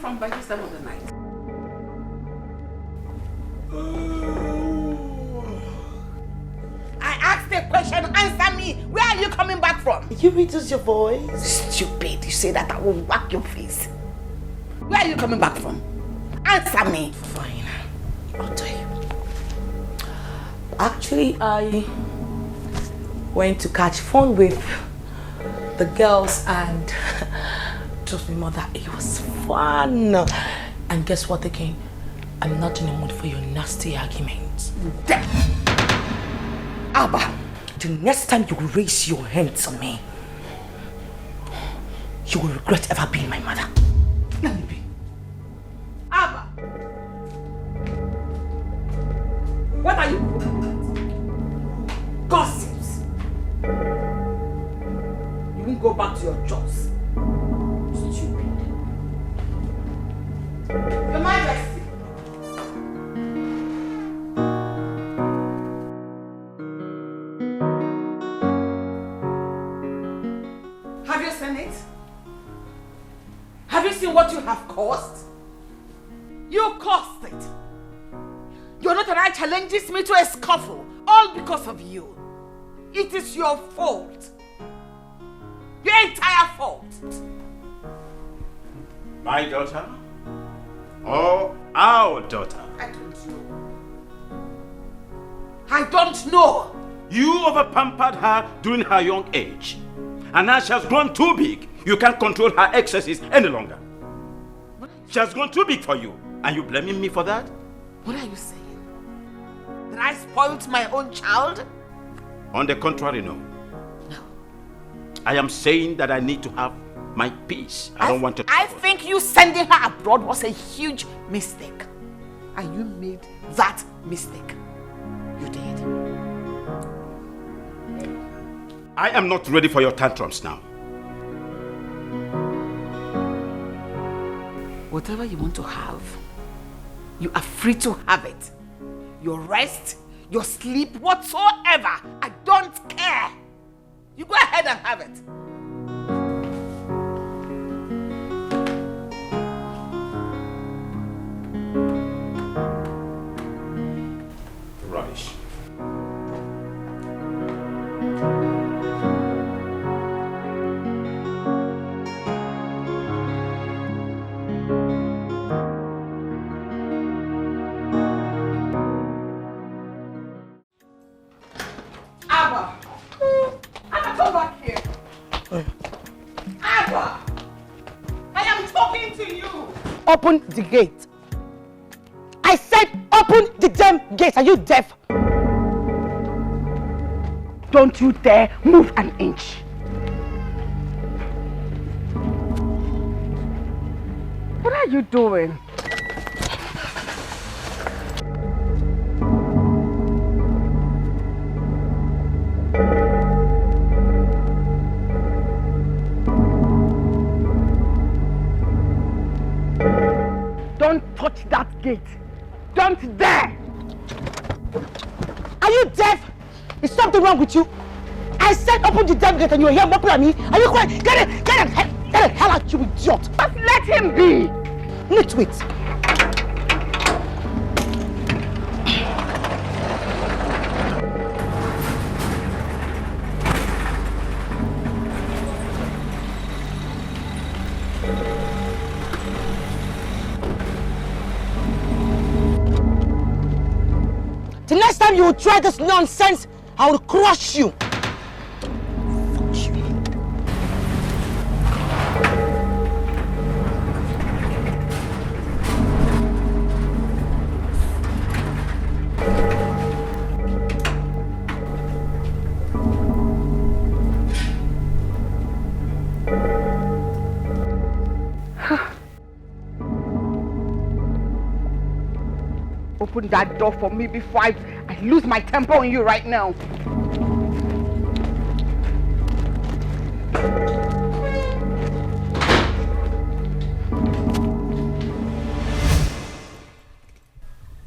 from by this time of the night? I asked a question, answer me. Where are you coming back from? You reduce your voice. Stupid, you say that I will whack your face. Where are you coming back from? Answer me. Fine, I'll tell you. Actually, I went to catch fun with the girls and trust me, mother, it was fun. And guess what again? I'm not in the mood for your nasty arguments. Alba, the next time you will raise your hands on me, you will regret ever being my mother. Let me be. Alba, what are you doing? Gossips. You won't go back to your jobs. Stupid. Your Majesty. Have you seen it? Have you seen what you have caused? You caused it. Your daughter and I challenges me to a scuffle, all because of you. It is your fault. Your entire fault. My daughter? Or our daughter? I don't know. I don't know. You overpampered her during her young age. And now she has grown too big. You can't control her excesses any longer. She has grown too big for you. And you blaming me for that? What are you saying? That I spoiled my own child? On the contrary, no. No. I am saying that I need to have my peace. I don't want to... I think you sending her abroad was a huge mistake. And you made that mistake. You did. I am not ready for your tantrums now. Whatever you want to have, you are free to have it. Your rest, your sleep, whatsoever. I don't care. You go ahead and have it. Rubbish. Open the gate. I said open the damn gate. Are you deaf? Don't you dare move an inch. What are you doing? Don't touch that gate. Don't dare. Are you deaf? Is something wrong with you? I said open the damn gate and you're here mocking at me. Are you crying? Get the hell out, you idiot. Just let him be. Nitwit. The next time you will try this nonsense, I will crush you. Fuck you. Open that door for me before I lose my temper on you right now.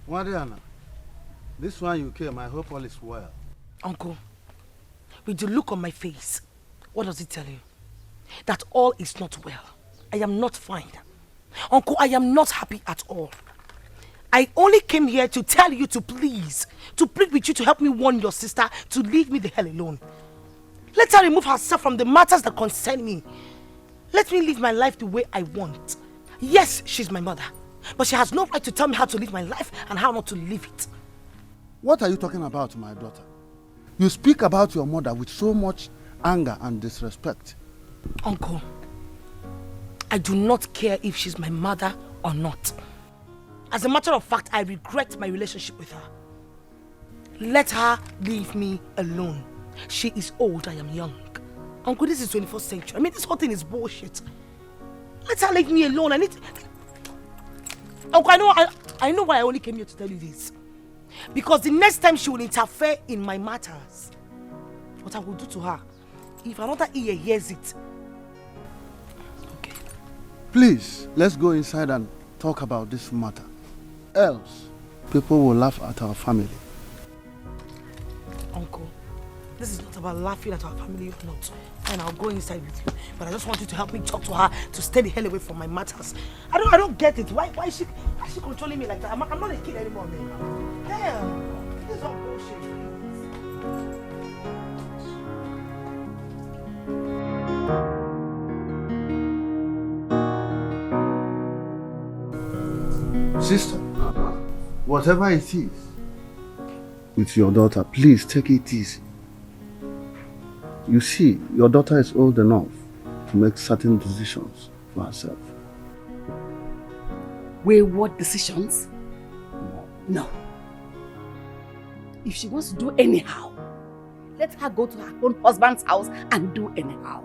Wadiana, this one you came, I hope all is well. Uncle, with the look on my face, what does it tell you? That all is not well. I am not fine. Uncle, I am not happy at all. I only came here to tell you to please, to plead with you to help me warn your sister to leave me the hell alone. Let her remove herself from the matters that concern me. Let me live my life the way I want. Yes, she's my mother, but she has no right to tell me how to live my life and how not to live it. What are you talking about, my daughter? You speak about your mother with so much anger and disrespect. Uncle, I do not care if she's my mother or not. As a matter of fact, I regret my relationship with her. Let her leave me alone. She is old, I am young. Uncle, this is 21st century. I mean, this whole thing is bullshit. Let her leave me alone. Uncle, I know why I only came here to tell you this. Because the next time she will interfere in my matters, what I will do to her, if another ear hears it. Okay. Please, let's go inside and talk about this matter. Else, people will laugh at our family. Uncle, this is not about laughing at our family or not. And I'll go inside with you. But I just want you to help me talk to her to stay the hell away from my matters. I don't get it. Why is she controlling me like that? I'm not a kid anymore, man. Damn. This is all bullshit. Sister, whatever it is with your daughter, please take it easy. You see, your daughter is old enough to make certain decisions for herself. Wayward decisions? No. If she wants to do anyhow, let her go to her own husband's house and do anyhow.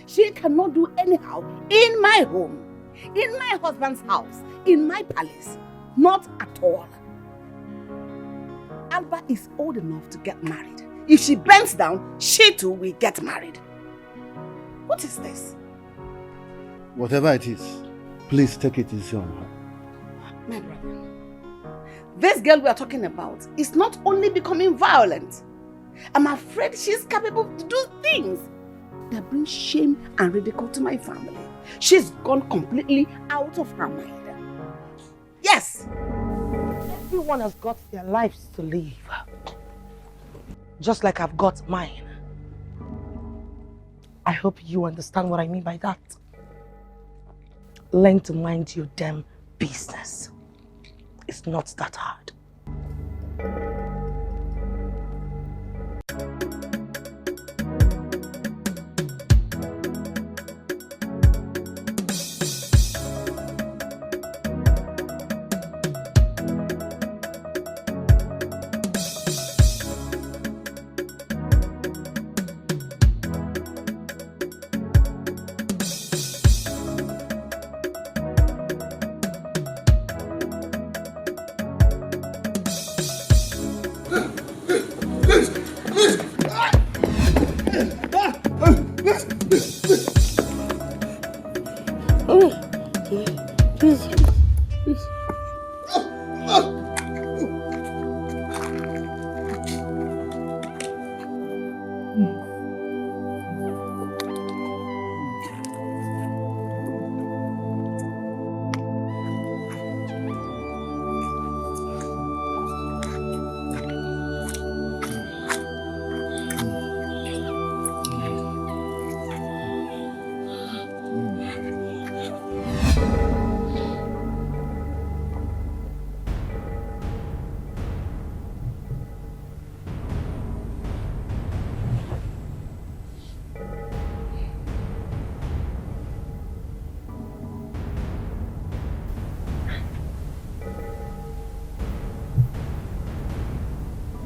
She cannot do anyhow in my home, in my husband's house, in my palace. Not at all. Alba is old enough to get married. If she bends down, she too will get married. What is this? Whatever it is, please take it easy on her. My brother, this girl we are talking about is not only becoming violent. I'm afraid she's capable to do things that bring shame and ridicule to my family. She's gone completely out of her mind. Yes! Everyone has got their lives to live. Just like I've got mine. I hope you understand what I mean by that. Learn to mind your damn business. It's not that hard.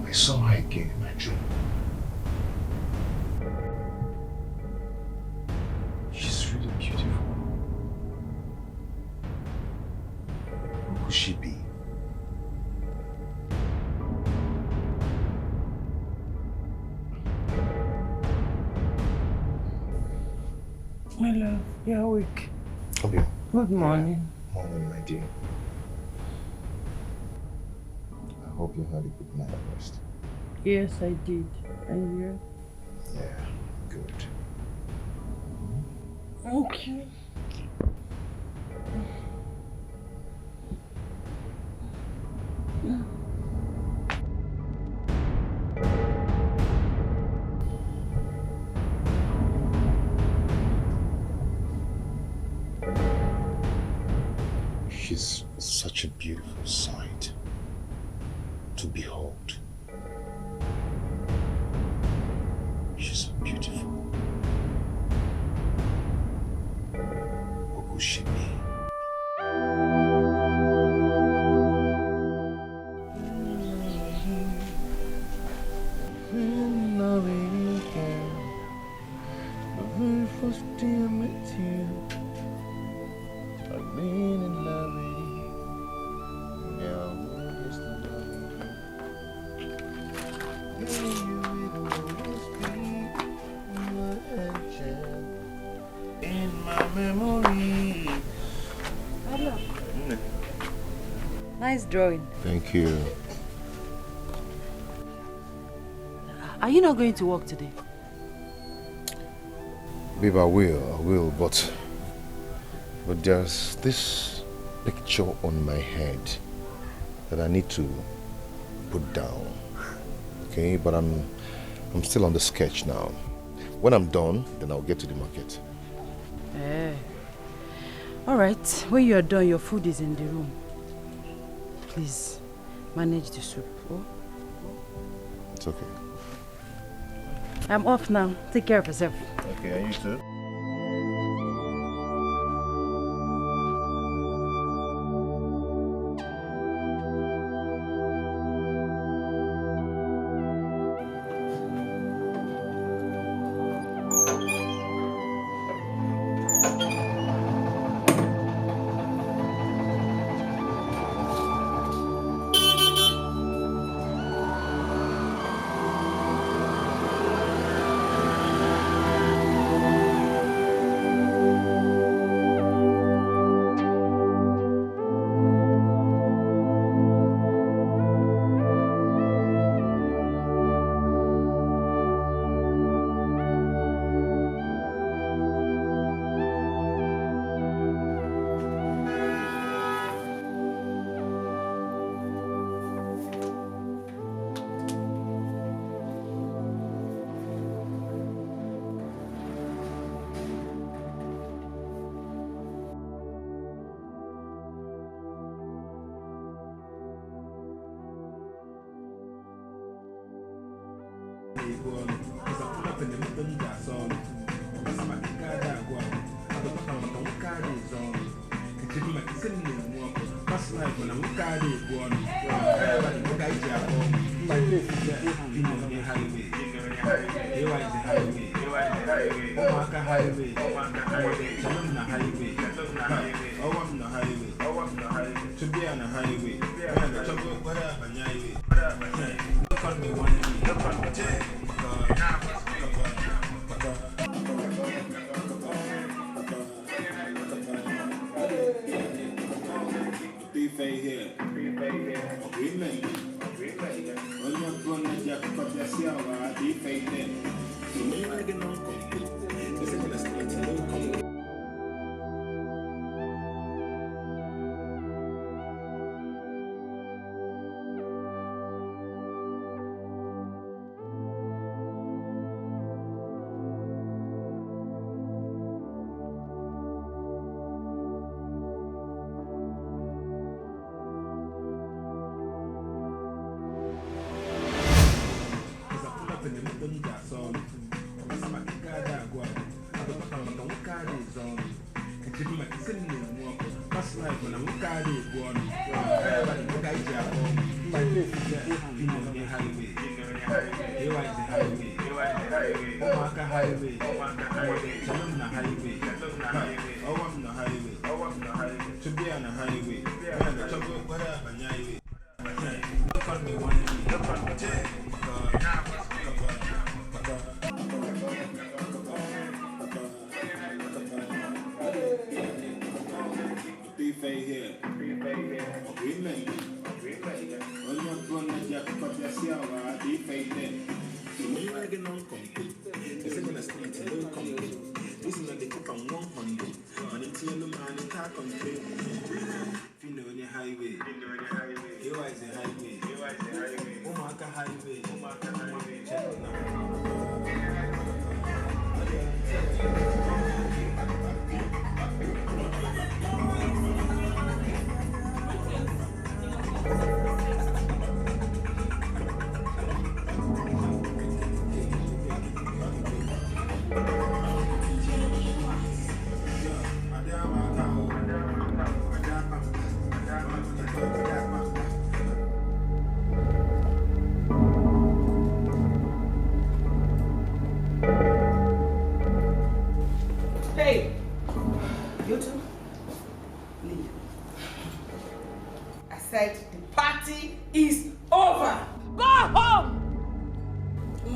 I saw her again in my dream. She's really beautiful. Who could she be? My love, you're awake. Okay. Good morning. Morning, my dear. I hope you had a good night rest. Yes, I did. And you? Yeah, good. Okay. beautiful sight to behold. She's so beautiful. What could she be? Nice drawing. Thank you. Are you not going to work today? Babe, I will, but there's this picture on my head that I need to put down. Okay, but I'm still on the sketch now. When I'm done, then I'll get to the market. All right, when you are done, your food is in the room. Please, manage the soup. Oh? It's okay. I'm off now. Take care of yourself. Okay, and you too?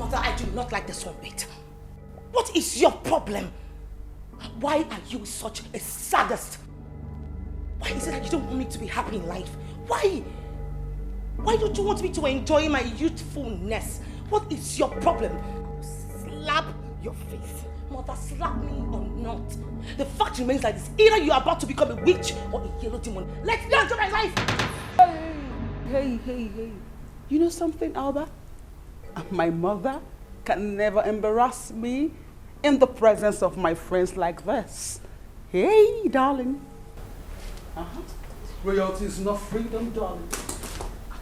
Mother, I do not like this one bit. What is your problem? Why are you such a sadist? Why is it that you don't want me to be happy in life? Why? Why don't you want me to enjoy my youthfulness? What is your problem? I'll slap your face. Mother, slap me or not. The fact remains like this. Either you are about to become a witch or a yellow demon. Let me enjoy my life! Hey. You know something, Alba? My mother can never embarrass me in the presence of my friends like this. Hey, darling. Royalty is not freedom, darling.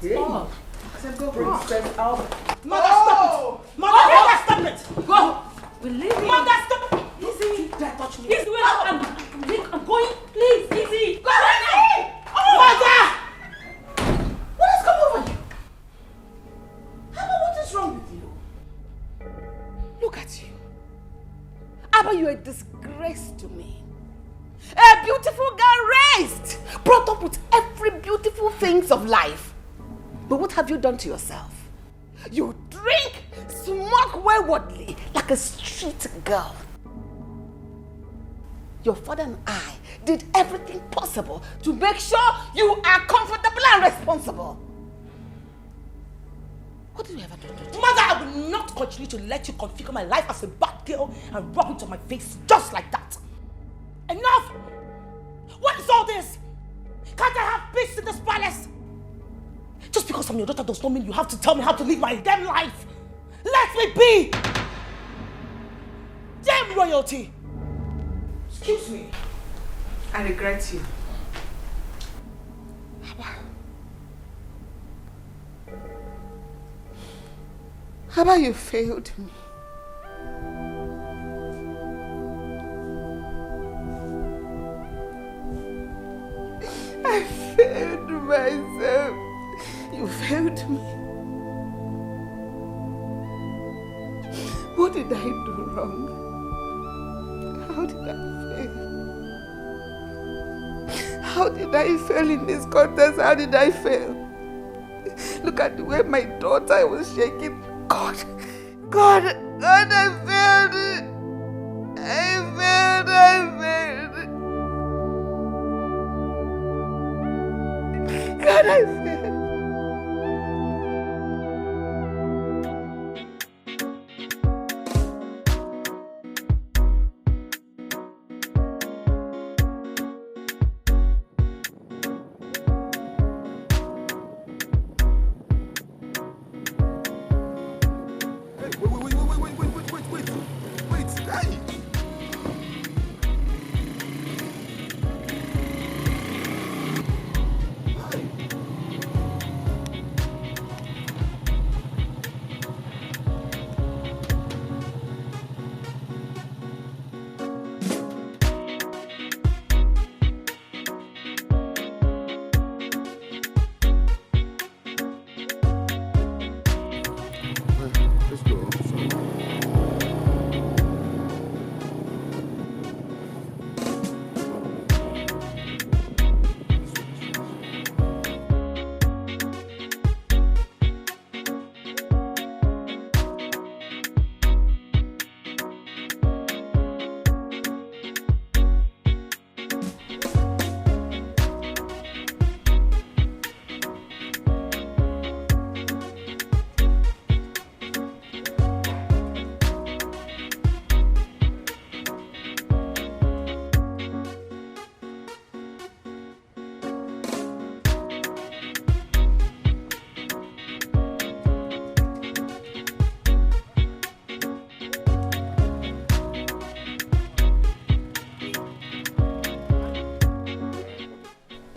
Hey. Oh. I said go Princess Alba. Mother, stop it! Mother, stop it! Go! We're leaving. Mother, stop it! Easy. Don't touch me. Easy, I'm going. Please, easy. Go away! Mother! What has come over you? Abba, what is wrong with you? Look at you. Abba, you're a disgrace to me. A beautiful girl raised, brought up with every beautiful things of life. But what have you done to yourself? You drink, smoke waywardly like a street girl. Your father and I did everything possible to make sure you are comfortable and responsible. What did you ever do? Mother, I will not continue to let you configure my life as a bad girl and rub it on my face just like that. Enough! What is all this? Can't I have peace in this palace? Just because I'm your daughter does not mean you have to tell me how to live my damn life. Let me be! Damn royalty! Excuse me. I regret you. How about you failed me? I failed myself. You failed me. What did I do wrong? How did I fail? How did I fail in this contest? How did I fail? Look at the way my daughter was shaking. God, I failed. God, I failed.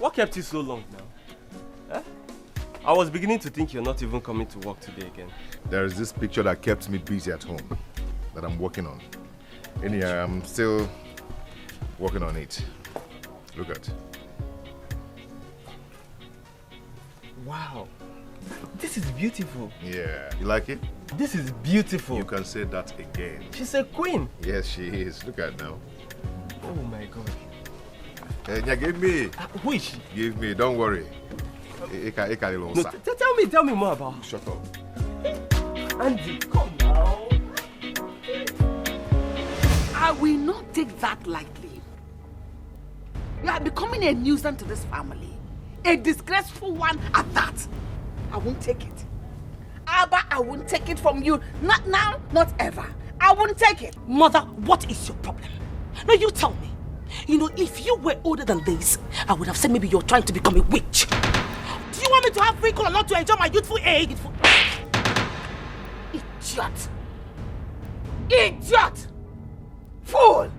What kept you so long now? Huh? I was beginning to think you're not even coming to work today again. There is this picture that kept me busy at home that I'm working on. Anyhow, I'm still working on it. Look at. Wow. This is beautiful. Yeah. You like it? This is beautiful. You can say that again. She's a queen. Yes, she is. Look at now. Oh my God. Yeah, give me. Who is she? Give me. Don't worry. No, tell me more about her. Shut up. Andy, come now. I will not take that lightly. You are becoming a nuisance to this family. A disgraceful one at that. I won't take it. Alba, I won't take it from you. Not now, not ever. I won't take it. Mother, what is your problem? No, you tell me. You know, if you were older than this, I would have said maybe you're trying to become a witch. Do you want me to have free or not to enjoy my youthful age? Idiot! Idiot! Fool!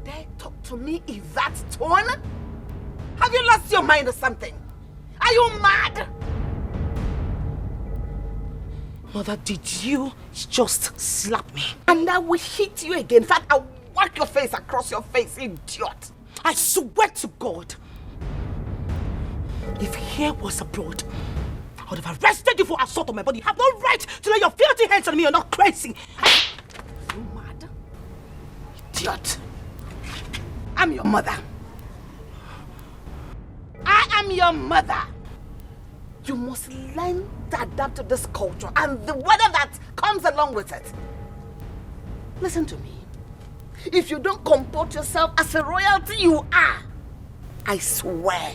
Dare talk to me in that tone? Have you lost your mind or something? Are you mad? Mother, did you just slap me? And I will hit you again. In fact, I'll whack your face across your face, idiot. I swear to God, if hair was abroad, I would have arrested you for assault on my body. You have no right to lay your filthy hands on me. You're not crazy. You mad? Idiot. I'm your mother. I am your mother. You must learn to adapt to this culture and the weather that comes along with it. Listen to me. If you don't comport yourself as a royalty you are, I swear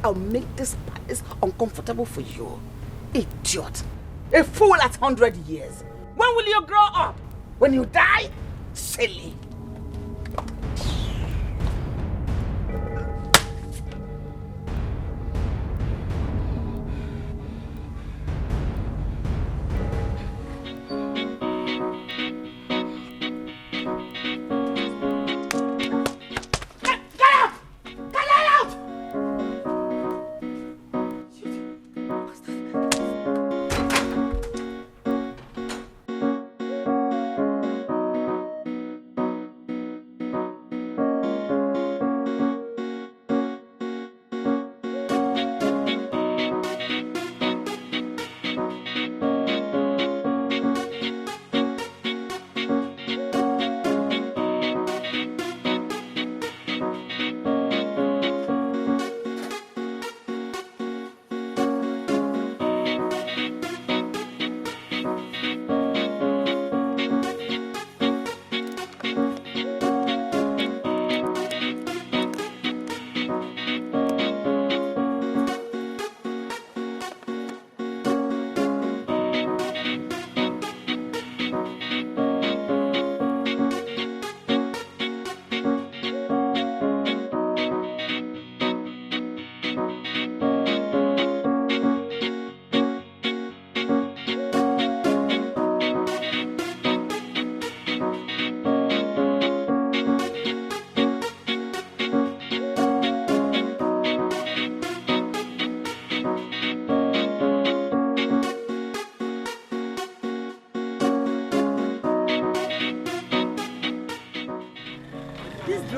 I'll make this palace uncomfortable for you. Idiot. A fool at 100 years. When will you grow up? When you die? Silly.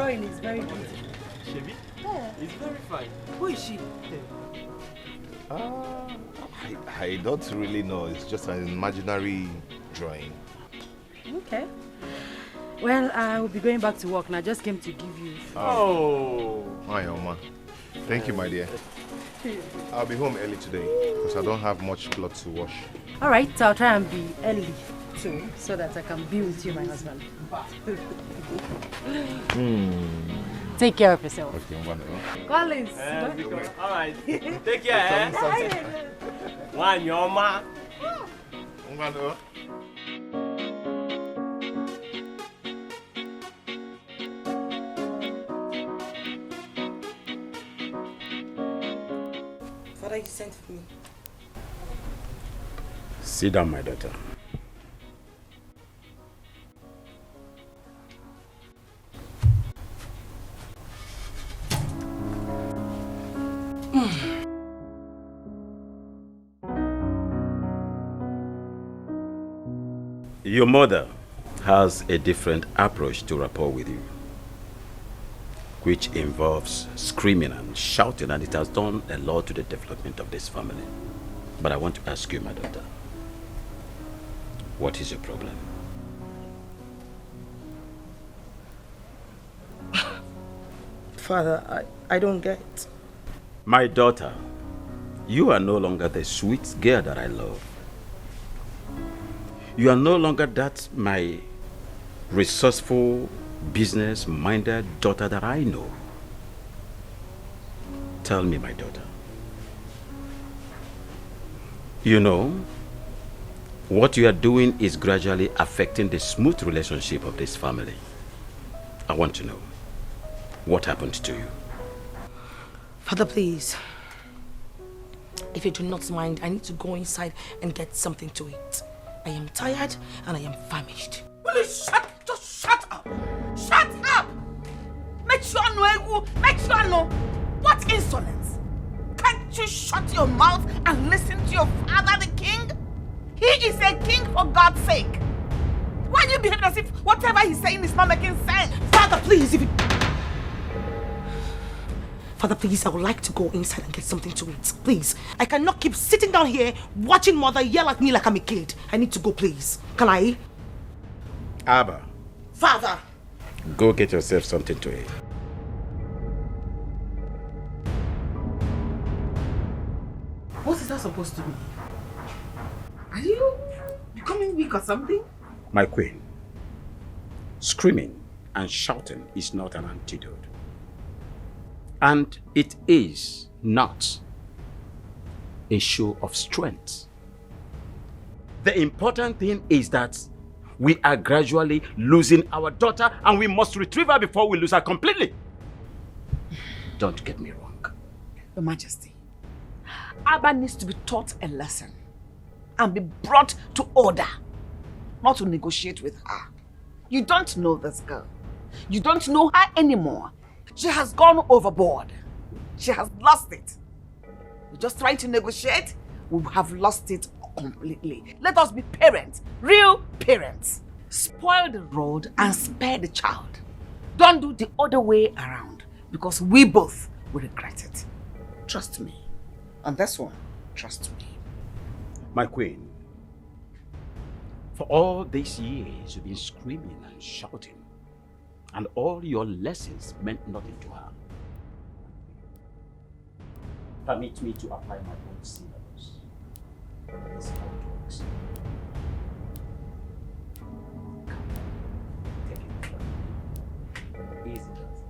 Is very beautiful. Shebi? Yeah. It's very fine. Who is she? I don't really know. It's just an imaginary drawing. Okay. Well, I will be going back to work and I just came to give you. Oh. Hi, Oma. Thank you, my dear. I'll be home early today because I don't have much clothes to wash. All right, so I'll try and be early too so that I can be with you, my husband. Take care of yourself. Okay, I'm gonna Collins. All right. Take care. One, your ma. I'm gonna Father, you sent for me. Sit down, my daughter. Your mother has a different approach to rapport with you, which involves screaming and shouting, and it has done a lot to the development of this family. But I want to ask you, my daughter, what is your problem? Father, I don't get. My daughter, you are no longer the sweet girl that I love. You are no longer that my resourceful, business-minded daughter that I know. Tell me, my daughter. You know, what you are doing is gradually affecting the smooth relationship of this family. I want to know, what happened to you? Father, please. If you do not mind, I need to go inside and get something to eat. I am tired and I am famished. Will you just shut up? Shut up! Make sure I know. What insolence! Can't you shut your mouth and listen to your father, the king? He is a king for God's sake. Why are you behaving as if whatever he's saying is not making sense? Father, please, Father, please, I would like to go inside and get something to eat. Please. I cannot keep sitting down here watching mother yell at me like I'm a kid. I need to go, please. Can I? Alba. Father. Go get yourself something to eat. What is that supposed to be? Are you becoming weak or something? My queen, screaming and shouting is not an antidote. And it is not a show of strength. The important thing is that we are gradually losing our daughter and we must retrieve her before we lose her completely. Don't get me wrong. Your Majesty, Alba needs to be taught a lesson and be brought to order, not to negotiate with her. You don't know this girl. You don't know her anymore. She has gone overboard. She has lost it. We're just trying to negotiate. We have lost it completely. Let us be parents, real parents. Spoil the road and spare the child. Don't do the other way around because we both will regret it. Trust me. On this one, trust me. My queen, for all these years you've been screaming and shouting, and all your lessons meant nothing to her. Permit me to apply my own syllabus. This is how it works. Take it slow. Easy does it.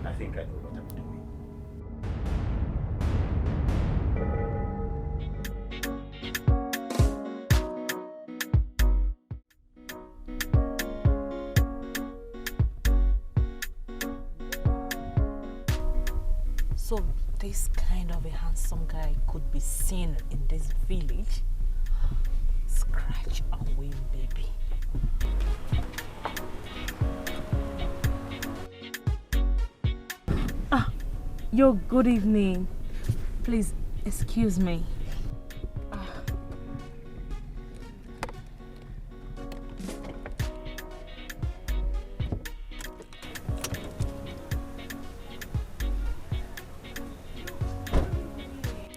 I think I know what I'm doing. So this kind of a handsome guy could be seen in this village? Scratch and win, baby. Yo, good evening. Please, excuse me.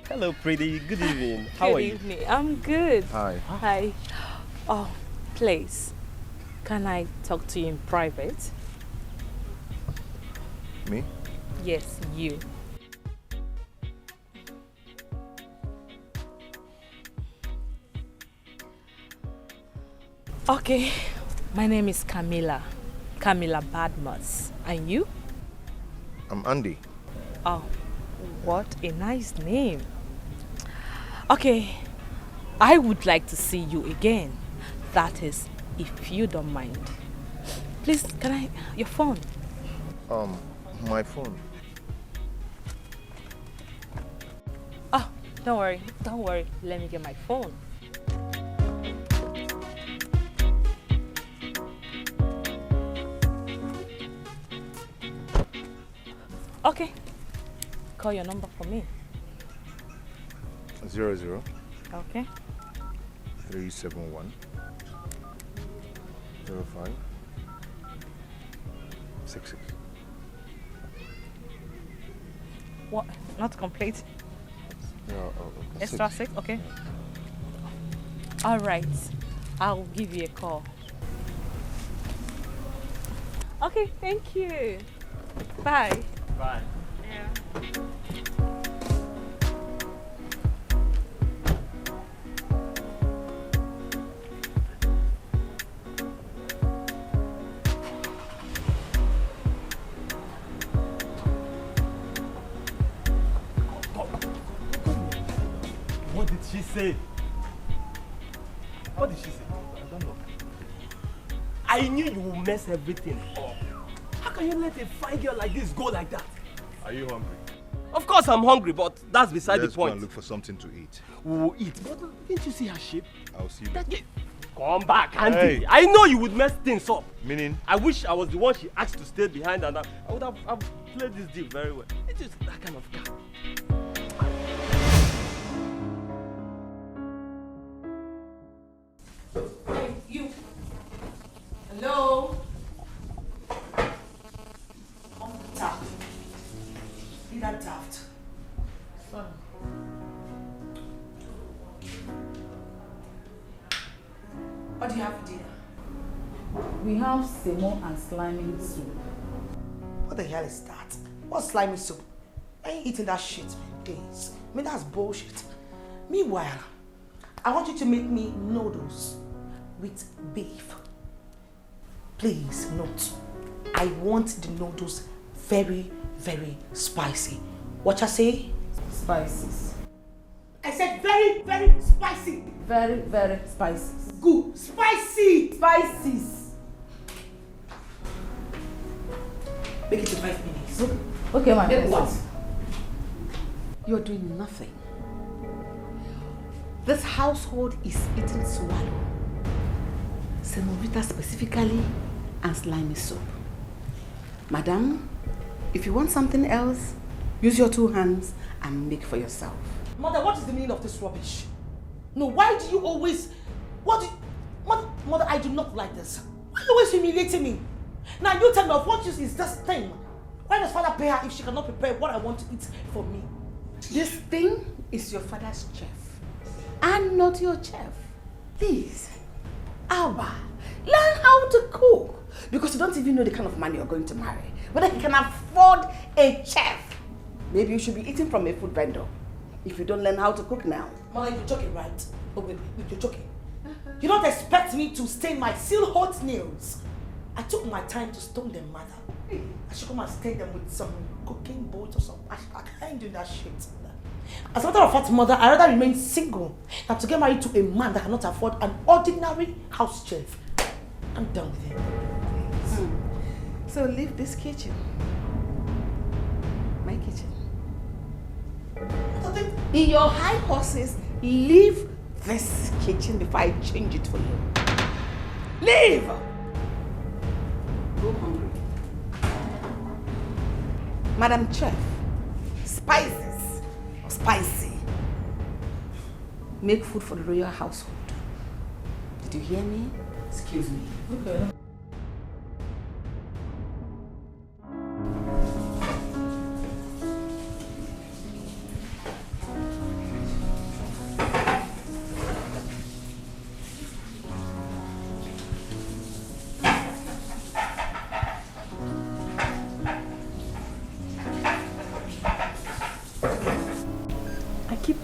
Hello, pretty. Good evening. How are you? Good evening. I'm good. Hi. Hi. Oh, please, can I talk to you in private? Me? Yes, you. Okay, my name is Camilla Badmus. And you? I'm Andy. Oh, what a nice name. Okay, I would like to see you again. That is, if you don't mind. Please, can I, your phone? My phone. Oh, don't worry. Let me get my phone. Okay, call your number for me. 00 Okay. 371 05 66. What? Not complete? Yeah, Extra 6? Okay. All right. I'll give you a call. Okay, thank you. Bye. Bye. Yeah. say? What did she say? I don't know. I knew you would mess everything up. How can you let a fine girl like this go like that? Are you hungry? Of course I'm hungry, but that's beside Let's the point. go and look for something to eat. We will eat, but didn't you see her shape? I'll see you. That girl. Come back, Andy. Hey. I know you would mess things up. Meaning? I wish I was the one she asked to stay behind and I would have played this deal very well. It is that kind of guy. Hey, you. Hello? I'm daft. Be that daft. Son. What do you have for dinner? We have semo and slimy soup. What the hell is that? What's slimy soup? I ain't eating that shit, man. Please. I mean, that's bullshit. Meanwhile, I want you to make me noodles with beef. Please note, I want the noodles very, very spicy. What I say? Spices. I said very, very spicy. Very, very spices. Good. Spicy. Spices. Make it to 5 minutes. Okay, my Then princess. what? You're doing nothing. This household is eating swallow. Semovita specifically and slimy soup. Madam, if you want something else, use your 2 hands and make for yourself. Mother, what is the meaning of this rubbish? No, why do you always... Mother, I do not like this. Why are you always humiliating me? Now you tell me of what use is this thing? Why does father pay her if she cannot prepare what I want to eat for me? This thing is your father's chef. I'm not your chef. Please, Alba, learn how to cook. Because you don't even know the kind of man you're going to marry. Whether he can afford a chef. Maybe you should be eating from a food vendor. If you don't learn how to cook now. Mama, you're joking, right? Oh, wait, you're joking. You don't expect me to stain my seal hot nails. I took my time to stone them, mother. I should come and stain them with some cooking bolt or something. I ain't doing that shit. As a matter of fact, mother, I'd rather remain single than to get married to a man that cannot afford an ordinary house chef. I'm done with him. So leave this kitchen. My kitchen. In your high horses, leave this kitchen before I change it for you. Leave! Go hungry. Madam Chef, spices or spicy. Make food for the royal household. Did you hear me? Excuse me. Okay.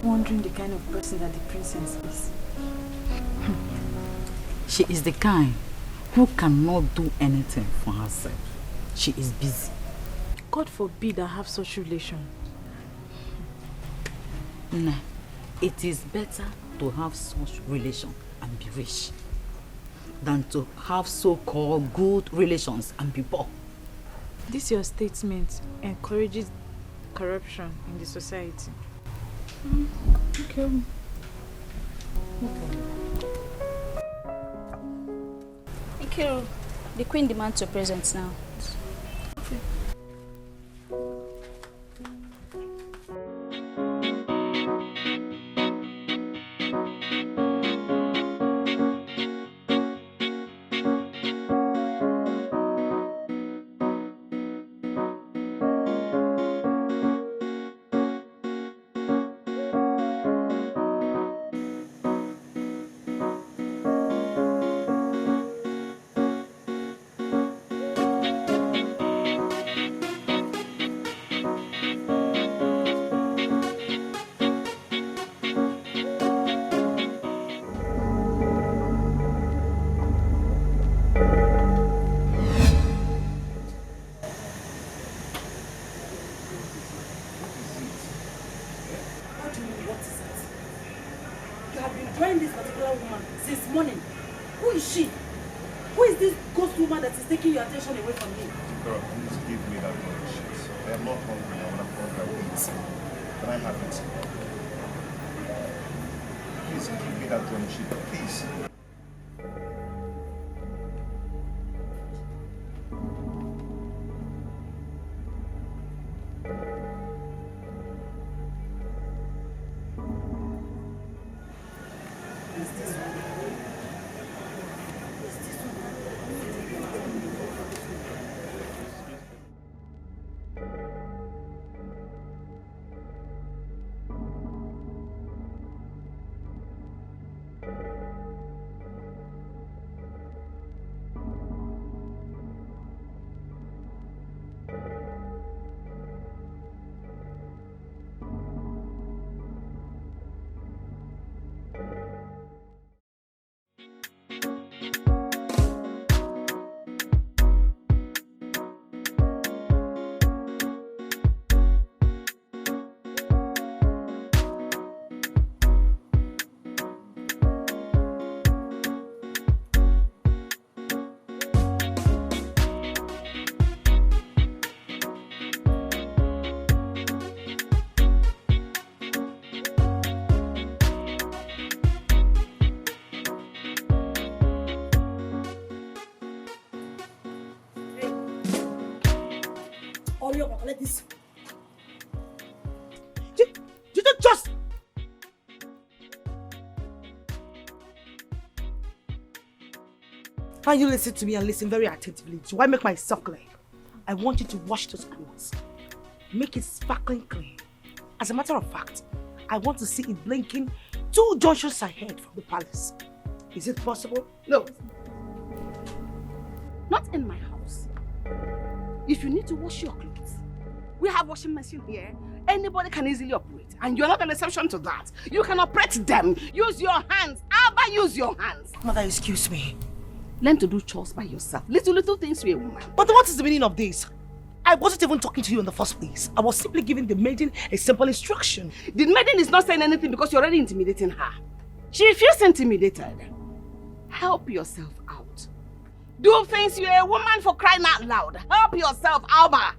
Wondering the kind of person that the princess is. She is the kind who cannot do anything for herself. She is busy. God forbid I have such relation. Nah, it is better to have such relation and be rich than to have so-called good relations and be poor. This your statement encourages corruption in the society. Okay. Ikiru, the queen demands your presence now. Okay. trying this particular woman since morning. Who is she? Who is this ghost woman that is taking your attention away from me? Girl, please give me that one shit. I am not hungry. I want to hungry. Can I have it? Please give me that drum sheet, please. Let this. You don't just. Can you listen to me and listen very attentively? Do I make myself clear? I want you to wash those clothes. Make it sparkling clean. As a matter of fact, I want to see it blinking 2 junctions ahead from the palace. Is it possible? No. Not in my house. If you need to wash your clothes, we have washing machine here. Anybody can easily operate. And you're not an exception to that. You can operate them. Use your hands. Alba, use your hands. Mother, excuse me. Learn to do chores by yourself. Little things to a woman. But what is the meaning of this? I wasn't even talking to you in the first place. I was simply giving the maiden a simple instruction. The maiden is not saying anything because you're already intimidating her. She feels intimidated. Help yourself out. Do things. You're a woman, for crying out loud. Help yourself, Alba.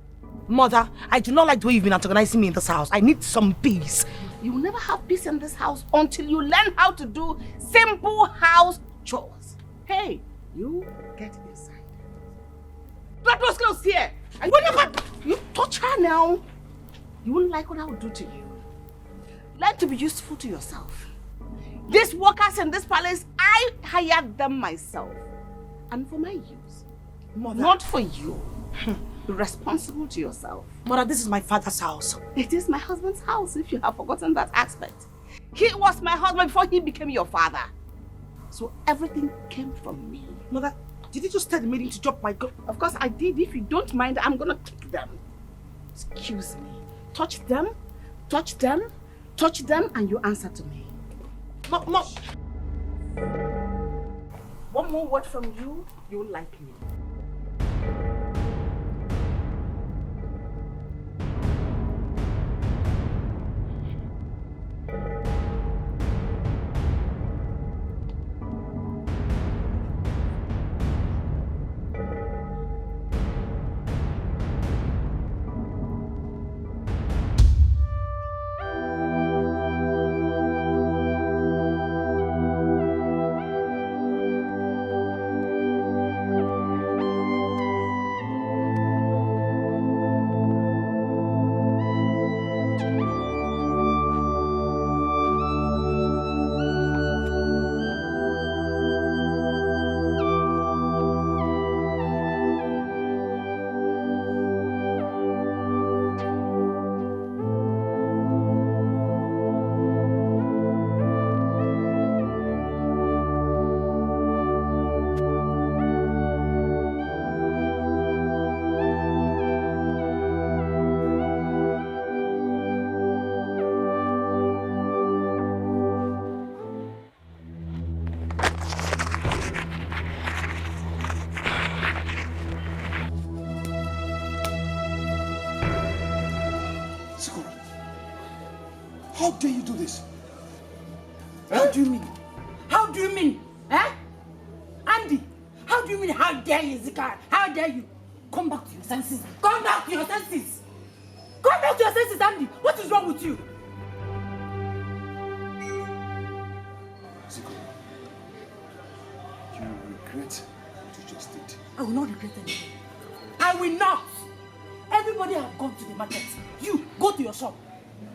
Mother, I do not like the way you've been antagonizing me in this house. I need some peace. You will never have peace in this house until you learn how to do simple house chores. Hey, you get inside. Drop those clothes here. And you touch her now, you won't like what I will do to you. Learn to be useful to yourself. These workers in this palace, I hired them myself. And for my use. Mother. Not for you. Be responsible to yourself. Mother, this is my father's house. It is my husband's house, if you have forgotten that aspect. He was my husband before he became your father. So everything came from me. Mother, did you just tell the maiden to drop my gun? Of course I did. If you don't mind, I'm gonna kick them. Excuse me. Touch them, touch them, touch them, and you answer to me. Mom. One more word from you, you'll like me. How dare you do this? Huh? What do you mean? do you mean? Eh? Andy, how do you mean, how dare you, Zika? How dare you? Come back to your senses. Come back to your senses. Come back to your senses, Andy. What is wrong with you? Zika, you regret what you just did. I will not regret anything. I will not. Everybody have gone to the market. You, go to your shop.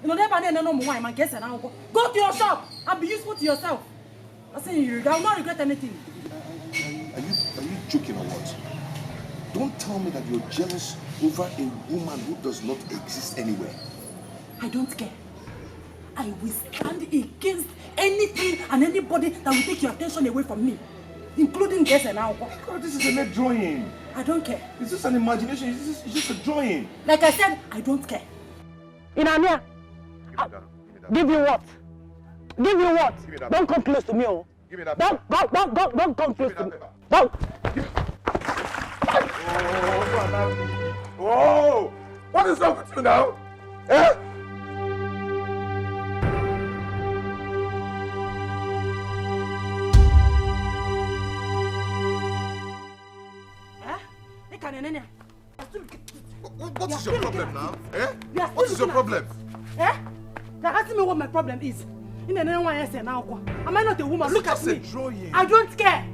You know, no more wine, guess and I'll go. Go to your shop and be useful to yourself. I say I will not regret anything. Are you joking or what? Don't tell me that you're jealous over a woman who does not exist anywhere. I don't care. I will stand against anything and anybody that will take your attention away from me, including guess and I'll go. God, this is a mere drawing. I don't care. It's just an imagination. It's just a drawing. Like I said, I don't care. Inania, give you what? Give you what? Don't come close to me, oh. Give me that. Don't come close to me. Don't. Oh, what is wrong with you now? Eh? What is your problem now? Eh? What is your problem? Eh? Now asking me what my problem is. In the one I say now, am I not a woman? Look at me. I don't care.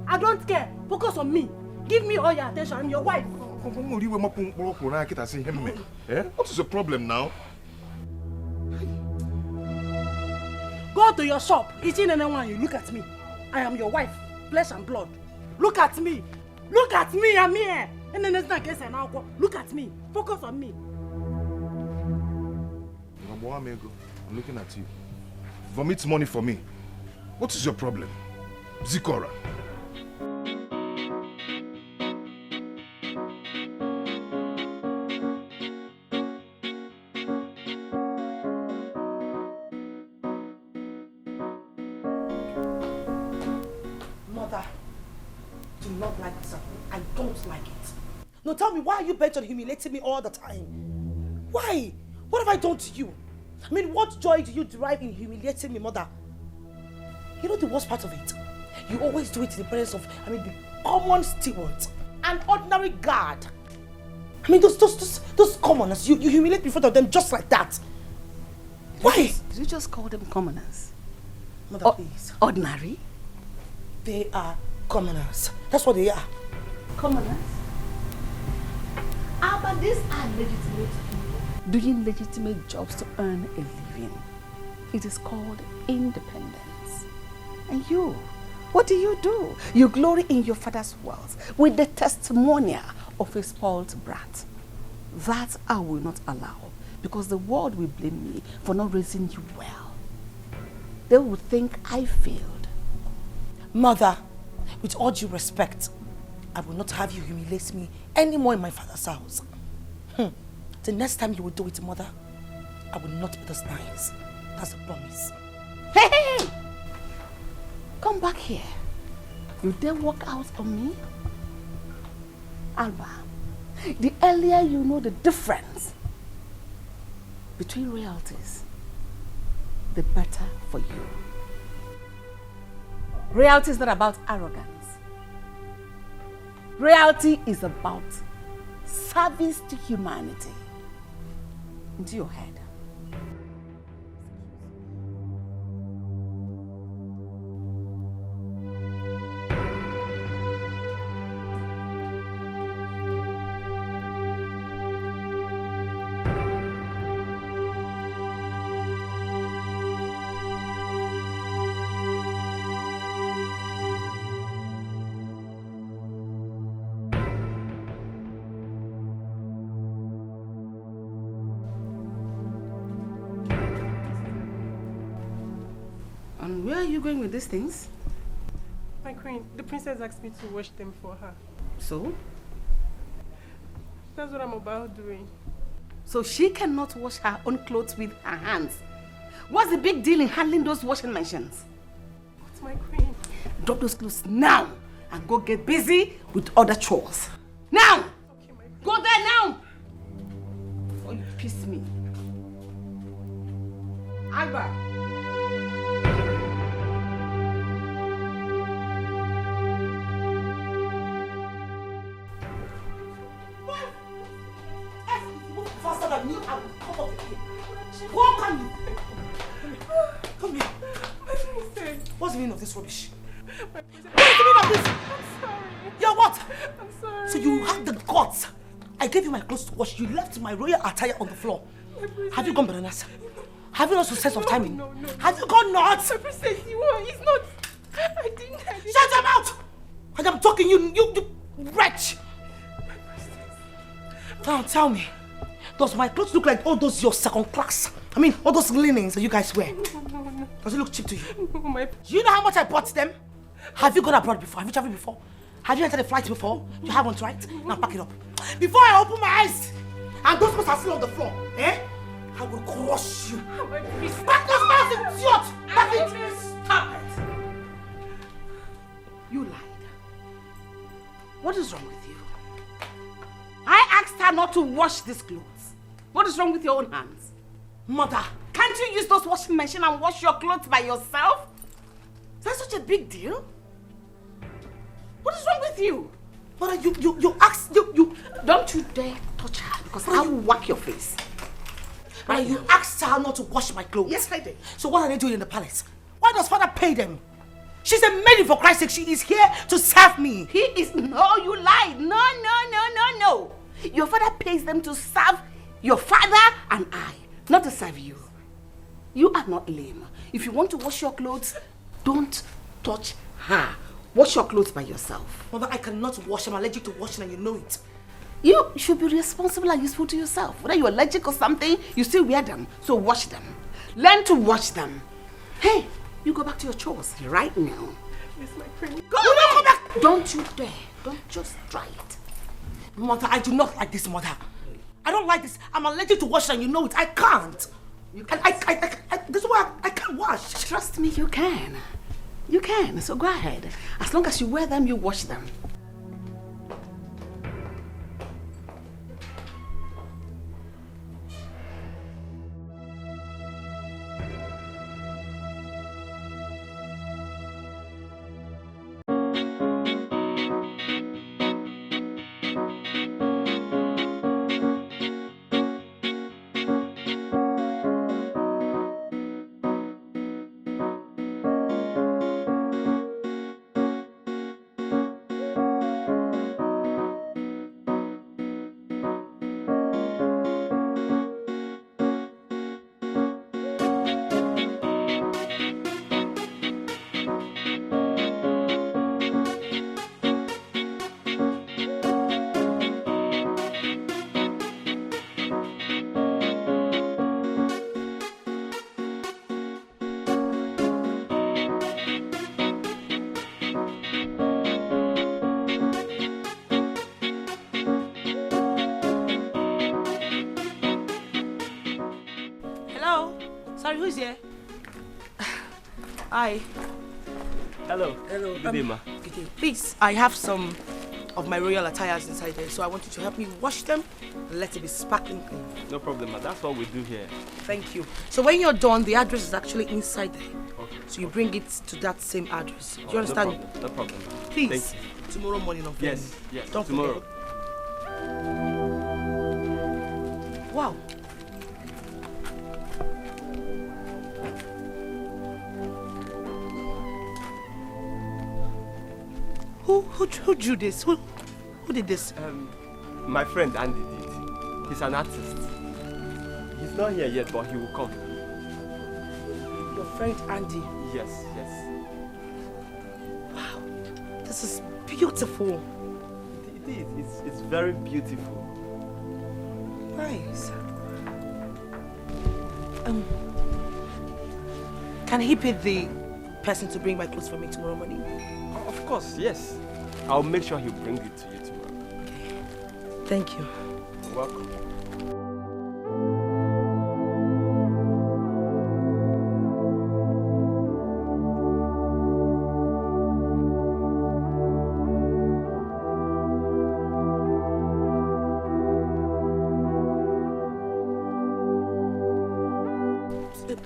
I don't care. Focus on me. Give me all your attention. I'm your wife. Eh? What is your problem now? Go to your shop. It's in anyone. You look at me. I am your wife, flesh and blood. Look at me. Look at me. I'm here. And then it's not case and now. Look at me. Focus on me. I'm looking at you. Vomit money for me. What is your problem? Zikora. Mother, do not like this. I don't like it. No, tell me, why are you bent on humiliating me all the time? Why? What have I done to you? I mean, what joy do you derive in humiliating me, Mother? You know the worst part of it? You always do it in the presence of, the common stewards, an ordinary guard. I mean, those commoners, you humiliate me in front of them just like that. Why? Did you just call them commoners? Mother, please. Ordinary? They are commoners. That's what they are. Commoners? But these are legitimate people doing legitimate jobs to earn a living. It is called independence. And you, what do? You glory in your father's wealth with the testimonial of a spoiled brat. That I will not allow, because the world will blame me for not raising you well. They will think I failed. Mother, with all due respect, I will not have you humiliate me anymore in my father's house. The next time you will do it, Mother, I will not be this nice. That's a promise. Hey! Come back here. You dare walk out on me? Alba, the earlier you know the difference between realities, the better for you. Reality is not about arrogance. Reality is about service to humanity. Into your head. And where are you going with these things? My queen, the princess asked me to wash them for her. So? That's what I'm about doing. So she cannot wash her own clothes with her hands. What's the big deal in handling those washing machines? What's my queen? Drop those clothes now and go get busy with other chores. Now! Okay, my queen. Go there now! Oh, you piss me. Alba! on you, I will come up with you. Walk on you. Come here. What's the meaning of this rubbish? What is the meaning of this? I'm sorry. You're what? I'm sorry. So you have the guts. I gave you my clothes to wash. You left my royal attire on the floor. Have you gone bananas? Have you lost your sense of timing? No. Have you gone nuts? My princess, it's not. I didn't. Shut your mouth! And I'm talking you wretch! Now tell me, does my clothes look like all those your second class? I mean, all those linens that you guys wear? No. Does it look cheap to you? No, Do you know how much I bought them? Have you gone abroad before? Have you traveled before? Have you entered a flight before? You haven't, right? Now pack it up. Before I open my eyes and those clothes are still on the floor, I will crush you. Pack those bags, idiot! Pack it! Stop it! You lied. What is wrong with you? I asked her not to wash these clothes. What is wrong with your own hands? Mother, can't you use those washing machine and wash your clothes by yourself? Is that such a big deal? What is wrong with you? Mother, you asked, don't you dare touch her because I will whack your face. Mother, you asked her not to wash my clothes. Yes, I did. So what are they doing in the palace? Why does father pay them? She's a maiden, for Christ's sake. She is here to serve me. He is... No, you lied. No. Your father pays them to serve your father and I, not to serve you. You are not lame. If you want to wash your clothes, don't touch her. Wash your clothes by yourself. Mother, I cannot wash. I'm allergic to washing and you know it. You should be responsible and useful to yourself. Whether you're allergic or something, you still wear them. So wash them. Learn to wash them. Hey, you go back to your chores right now. Miss my queen. Go back. Don't you dare. Don't just try it. Mother, I do not like this, Mother. I don't like this. I'm allergic to washing and you know it. I can't. This is why I can't wash. Trust me, you can. You can. So go ahead. As long as you wear them, you wash them. Sorry, who's here? Hi. Hello. Good day, ma. Good day. Please, I have some of my royal attires inside there, so I want you to help me wash them and let it be sparkling clean. No problem, ma. That's what we do here. Thank you. So when you're done, the address is actually inside there. Okay. So you bring it to that same address. Do you understand? No problem. Please. Thank you. Tomorrow morning of Yes. Don't tomorrow. Forget. Wow. Who drew this? Who did this? My friend Andy did. He's an artist. He's not here yet, but he will come. Your friend Andy? Yes. Wow, this is beautiful. It is. It's very beautiful. Nice. Can he be the person to bring my clothes for me tomorrow morning? Of course, yes. I'll make sure he'll bring it to you tomorrow. Okay. Thank you. You're welcome.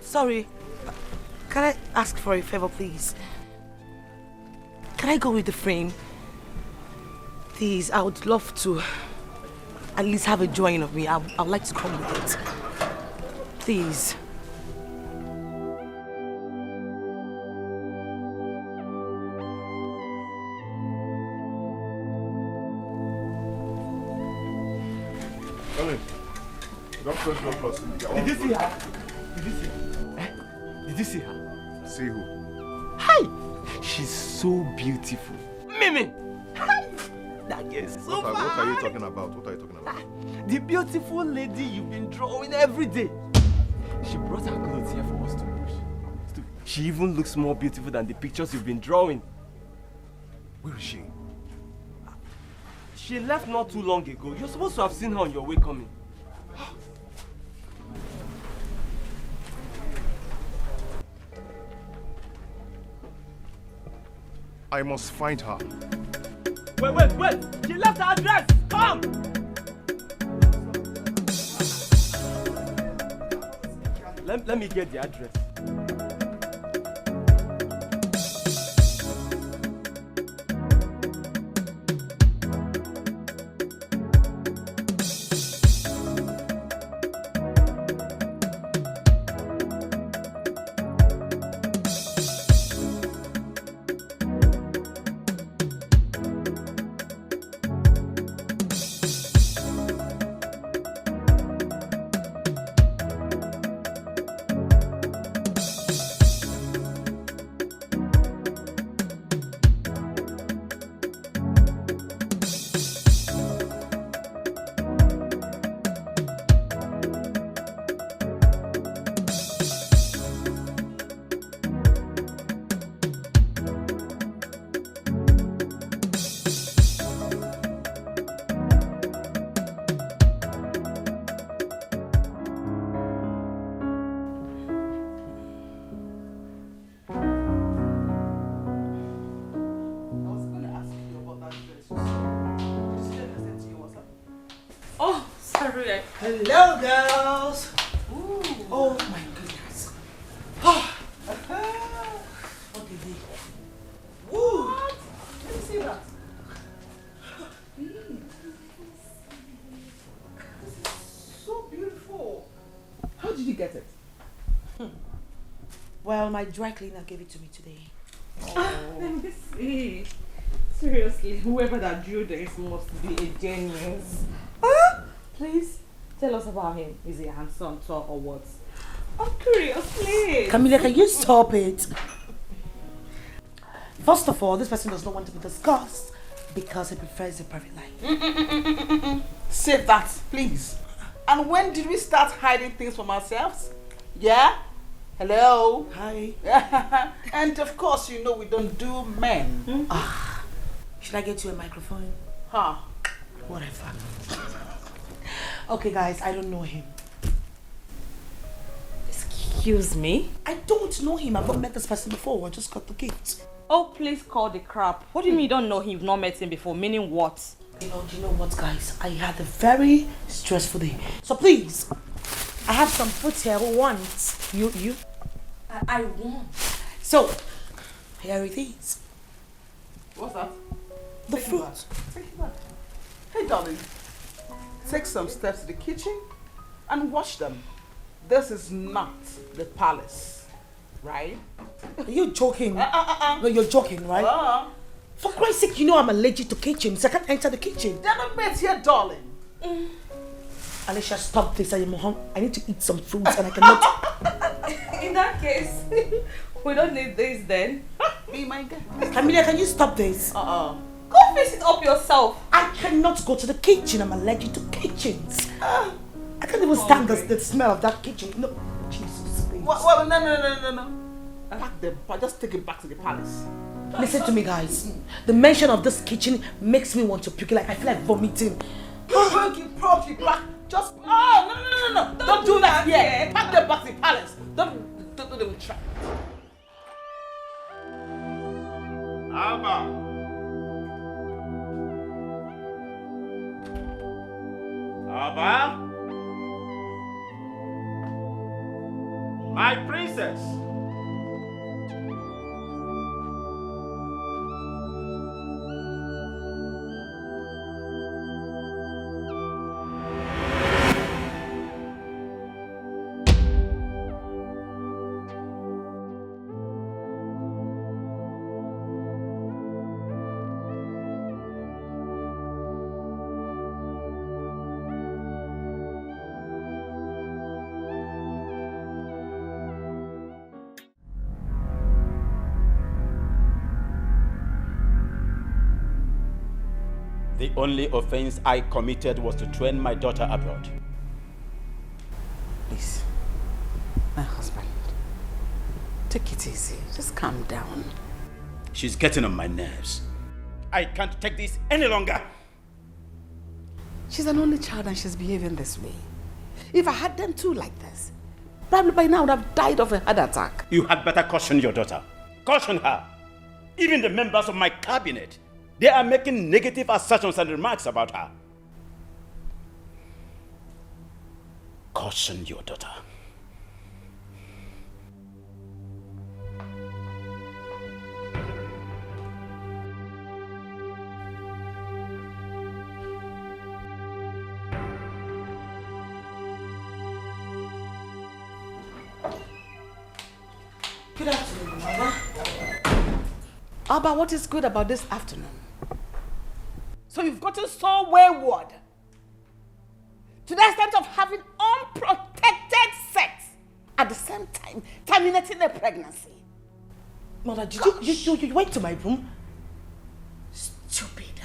Sorry. Can I ask for a favor, please? Can I go with the frame? Please, I would love to. at least have a drawing of me, I would like to come with it. Please. Did you see her? Did you see her? Eh? Did you see her? See who? Hi! She's so beautiful. Mimi! Hi! That girl is so fine. What are you talking about? What are you talking about? The beautiful lady you've been drawing every day. She brought her clothes here for us to wash. She even looks more beautiful than the pictures you've been drawing. Where is she? She left not too long ago. You're supposed to have seen her on your way coming. I must find her. Wait! She left her address! Come! Let me get the address. Hello, girls. Ooh. Oh my goodness. Oh. What did they? What? Let me see that. This is so beautiful. How did you get it? Well, my dry cleaner gave it to me today. Let me see. Seriously, whoever that drew this must be a genius. Please tell us about him. Is he handsome, tall, or what? I'm curious, please. Camila, can you stop it? First of all, this person does not want to be discussed because he prefers a private life. Save that, please. And when did we start hiding things from ourselves? Yeah? Hello? Hi. And of course, you know we don't do men. Should I get you a microphone? Huh? Whatever. Okay, guys, I don't know him. Excuse me? I don't know him. I've not met this person before. I just got the gift. Oh, please call the crap. What do you mean you don't know him? You've not met him before? Meaning what? Do you know what, guys? I had a very stressful day. So please, I have some fruit here. Who wants? You? I want. So, here it is. What's that? The fruit. Take it back. Hey, darling. Take some steps to the kitchen and wash them. This is not the palace, right? Are you joking? No, you're joking, right? For Christ's sake, you know I'm allergic to kitchens. I can't enter the kitchen. They're not made here, darling. Alicia, stop this. I need to eat some fruits and I cannot. In that case, we don't need this then. Be my girl. Camila, can you stop this? Go fix it up yourself. I cannot go to the kitchen. I'm allergic to kitchens. I can't even stand the smell of that kitchen. No, Jesus. Well, no. Pack them. Just take it back to the palace. Listen to me, guys. The mention of this kitchen makes me want to puke. Like I feel like vomiting. Probably back. Just no. Don't do that here. Pack them back to the palace. Don't even try. Alba. Alba? My princess! The only offense I committed was to train my daughter abroad. Please, my husband, take it easy. Just calm down. She's getting on my nerves. I can't take this any longer. She's an only child and she's behaving this way. If I had them too like this, probably by now I would have died of a heart attack. You had better caution your daughter. Caution her. Even the members of my cabinet, they are making negative assertions and remarks about her. Caution your daughter. Good afternoon, Mother. Alba, what is good about this afternoon? So you've gotten so wayward to the extent of having unprotected sex at the same time terminating a pregnancy. Mother, you went to my room? Stupid.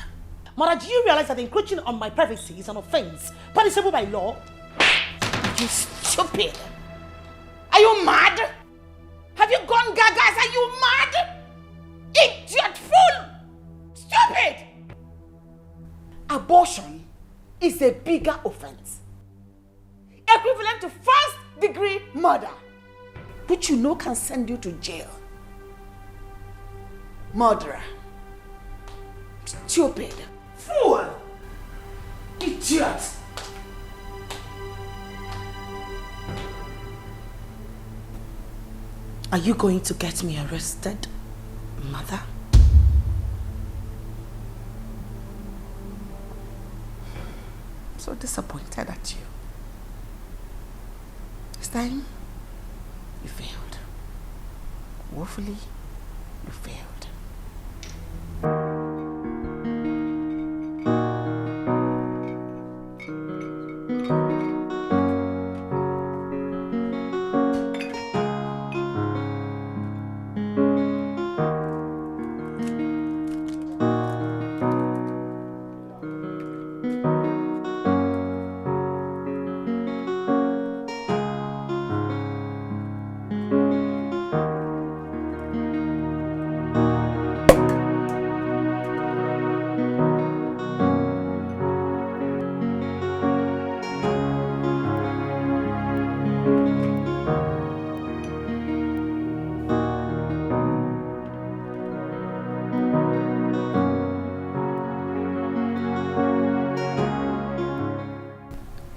Mother, do you realize that encroaching on my privacy is an offense punishable by law? You stupid. Are you mad? Have you gone gaga? Are you mad? Idiot fool! Stupid! Abortion is a bigger offense, equivalent to first-degree murder, which you know can send you to jail. Murderer. Stupid. Fool! Idiot! Are you going to get me arrested, Mother? I'm so disappointed at you. This time, you failed. Woefully, you failed.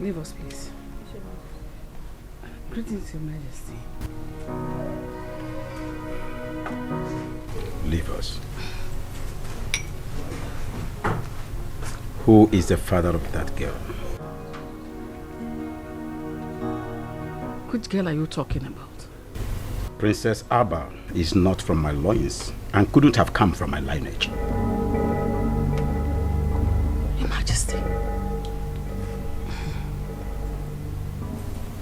Leave us, please. Greetings, Your Majesty. Leave us. Who is the father of that girl? Which girl are you talking about? Princess Alba is not from my loins and couldn't have come from my lineage. Your Majesty.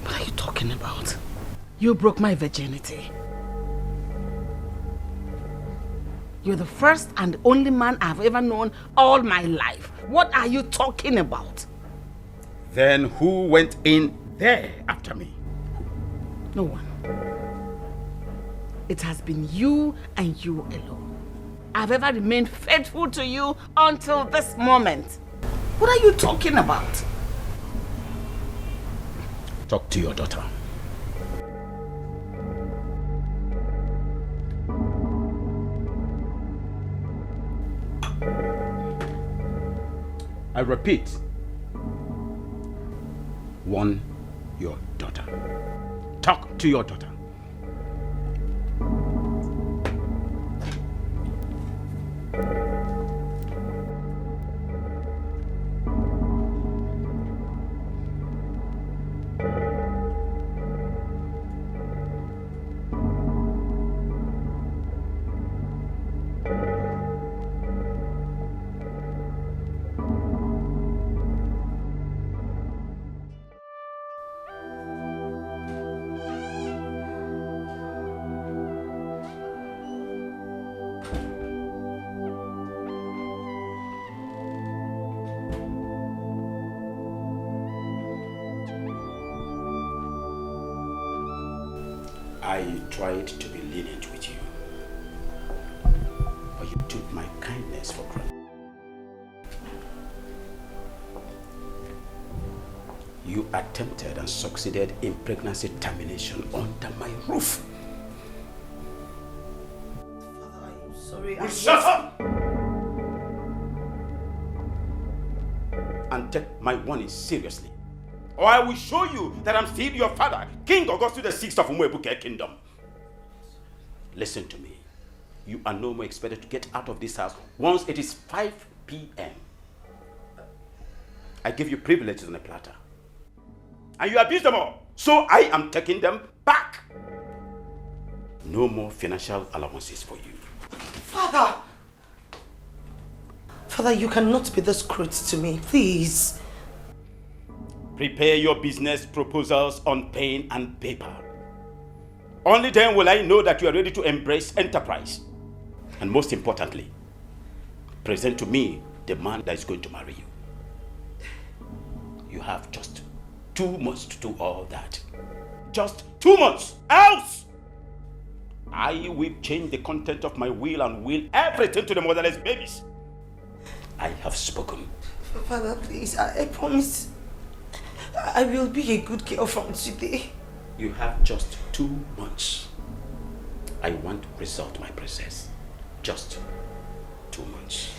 What are you talking about? You broke my virginity. You're the first and only man I've ever known all my life. What are you talking about? Then who went in there after me? No one. It has been you and you alone. I've ever remained faithful to you until this moment. What are you talking about? Talk to your daughter. I repeat, warn your daughter. Talk to your daughter. tried to be lenient with you, but you took my kindness for granted. You attempted and succeeded in pregnancy termination under my roof. Father, I'm sorry. Shut up! And take my warning seriously, or I will show you that I'm still your father, King Augustus VI of Umwebuke Kingdom. Listen to me. You are no more expected to get out of this house once it is 5 p.m. I give you privileges on a platter, and you abuse them all, so I am taking them back. No more financial allowances for you. Father! Father, you cannot be this cruel to me, please. Prepare your business proposals on pen and paper. Only then will I know that you are ready to embrace enterprise. And most importantly, present to me the man that is going to marry you. You have just 2 months to do all that. Just 2 months, else I will change the content of my will and will everything to the motherless babies. I have spoken. Father, please, I promise I will be a good girl from today. You have just 2 months. I want to result, my princess. Just 2 months.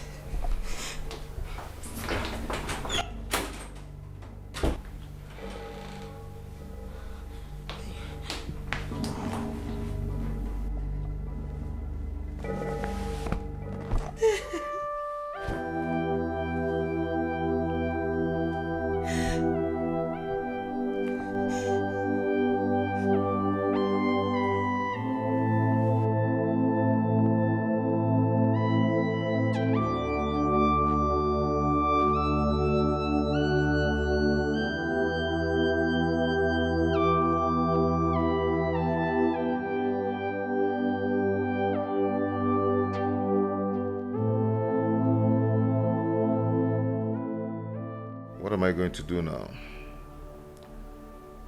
What am I going to do now?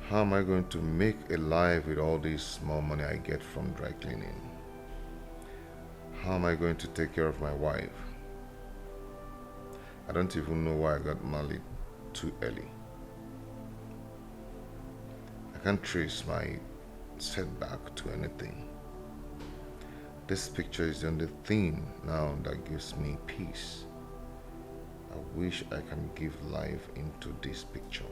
How am I going to make a life with all this small money I get from dry cleaning? How am I going to take care of my wife? I don't even know why I got married too early. I can't trace my setback to anything. This picture is the only thing now that gives me peace. I wish I can give life into this picture.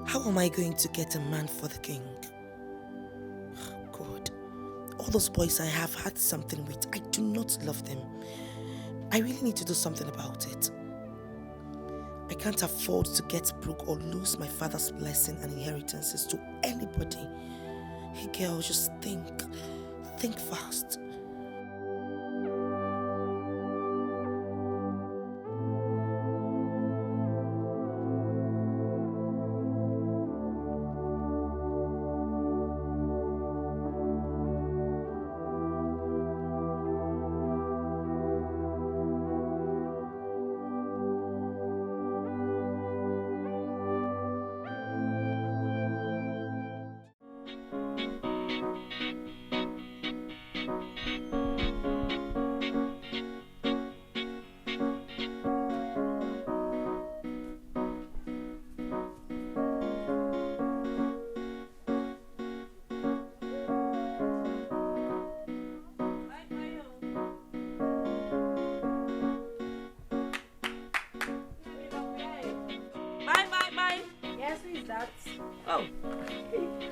How am I going to get a man for the king? God, all those boys I have had something with, I do not love them. I really need to do something about it. I can't afford to get broke or lose my father's blessing and inheritances to anybody. Hey girl, just think. Think fast.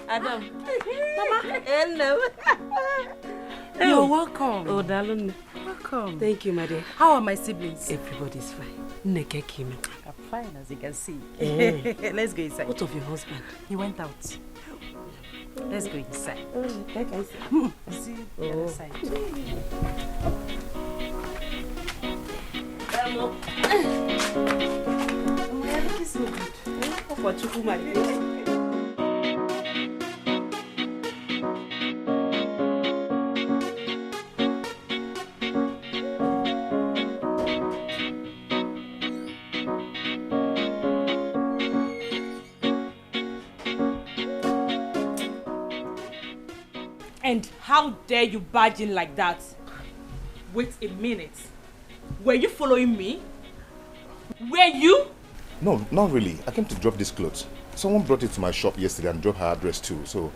Adam. Mama. Hello. You're welcome. Oh, darling. Welcome. Thank you, my dear. How are my siblings? Everybody's fine. Neke Kimi. I'm fine, as you can see. Let's go inside. What of your husband? He went out. Let's go inside. See the other side. And how dare you barge in like that? Wait a minute. Were you following me? Were you? No, not really. I came to drop this clothes. Someone brought it to my shop yesterday and dropped her address too. So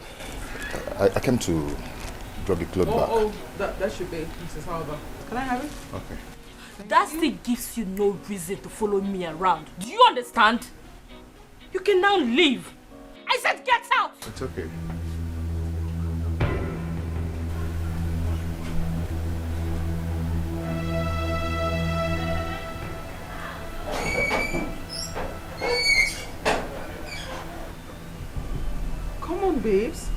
I came to drop the clothes back. Oh, that should be Mrs. Alba. Can I have it? Okay. That still gives you no reason to follow me around. Do you understand? You can now leave. I said get out! It's okay. Come on, babes.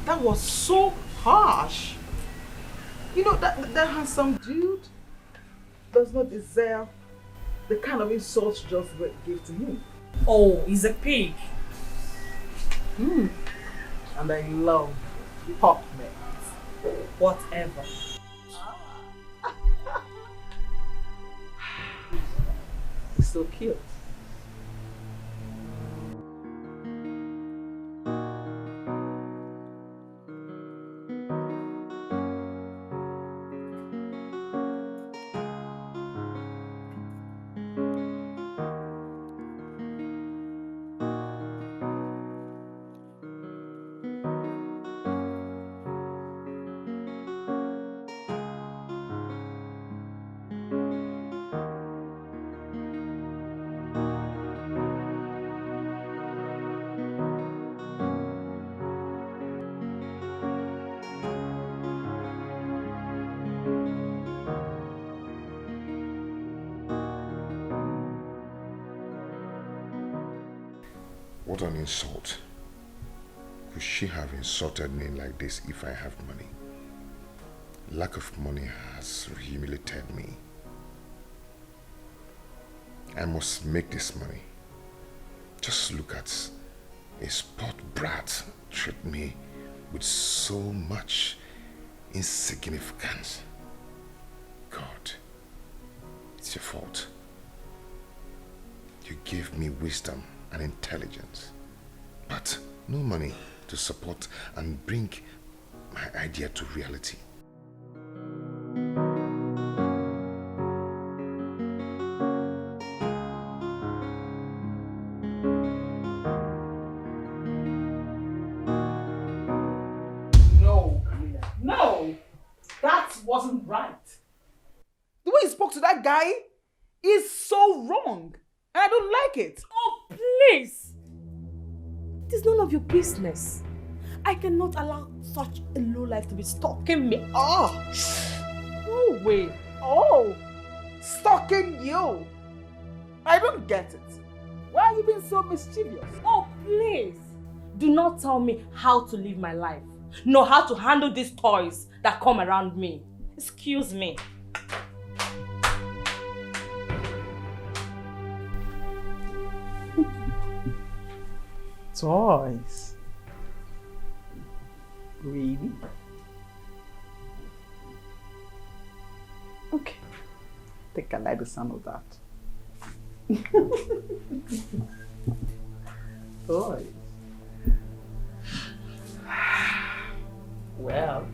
That was so harsh. You know, that handsome dude does not deserve the kind of insults you just gave to him. Oh, he's a pig. And I love pop mess. Whatever. He's so cute. What an insult. Could she have insulted me like this if I have money? Lack of money has humiliated me. I must make this money. Just look at a sport brat treat me with so much insignificance. God, it's your fault. You gave me wisdom and intelligence, but no money to support and bring my idea to reality. No, that wasn't right. The way you spoke to that guy is so wrong, and I don't like it. Oh, please! It is none of your business. I cannot allow such a low life to be stalking me. Oh, no way. Oh, stalking you. I don't get it. Why are you being so mischievous? Oh, please. Do not tell me how to live my life, nor how to handle these toys that come around me. Excuse me. Toys? Really? Okay. I think I like the sound of that. Toys. Well.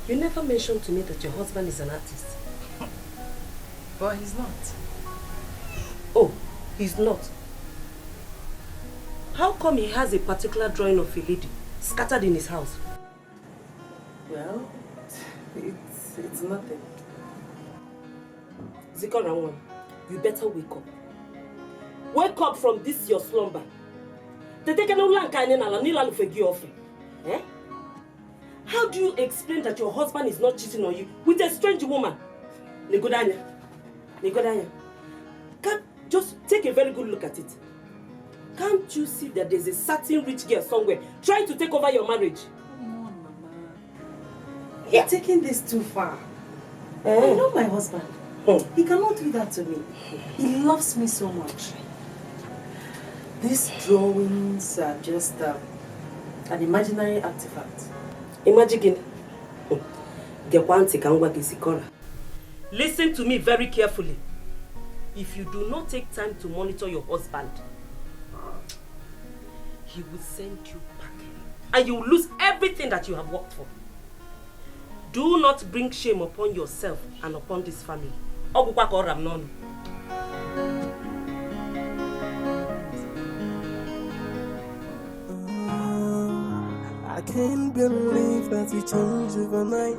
You never mentioned to me that your husband is an artist. But he's not. Oh, he's not. How come he has a particular drawing of a lady scattered in his house? Well, it's nothing. Zikorawan, you better wake up. Wake up from this your slumber. Eh? How do you explain that your husband is not cheating on you with a strange woman? Negodanya. Just take a very good look at it. Can't you see that there's a certain rich girl somewhere trying to take over your marriage? Come on, Mama. You're taking this too far. I know my husband. He cannot do that to me. He loves me so much. These drawings are just an imaginary artifact. Imagine. Listen to me very carefully. If you do not take time to monitor your husband, he will send you back. And you will lose everything that you have worked for. Do not bring shame upon yourself and upon this family. I can't believe that you changed overnight.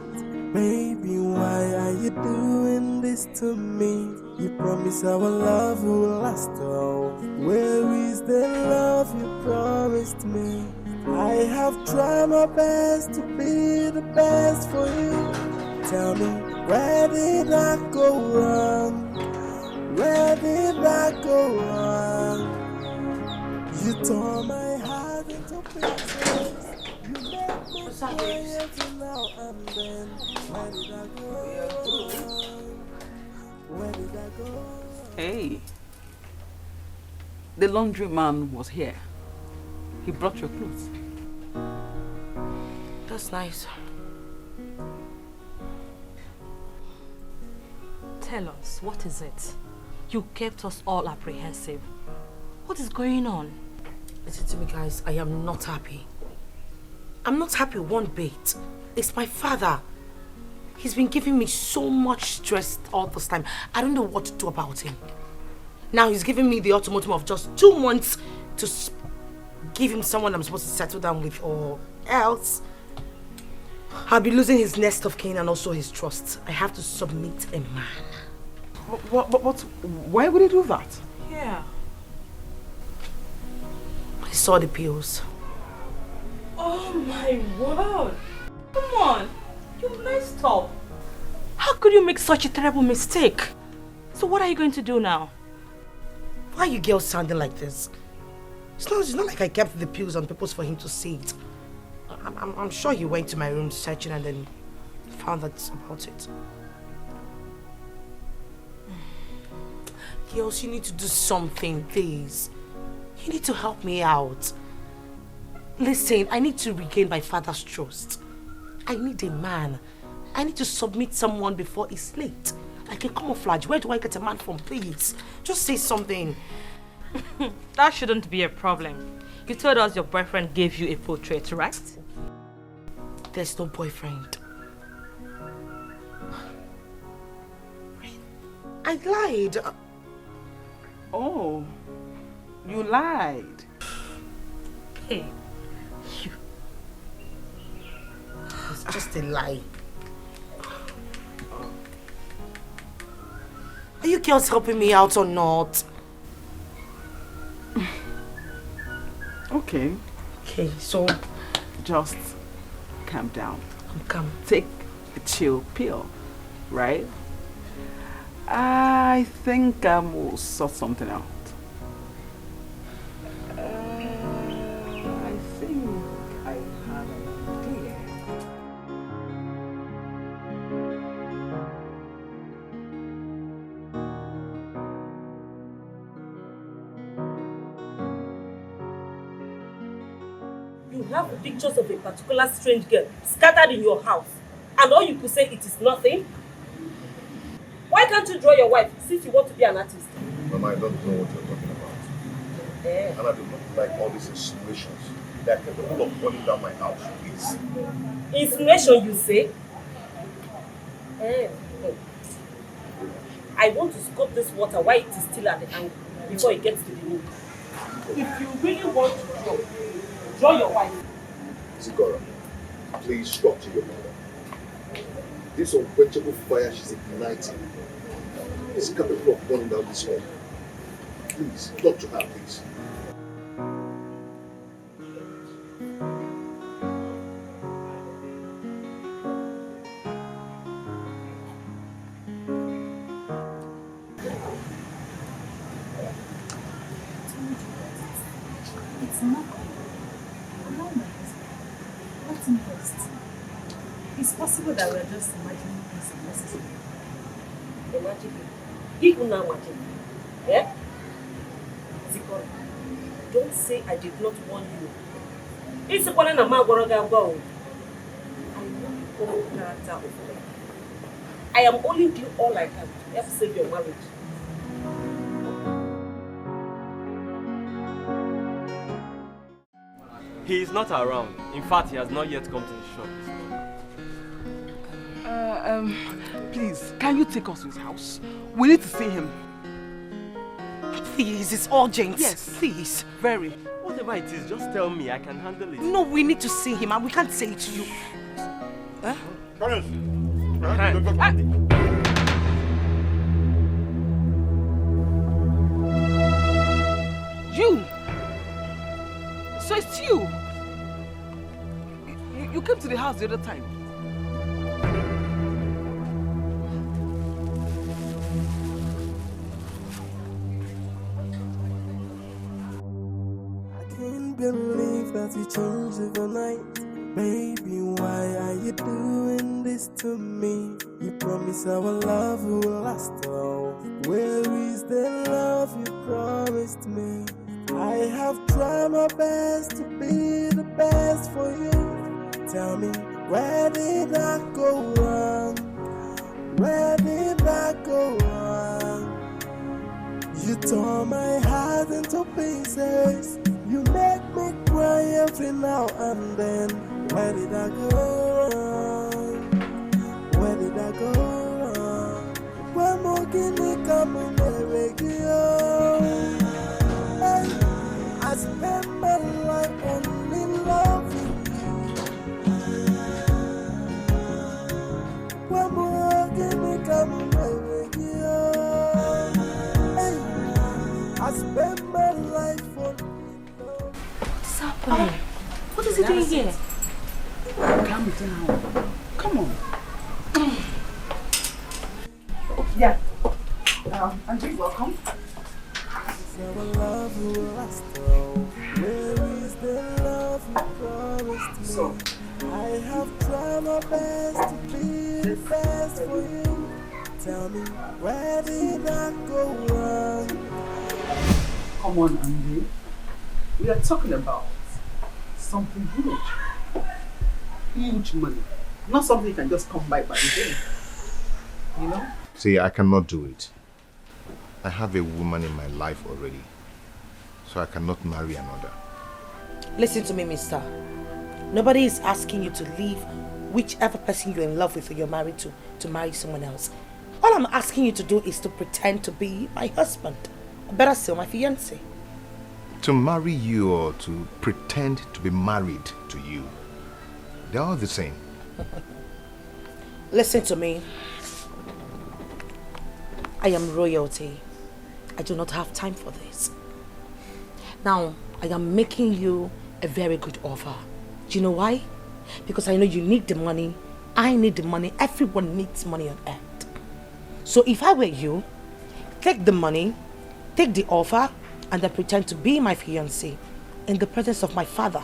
Baby, why are you doing this to me? You promised our love will last all. Where is the love you promised me? I have tried my best to be the best for you. Tell me, where did I go wrong? Where did I go wrong? You tore my heart into pieces. You made me quiet now and then. Where did I go wrong? Where did I go wrong? Hey, the laundry man was here. He brought your clothes. That's nice. Tell us, what is it? You kept us all apprehensive. What is going on? Listen to me, guys. I am not happy. I'm not happy one bit. It's my father. He's been giving me so much stress all this time. I don't know what to do about him. Now he's giving me the ultimatum of just 2 months to give him someone I'm supposed to settle down with, or else I'll be losing his nest of kin and also his trust. I have to submit a man. But why would he do that? Yeah. I saw the pills. Oh my word! Come on! You messed up! How could you make such a terrible mistake? So what are you going to do now? Why are you girls sounding like this? It's not like I kept the pills on purpose for him to see it. I'm sure he went to my room searching and then found out about it. Girls, you need to do something, please. You need to help me out. Listen, I need to regain my father's trust. I need a man. I need to submit someone before it's late. Like a camouflage. Where do I get a man from, please? Just say something. That shouldn't be a problem. You told us your boyfriend gave you a portrait, right? There's no boyfriend. I lied. Oh, you lied. Hey, you. It's just a lie. Are you girls helping me out or not? Okay. Okay, so just calm down. I'm calm. Take a chill pill, right? I think we'll sort something out. I think I have an idea. You have pictures of a particular strange girl scattered in your house, and all you could say it is nothing? Why can't you draw your wife since you want to be an artist? Mama, I don't know what you're talking about. And I do not like all these insinuations. They are capable of burning down my house, please. Insinuation, you say? I want to scoop this water while it is still at the angle before it gets to the root. If you really want to draw your wife. Zigora, please talk to your mother. This unquenchable fire she's igniting is capable of burning down this home. Please, talk to her, please. It's not good. Allow my husband. Let him rest. It's possible that we're just imagining things unnecessary. Imagining? Even now, imagine. Yeah? Zikora, don't say I did not warn you. It's a one na magoroga go. I know you come character of life. I am only doing all I can to help save your marriage. He is not around. In fact, he has not yet come to the shop. Please, can you take us to his house? We need to see him. Please, it's urgent. Yes. Please. Very. Whatever it is, just tell me. I can handle it. No, we need to see him and we can't say it to you. Huh? You! So it's you! You came to the house the other time. Believe that you changed overnight. Baby, why are you doing this to me? You promised our love will last all. Where is the love you promised me? I have tried my best to be the best for you. Tell me, where did I go wrong? Where did I go wrong? You tore my heart into pieces. You make me cry every now and then. Where did I go wrong? Where did I go wrong? Where more can you come in the radio? I spend my life only loving you. Where more can you come in the radio? I spend my life only. What's happening? What is he doing here? Calm down. Come on. Yeah. Andrew, welcome. Our love will last all. Where is the love you promised me? So, I have tried my best to be the best for you. Tell me, where did I go wrong? come on, Andrew. We are talking about something huge. Huge money. Not something you can just come by the day. You know? See, I cannot do it. I have a woman in my life already, so I cannot marry another. Listen to me, mister. Nobody is asking you to leave whichever person you're in love with or you're married to marry someone else. All I'm asking you to do is to pretend to be my husband. Or better still, my fiancé. To marry you or to pretend to be married to you, they're all the same. Listen to me. I am royalty. I do not have time for this. Now, I am making you a very good offer. Do you know why? Because I know you need the money. I need the money. Everyone needs money on earth. So if I were you, take the money, take the offer, and then pretend to be my fiancé in the presence of my father,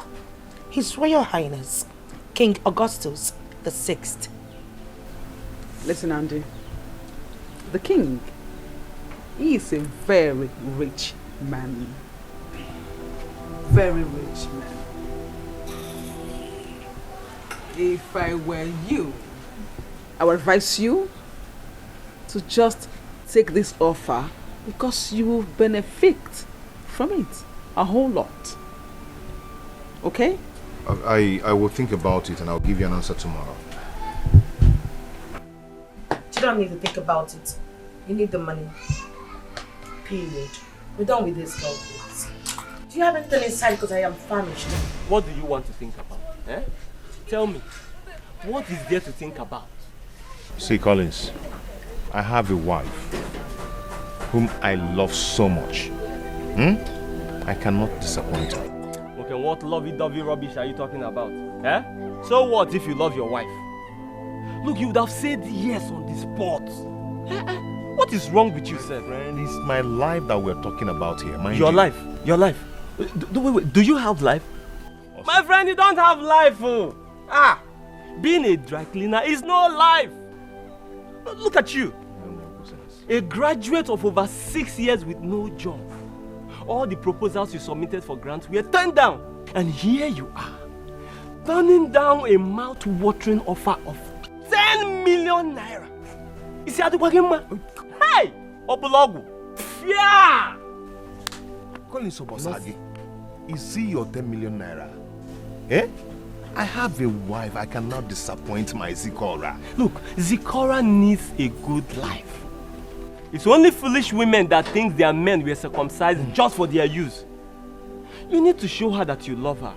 His Royal Highness, King Augustus the Sixth. Listen, Andy. The king, he is a very rich man. Very rich man. If I were you, I would advise you to just take this offer because you will benefit from it a whole lot. Okay? I will think about it and I'll give you an answer tomorrow. You don't need to think about it. You need the money. Period. We're done with this, girl, please. Do you have anything inside? Because I am famished. What do you want to think about? Eh? Tell me. What is there to think about? See, Collins, I have a wife whom I love so much. I cannot disappoint her. Okay, what lovey-dovey rubbish are you talking about? Eh? So what if you love your wife? Look, you would have said yes on the spot. What is wrong with you, sir? Friend, it's my life that we're talking about here, mind Your you. life? Your life? Wait, do you have life? Also. My friend, you don't have life. Oh. Being a dry cleaner is no life. Look at you. A graduate of over 6 years with no job. All the proposals you submitted for grants were turned down. And here you are, turning down a mouth-watering offer of 10 million naira. You see, hey! Obulogu! Yeah! Collins Obosagi, is he your 10 million naira? Eh? I have a wife. I cannot disappoint my Zikora. Look, Zikora needs a good life. It's only foolish women that think their men were circumcised just for their use. You need to show her that you love her.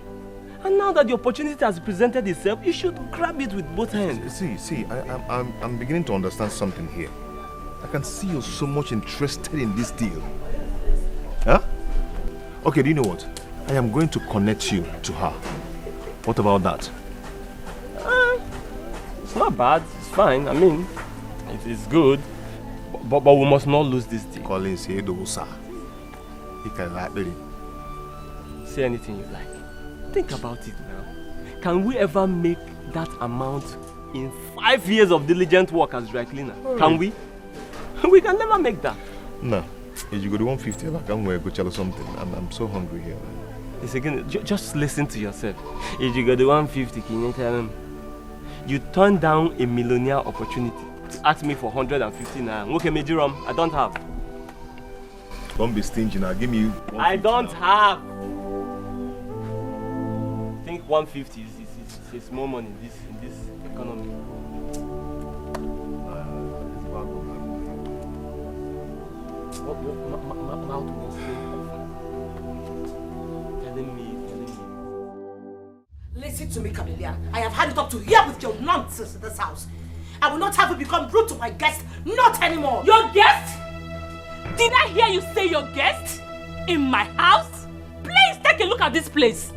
And now that the opportunity has presented itself, you should grab it with both hands. See, I'm beginning to understand something here. I can see you're so much interested in this deal. Huh? Okay, do you know what? I am going to connect you to her. What about that? It's not bad. It's fine. I mean, it's good. But we must not lose this deal. Collins, say anything you like. Think about it now. Can we ever make that amount in 5 years of diligent work as dry cleaner? Can we? We can never make that. No. If you go to 150, I can go tell something. I'm so hungry here. It's again, just listen to yourself. If you go to 150, can you tell him? You turned down a millionaire opportunity to ask me for 150 naira. Okay, Mejiram, I don't have. Don't be stingy now. Give me 150 I don't now. have. I think 150 is more money in this economy. What mouth was telling me. Listen to me, Camellia. I have had it up to here with your nonsense in this house. I will not have you become rude to my guest. Not anymore. Your guest? Did I hear you say your guest? In my house? Please take a look at this place.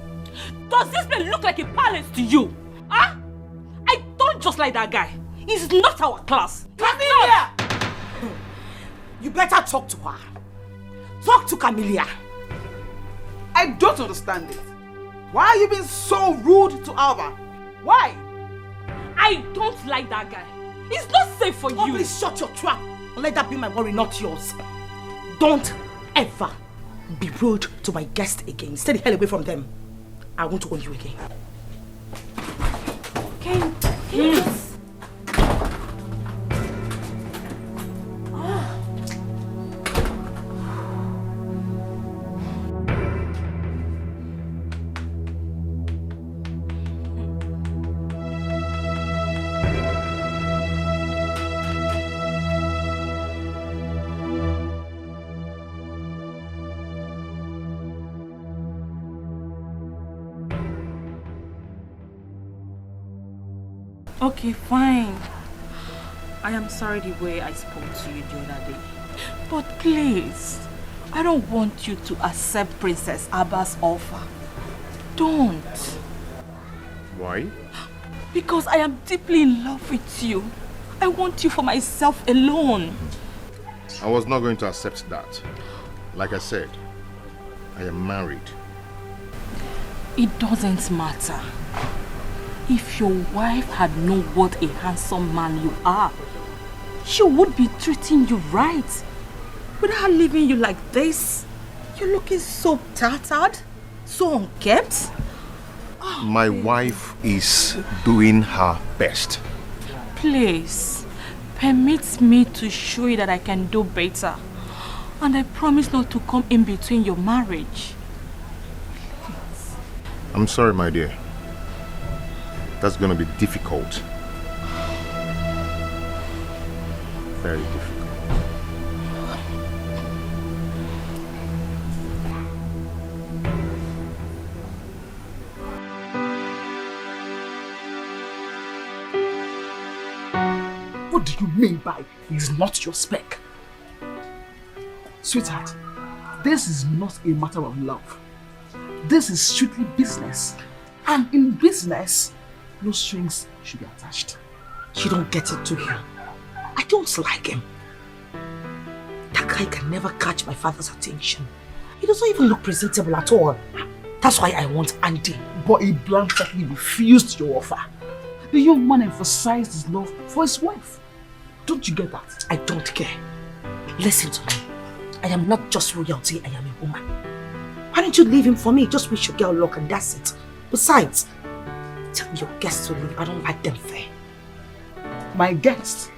Does this place look like a palace to you? Huh? I don't just like that guy. He's not our class. Camellia! You better talk to her. Talk to Camellia. I don't understand it. Why are you being so rude to Alba? Why? I don't like that guy. It's not safe for you. Please shut your trap. Let that be my worry, not yours. Don't ever be rude to my guest again. Stay the hell away from them. I won't warn you again. Can you just... Okay, fine. I am sorry the way I spoke to you the other day. But please, I don't want you to accept Princess Alba's offer. Don't. Why? Because I am deeply in love with you. I want you for myself alone. I was not going to accept that. Like I said, I am married. It doesn't matter. If your wife had known what a handsome man you are, she would be treating you right. Without leaving you like this, you're looking so tattered, so unkempt. My wife is doing her best. Please, permit me to show you that I can do better. And I promise not to come in between your marriage. I'm sorry, my dear. That's going to be difficult. Very difficult. What do you mean by he's not your spec? Sweetheart, this is not a matter of love. This is strictly business. And in business, no strings should be attached. You don't get it to him. I don't like him. That guy can never catch my father's attention. He doesn't even look presentable at all. That's why I want Andy. But he bluntly refused your offer. The young man emphasized his love for his wife. Don't you get that? I don't care. Listen to me. I am not just royalty, I am a woman. Why don't you leave him for me? Just wish your girl luck and that's it. Besides, tell your guests to leave. I don't like them fair. My guests?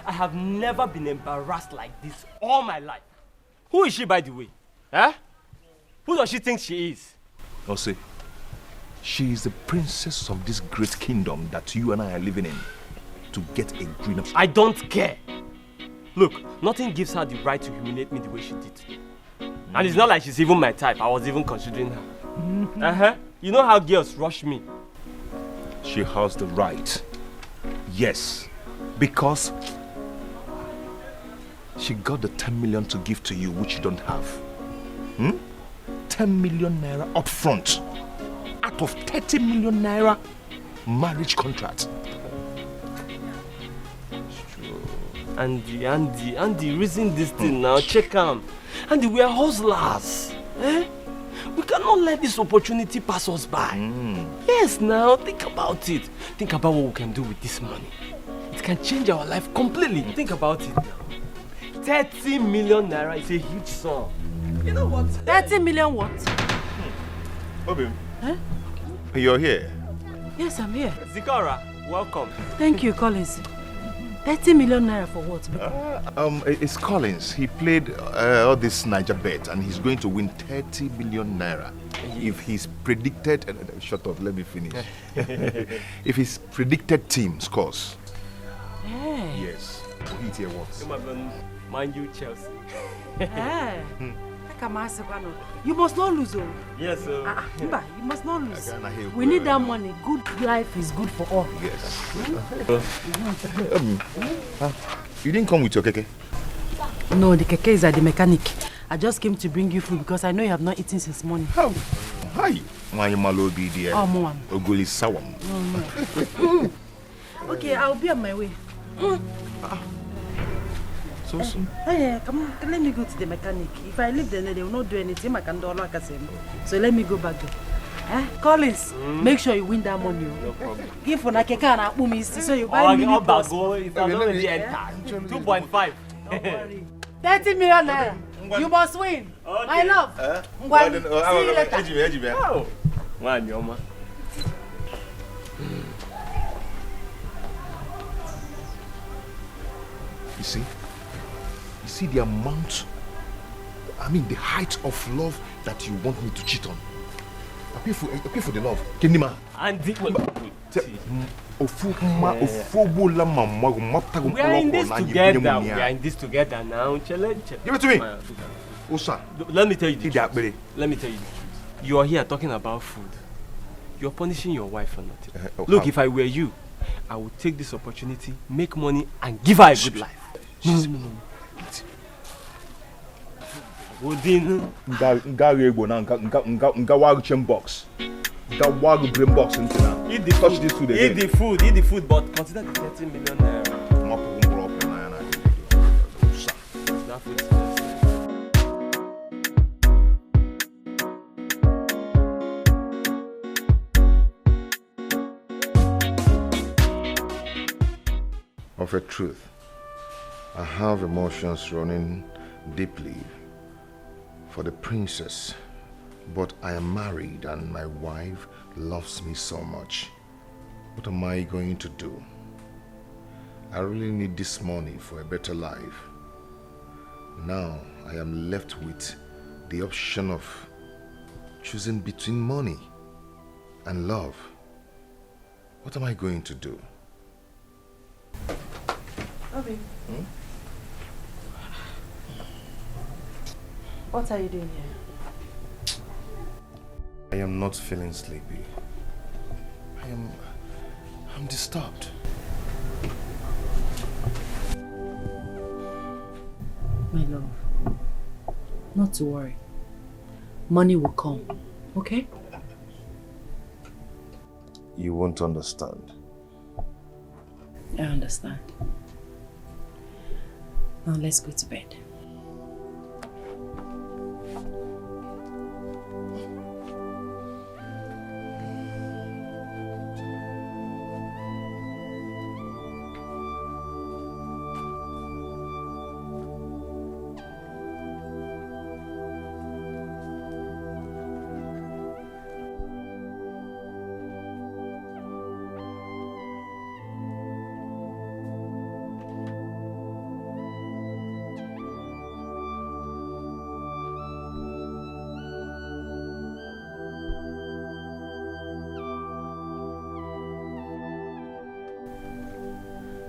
I have never been embarrassed like this all my life. Who is she, by the way? Huh? Who does she think she is? Ose, she is the princess of this great kingdom that you and I are living in. To get a green up. I don't care. Look, nothing gives her the right to humiliate me the way she did. And it's not like she's even my type. I was even considering her. You know how girls rush me. She has the right. Yes. Because she got the 10 million to give to you, which you don't have. 10 million naira up front. Out of 30 million naira marriage contract. Andy, reason this thing now. Check him. Andy, we are hustlers. We cannot let this opportunity pass us by. Yes, now, think about it. Think about what we can do with this money. It can change our life completely. Think about it now. 30 million naira is a huge sum. You know what? 30 million what? Obi, you're here? Yes, I'm here. Zikora, welcome. Thank you, Collins. 30 million naira for what? It's Collins. He played all this Niger bet and he's going to win 30 million naira. If he's predicted, shut up, let me finish. If his predicted team scores. Hey. Yes. He's here once. Mind you, Chelsea. You must not lose. Yes, sir. You must not lose. We need that money. Good life is good for all. Yes. You didn't come with your keke? No, the keke is at the mechanic. I just came to bring you food because I know you have not eaten since morning. How? Hi. My malobi dear. Oh, mom. Oguli sawam. Okay, I'll be on my way. So soon? Hey, come on, let me go to the mechanic. If I leave there, they will not do anything. I can do all I can say. So let me go back there. Collins, make sure you win that money. No problem. Give for Nakeka and Akumi, so you buy me. If I don't already enter. 2.5. Don't worry. 30 million naira. You must win. Okay. My love. See you later. Oh. Man, Yoma. You see the amount, the height of love that you want me to cheat on. I pay for the love. Kenima. And we are in this together. We are in this together now. Give it to me. Osa. Let me tell you the truth. Let me tell you the truth. You are here talking about food. You're punishing your wife for nothing. Look, if I were you, I would take this opportunity, make money, and give her a good life. No. Eat the food, but consider the 30 million naira. That food is of a truth, I have emotions running deeply for the princess, but I am married and my wife loves me so much. What am I going to do? I really need this money for a better life. Now I am left with the option of choosing between money and love. What am I going to do? Obi. What are you doing here? I am not feeling sleepy. I'm disturbed. My love, not to worry. Money will come, okay? You won't understand. I understand. Now let's go to bed.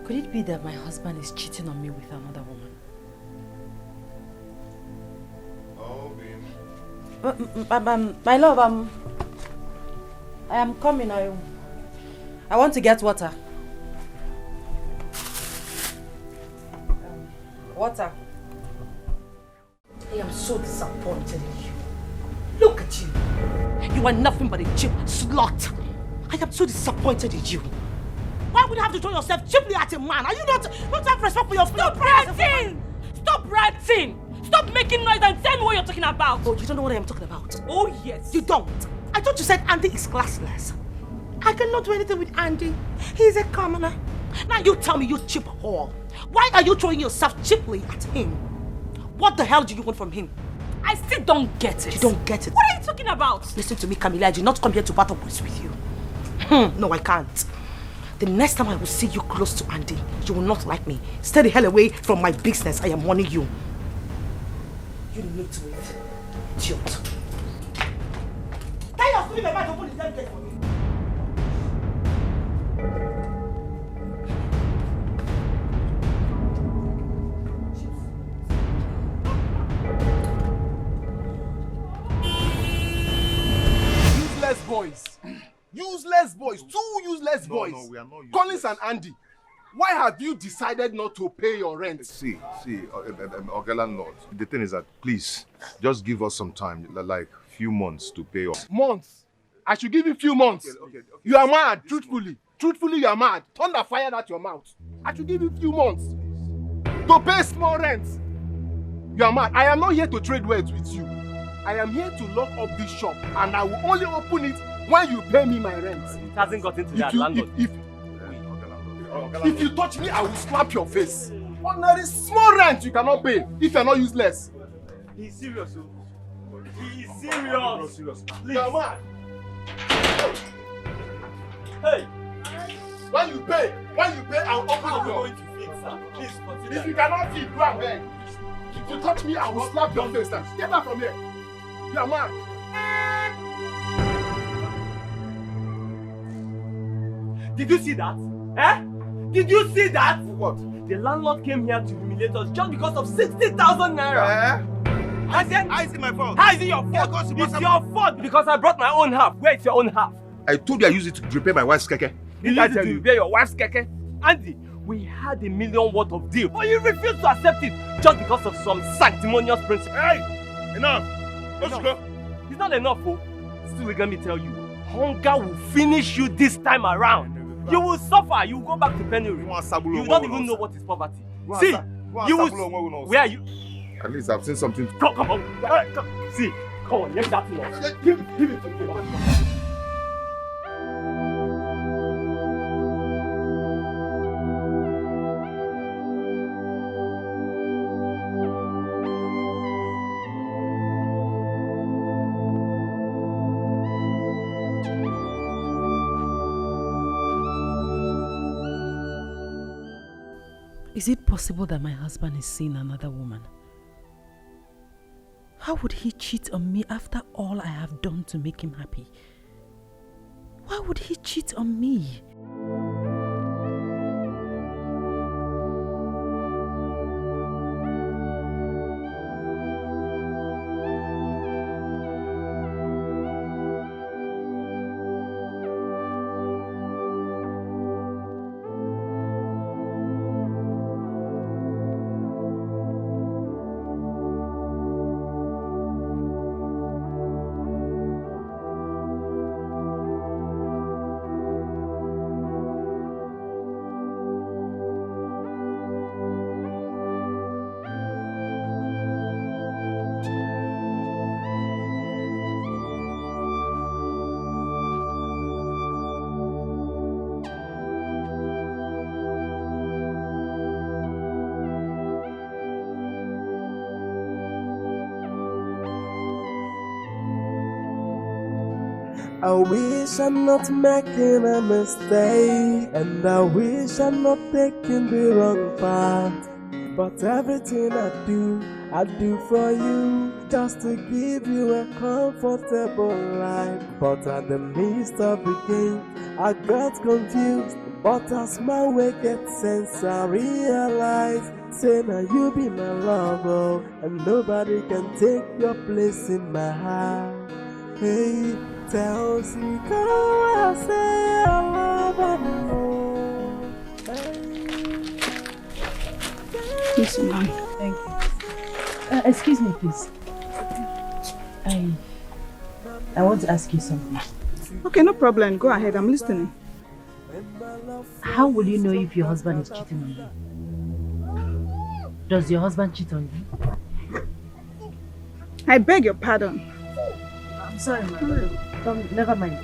Could it be that my husband is cheating on me with another woman? Oh, my love, I am coming. I want to get water. Water. I am so disappointed in you. Look at you. You are nothing but a cheap slut. I am so disappointed in you. Why would you have to throw yourself cheaply at a man? Are you not have respect for your Stop ranting! Stop ranting! Stop making noise and tell me what you're talking about. Oh, you don't know what I am talking about? Oh, yes. You don't. I thought you said Andy is classless. I cannot do anything with Andy. He's a commoner. Now you tell me, you cheap whore. Why are you throwing yourself cheaply at him? What the hell do you want from him? I still don't get it. You don't get it? What are you talking about? Listen to me, Camilla. I did not come here to battle words with you. No, I can't. The next time I will see you close to Andy, you will not like me. Stay the hell away from my business. I am warning you. You need to wait. Idiot. Tell your stupid man to open the damn gate for me. Useless boys. Useless boys. Two useless boys. No, we are not useless. Collins and Andy. Why have you decided not to pay your rent? See, okay, landlord. The thing is that, please, just give us some time, like few months to pay off. Months? I should give you few months. Okay. You are mad, truthfully. Truthfully, you are mad. Thunder fired at your mouth. I should give you few months to pay small rent. You are mad. I am not here to trade words with you. I am here to lock up this shop, and I will only open it when you pay me my rent. It hasn't got into that, landlord. If you touch me, I will slap your face. Ordinary small rent you cannot pay if you are not useless. He's serious. He's serious. You are mad. Hey! When you pay, I'll open the door. Please consider. If you cannot feed, go and beg. If you touch me, I will slap your face. Get out from here. You are mad. Did you see that? Eh? Did you see that? What? The landlord came here to humiliate us just because of 60,000 naira. How is it my fault? How is it your fault? Yeah, it's your fault because I brought my own half. Where is your own half? I told you I used it to repair my wife's keke. You used it to repair your wife's keke? Andy, we had $1 million worth of deal, but you refused to accept it just because of some sanctimonious principle. Hey! Enough! Let's go. It's not enough, oh. Still, let me tell you, hunger will finish you this time around. You will suffer. You will go back to penury. You don't even know what is poverty. See, you will. Where are you? At least I've seen something. Come on. Come. See, come on. Let me that thing. Give it to me. Is it possible that my husband is seeing another woman? How would he cheat on me after all I have done to make him happy? Why would he cheat on me? I wish I'm not making a mistake, and I wish I'm not taking the wrong path. But everything I do for you, just to give you a comfortable life. But at the midst of the game, I got confused. But as my wicked sense, I realized, say now you be my lover, and nobody can take your place in my heart. Hey, tell me, I say I love you. Yes, ma'am. Thank you. Excuse me, please. I want to ask you something. Okay, no problem. Go ahead. I'm listening. How will you know if your husband is cheating on you? Does your husband cheat on you? I beg your pardon. I'm sorry, ma'am. Never mind.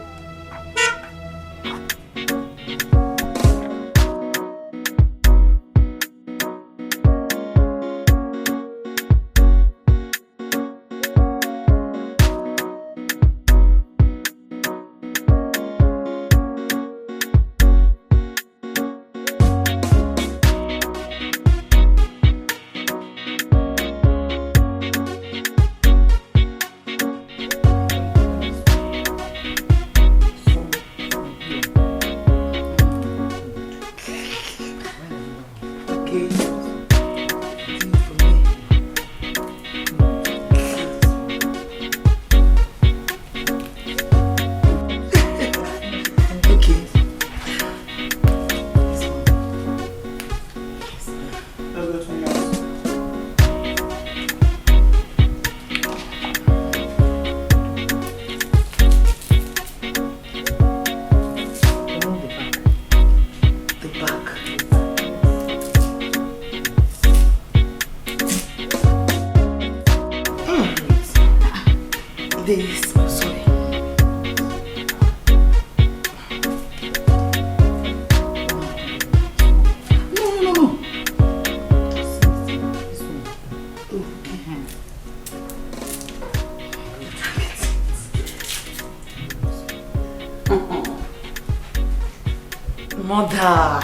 Mother,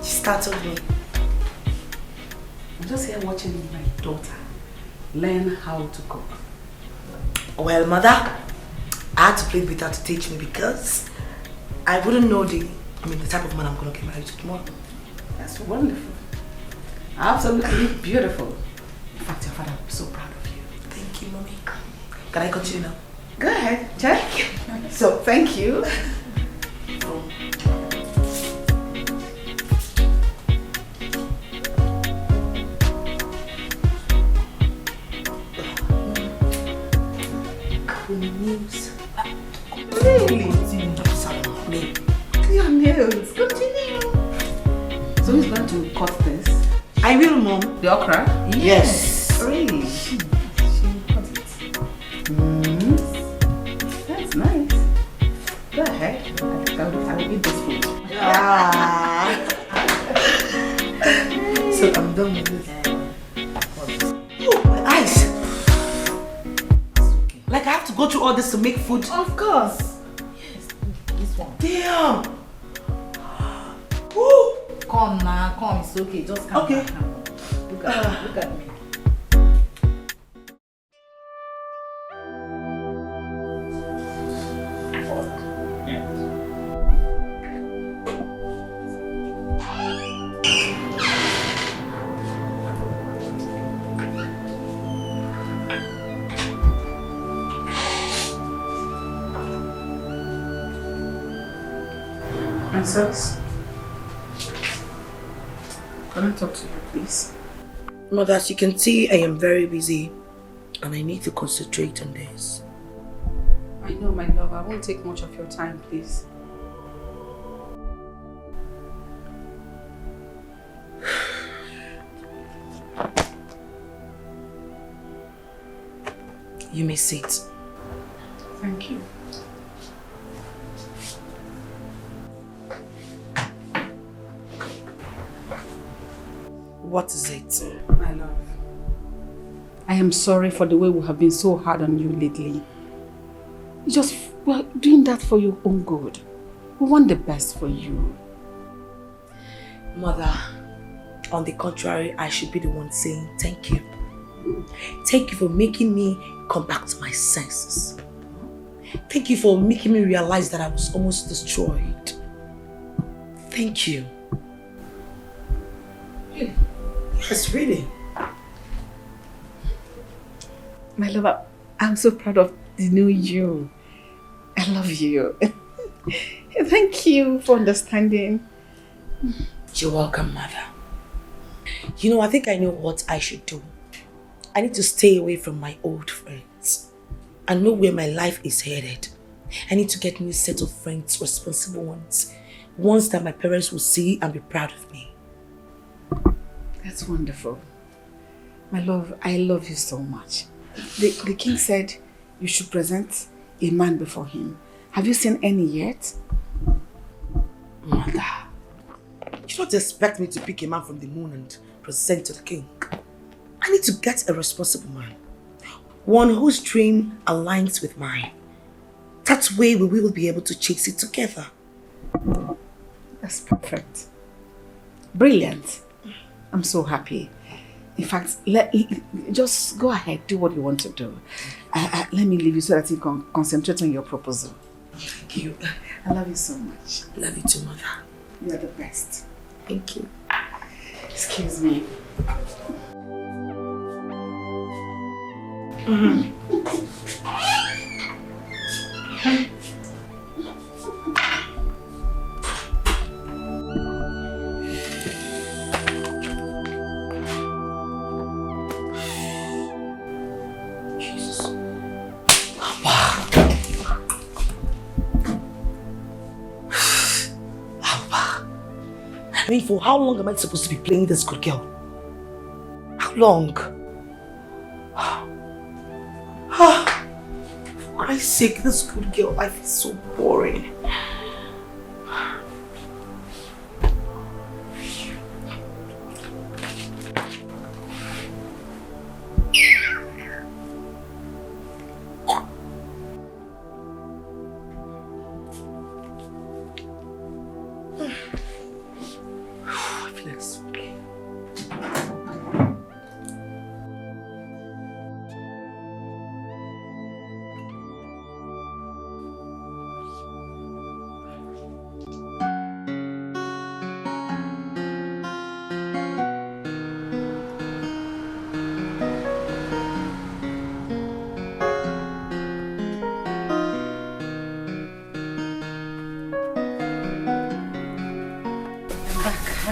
she startled me. I'm just here watching my daughter learn how to cook. Well, Mother, I had to play with her to teach me because I wouldn't know the I mean, the type of man I'm gonna get married to tomorrow. That's wonderful. Absolutely beautiful. In fact, your father will be so proud of you. Thank you, Mommy. Can I continue now? Go ahead, check. So, thank you. News. Really? Me. Your nails. Continue. So who's going to cut this? I will, Mom. The okra? Yes. Really? She cut it. That's nice. Go ahead. I will eat this food. Ah. So I'm done with this. Oh, my eyes. Like I have to go through all this to make food? Of course. Yes, this one. Damn. Woo. Come now, come. It's okay. Just come. Okay. Back. Look at me. Princess, can I talk to you, please? Mother, as you can see, I am very busy and I need to concentrate on this. I know, my love. I won't take much of your time, please. You may sit. Thank you. What is it? My love, I am sorry for the way we have been so hard on you lately. We're doing that for your own good. We want the best for you. Mother, on the contrary, I should be the one saying thank you. Thank you for making me come back to my senses. Thank you for making me realize that I was almost destroyed. Thank you. Yes, really. My love, I'm so proud of the new you. I love you. Thank you for understanding. You're welcome, Mother. You know, I think I know what I should do. I need to stay away from my old friends and know where my life is headed. I need to get a new set of friends, responsible ones that my parents will see and be proud of me. That's wonderful. My love, I love you so much. The king said you should present a man before him. Have you seen any yet? Mother, you don't expect me to pick a man from the moon and present to the king. I need to get a responsible man. One whose dream aligns with mine. That way we will be able to chase it together. That's perfect. Brilliant. I'm so happy. In fact, just go ahead, do what you want to do. Let me leave you so that you can concentrate on your proposal. Thank you. I love you so much. Love you too, Mother. You're the best. Thank you. Excuse me. I mean, for how long am I supposed to be playing this good girl? How long? For Christ's sake, this good girl life is so boring.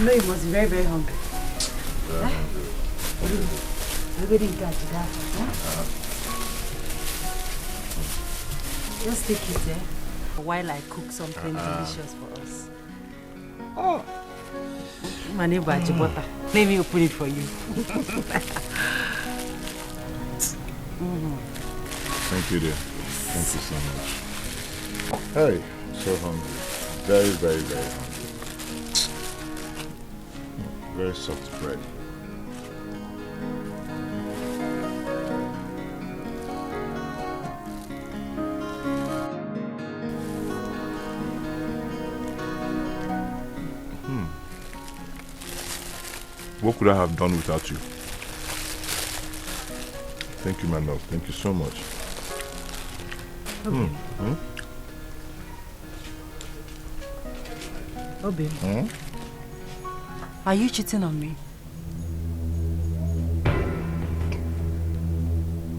I know you must be very, very hungry. Everybody got you that. Just take it while I cook something delicious for us. Oh. My neighbor, butter. Let me open it for you. Thank you, dear. Thank you so much. Hey, so hungry. Very, very, very hungry. Very soft bread. What could I have done without you? Thank you, my love. Thank you so much. Obi, are you cheating on me?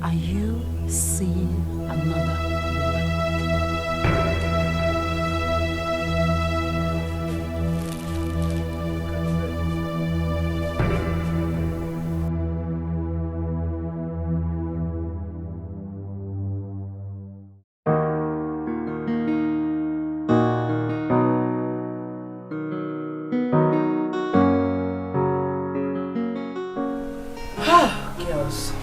Are you seeing another woman? Girls,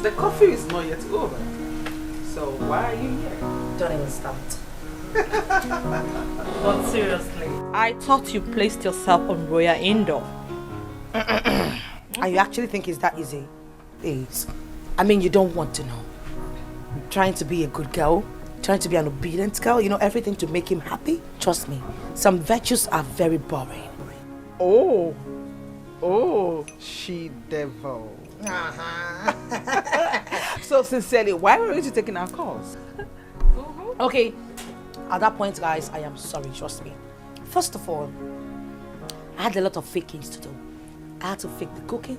the coffee is not yet over. So why are you here? Don't even start. But seriously, I thought you placed yourself on Royal Indoor. And you actually think it's that easy? Please. I mean, you don't want to know. I'm trying to be a good girl, trying to be an obedient girl, you know, everything to make him happy. Trust me, some virtues are very boring. Oh, she devil. So sincerely, why were you taking our calls? Okay, at that point, guys, I am sorry, trust me. First of all, I had a lot of fakings to do. I had to fake the cooking,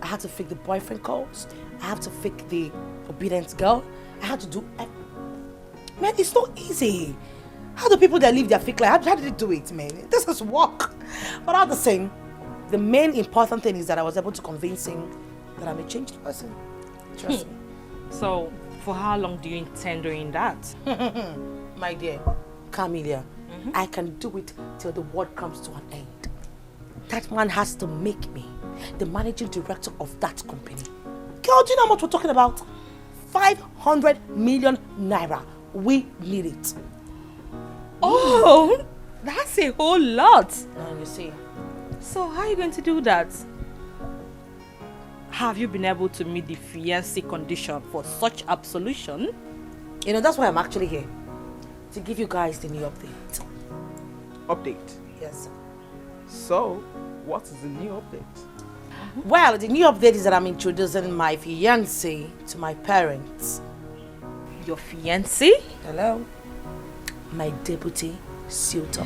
I had to fake the boyfriend calls, I had to fake the obedient girl, I had to do... Man, it's not easy. How do people that live their fake life, how did they do it, man? This is work. But all the same, the main important thing is that I was able to convince him that I'm a changed person. Trust me. So, for how long do you intend doing that? My dear, Camelia, I can do it till the world comes to an end. That man has to make me the managing director of that company. Girl, do you know how much we're talking about? 500 million naira. We need it. Oh, that's a whole lot. Now you see. So how are you going to do that? Have you been able to meet the fiancé condition for such absolution? You know, that's why I'm actually here. To give you guys the new update. Update? Yes. So, what is the new update? Well, the new update is that I'm introducing my fiancé to my parents. Your fiancé? Hello? My deputy suitor.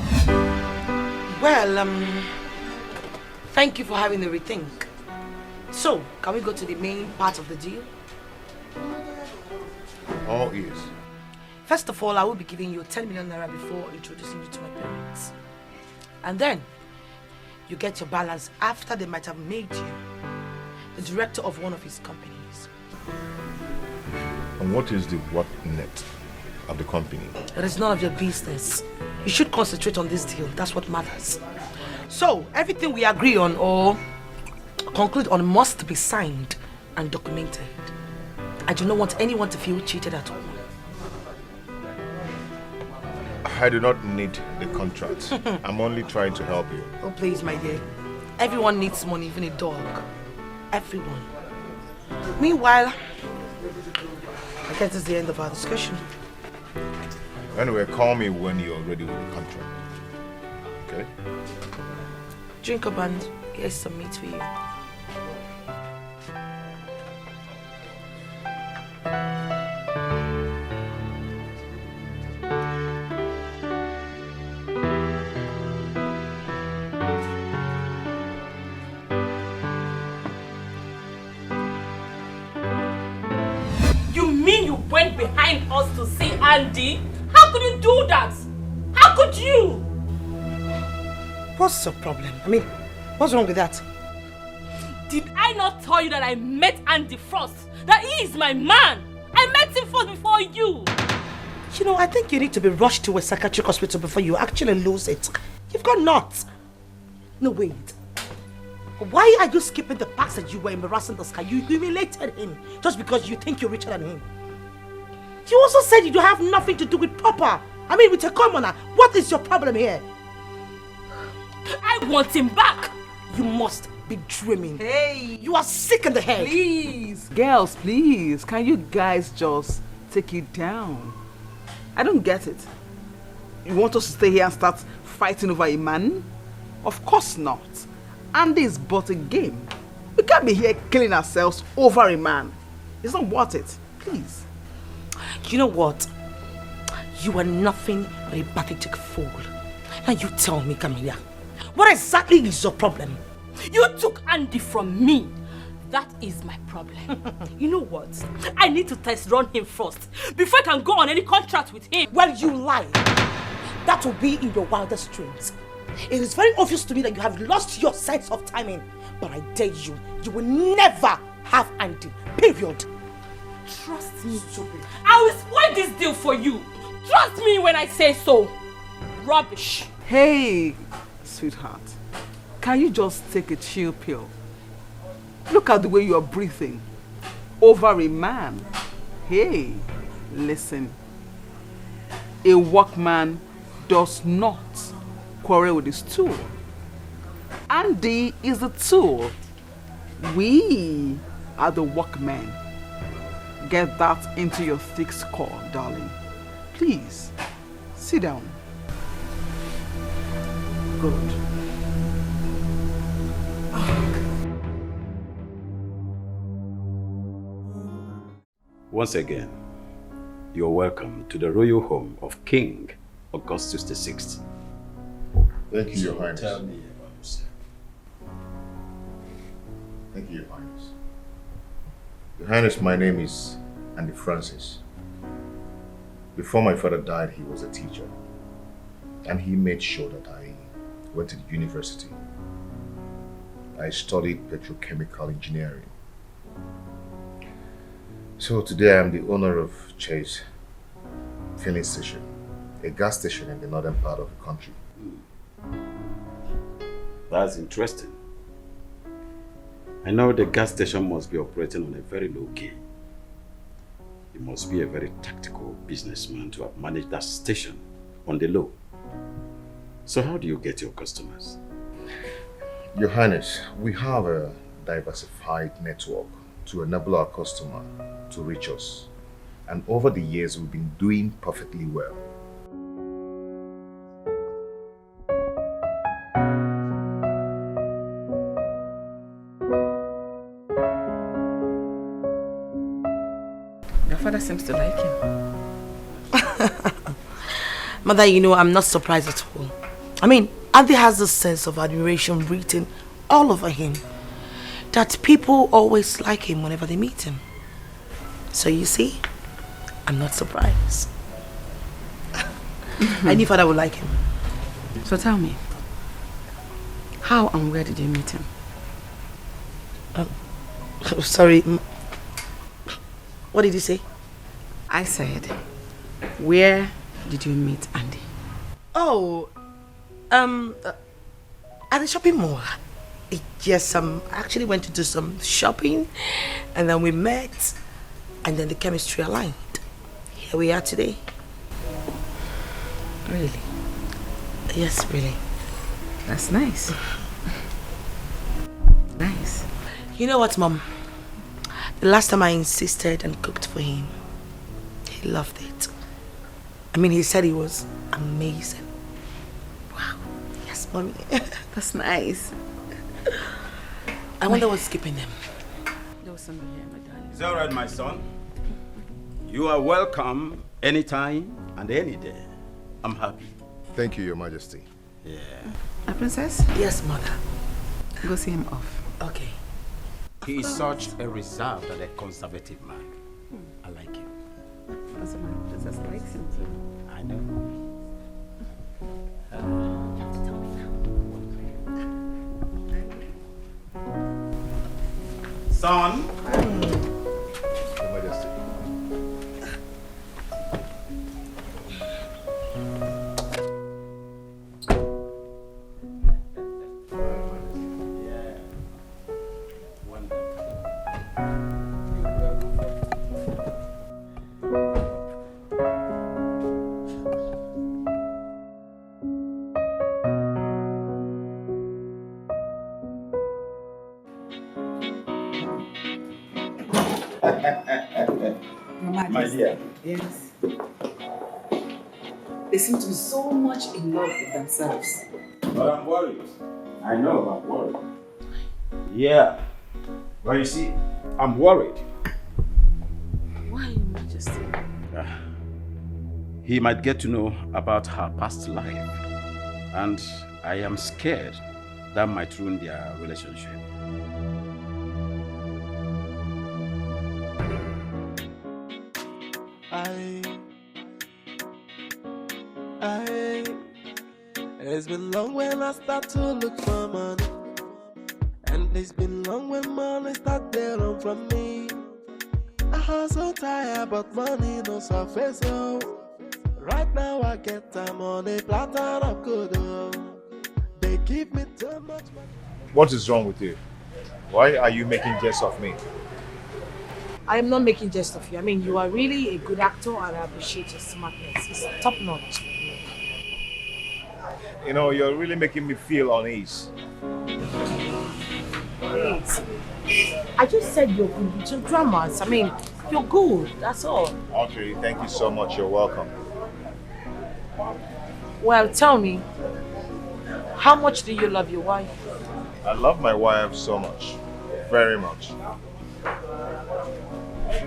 Well, thank you for having the rethink. So, can we go to the main part of the deal? All ears. First of all, I will be giving you 10 million naira before introducing you to my parents. And then, you get your balance after they might have made you the director of one of his companies. And what is the what net of the company? It is none of your business. You should concentrate on this deal. That's what matters. So, everything we agree on or conclude on must be signed and documented. I do not want anyone to feel cheated at all. I do not need the contract. I'm only trying to help you. Oh, please, my dear. Everyone needs money, even a dog. Everyone. Meanwhile, I guess it's the end of our discussion. Anyway, call me when you're ready with the contract. Okay? Drink up and here's some meat for you. You mean you went behind us to see Andy? How could you do that? How could you? What's the problem? I mean, what's wrong with that? Did I not tell you that I met Andy first? That he is my man? I met him first before you. You know, I think you need to be rushed to a psychiatric hospital before you actually lose it. You've got nuts. No, wait. Why are you skipping the parts that you were embarrassing this guy? You humiliated him just because you think you're richer than him. You also said you have nothing to do with Papa. I mean, with a commoner. What is your problem here? I want him back. You must be dreaming. Hey! You are sick in the head. Please. Girls, please. Can you guys just take it down? I don't get it. You want us to stay here and start fighting over a man? Of course not. Andy is but a game. We can't be here killing ourselves over a man. It's not worth it. Please. You know what? You are nothing but a pathetic fool. Now you tell me, Camilla, what exactly is your problem? You took Andy from me. That is my problem. You know what? I need to test run him first before I can go on any contract with him. Well, you lie. That will be in your wildest dreams. It is very obvious to me that you have lost your sense of timing. But I dare you, you will never have Andy. Period. Trust me, Joey. I will spoil this deal for you. Trust me when I say so. Rubbish. Hey, sweetheart. Can you just take a chill pill? Look at the way you are breathing. Over a man. Hey, listen. A workman does not quarrel with his tool. Andy is the tool. We are the workmen. Get that into your thick skull, darling. Please, sit down. Good. Once again, you're welcome to the royal home of King Augustus VI. Thank you, Your Highness. Tell me about yourself. Thank you, Your Highness. Your Highness, my name is Andy Francis. Before my father died, he was a teacher. And he made sure that I went to the university. I studied petrochemical engineering. So today I am the owner of Chase filling station, a gas station in the northern part of the country. That's interesting. I know the gas station must be operating on a very low key. You must be a very tactical businessman to have managed that station on the low. So how do you get your customers? Your Highness, we have a diversified network to enable our customer to reach us. And over the years, we've been doing perfectly well. Your father seems to like him. Mother, you know, I'm not surprised at all. I mean, Andy has this sense of admiration written all over him. That people always like him whenever they meet him. So you see, I'm not surprised. I knew father would like him. So tell me, how and where did you meet him? Sorry. What did you say? I said, where did you meet Andy? Oh, at the shopping mall. Yes, I actually went to do some shopping and then we met and then the chemistry aligned. Here we are today. Really? Yes, really. That's nice. Nice. You know what, Mom? The last time I insisted and cooked for him, he loved it. I mean, he said it was amazing. Wow. Yes, Mommy. That's nice. I wonder what's keeping them. There was somebody here, my darling. It's all right, my son. You are welcome anytime and any day. I'm happy. Thank you, Your Majesty. Yeah. A princess? Yes, Mother. Go see him off. Okay. He is such a reserved and a conservative man. I like him. Also, my princess likes him too. I know. You have to tell me now. Son. Your Majesty. My dear. Yes. They seem to be so much in love with themselves. But I'm worried. I know I'm worried. Yeah. But you see, I'm worried. Why, Your Majesty? He might get to know about her past life. And I am scared that might ruin their relationship. It's been long when I start to look for money, and it's been long when money start to run from me. I hustle tired, but money no surface. So right now I get time on a platter of good. They give me too much money. What is wrong with you? Why are you making jest of me? I am not making jest of you. I mean, you are really a good actor and I appreciate your smartness. It's top notch. You know, you're really making me feel uneasy. Wait. I just said you're good with your dramas. I mean, you're good. That's all. Okay, thank you so much. You're welcome. Well, tell me, how much do you love your wife? I love my wife so much. Very much.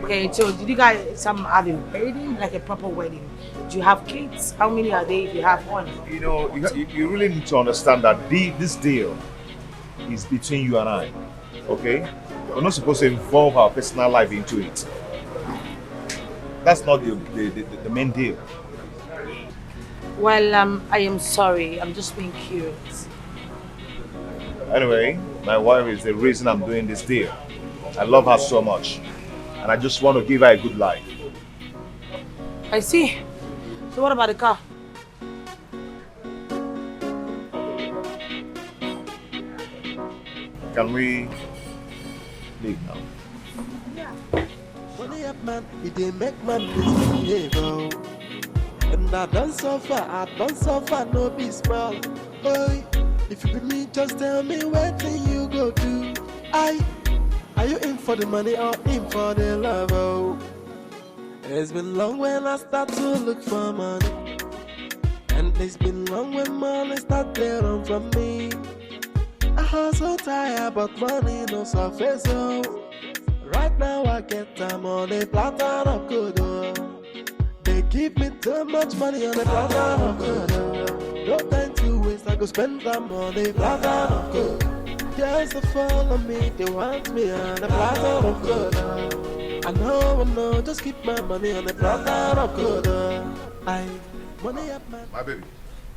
Okay, so did you guys have a wedding, like a proper wedding? Do you have kids? How many are they if you have one? You know, you really need to understand that this deal is between you and I, okay? We're not supposed to involve our personal life into it. That's not the main deal. Well, I am sorry. I'm just being curious. Anyway, my wife is the reason I'm doing this deal. I love her so much, and I just want to give her a good life. I see. So what about the car? Can we leave now? Money up man, it dey make man misbehave. And I don't suffer, no be small. Boy, if you be me, just tell me what thing you go do. Are you in for the money or in for the love? Oh, it's been long when I start to look for money, and it's been long when money start to run from me. I hustle tired, but money no surface. Oh, right now I get time on a platter of good. They give me too much money on a platter of good. No time to waste, I go spend them on a platter of good. Just to follow me, they want me on a platter of good. I know, just keep my money on a platter of good. Money up, man. My baby,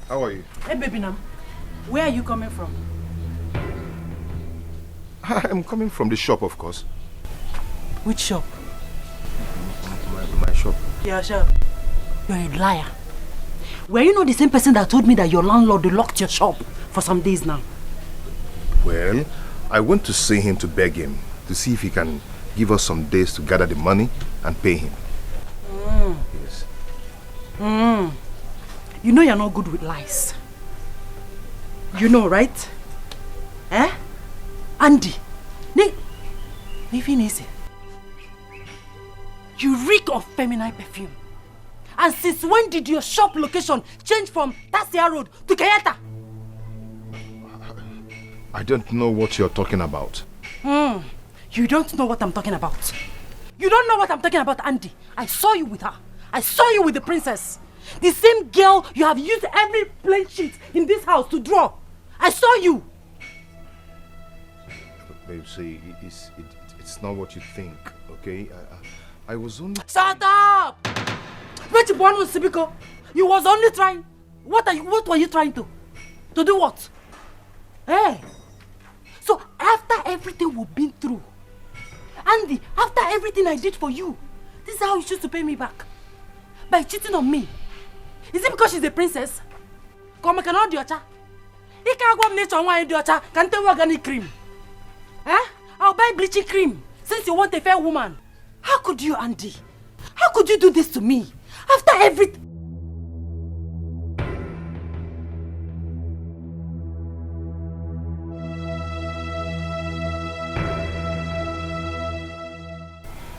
how are you? Hey, baby, now, where are you coming from? I'm coming from the shop, of course. Which shop? My shop. Your shop. You're a liar. Were you not the same person that told me that your landlord locked your shop for some days now? Well, I went to see him to beg him to see if he can give us some days to gather the money and pay him. Yes. You know you're not good with lies. You know, right? Eh? Andy, living easy. You reek of feminine perfume. And since when did your shop location change from Tasia Road to Kayata? I don't know what you're talking about. You don't know what I'm talking about. You don't know what I'm talking about, Andy. I saw you with her. I saw you with the princess. The same girl you have used every plain sheet in this house to draw. I saw you. Babe, see, it's not what you think, okay? I was only... Shut up! You was only trying. What were you trying to? To do what? Hey! So after everything we've been through, Andy, after everything I did for you, this is how you choose to pay me back? By cheating on me? Is it because she's a princess? Come, I cannot do your cha. You can't go nature and wine do your cha. Can't tell organic cream. Eh? I'll buy bleaching cream since you want a fair woman. How could you, Andy? How could you do this to me? After everything.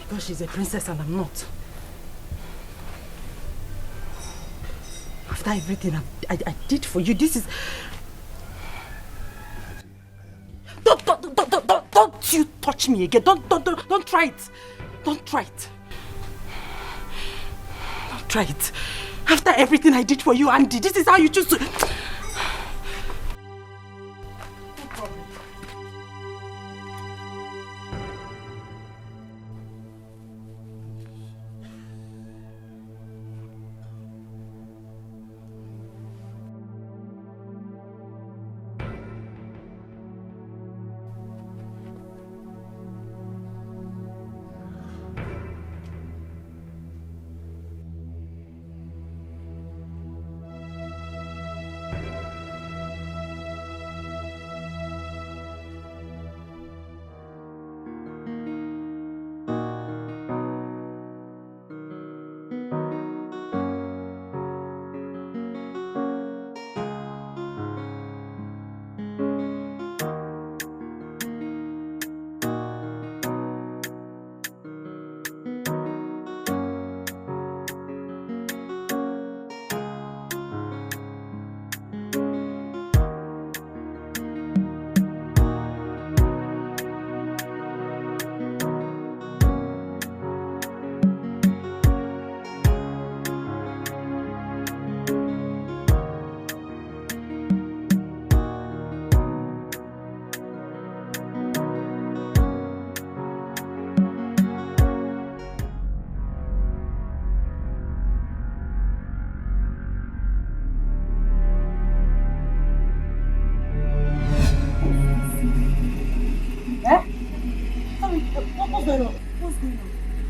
Because she's a princess and I'm not. After everything I did for you, this is... Don't you touch me again. Don't try it. Don't try it. Don't try it. After everything I did for you, Andy, this is how you choose to...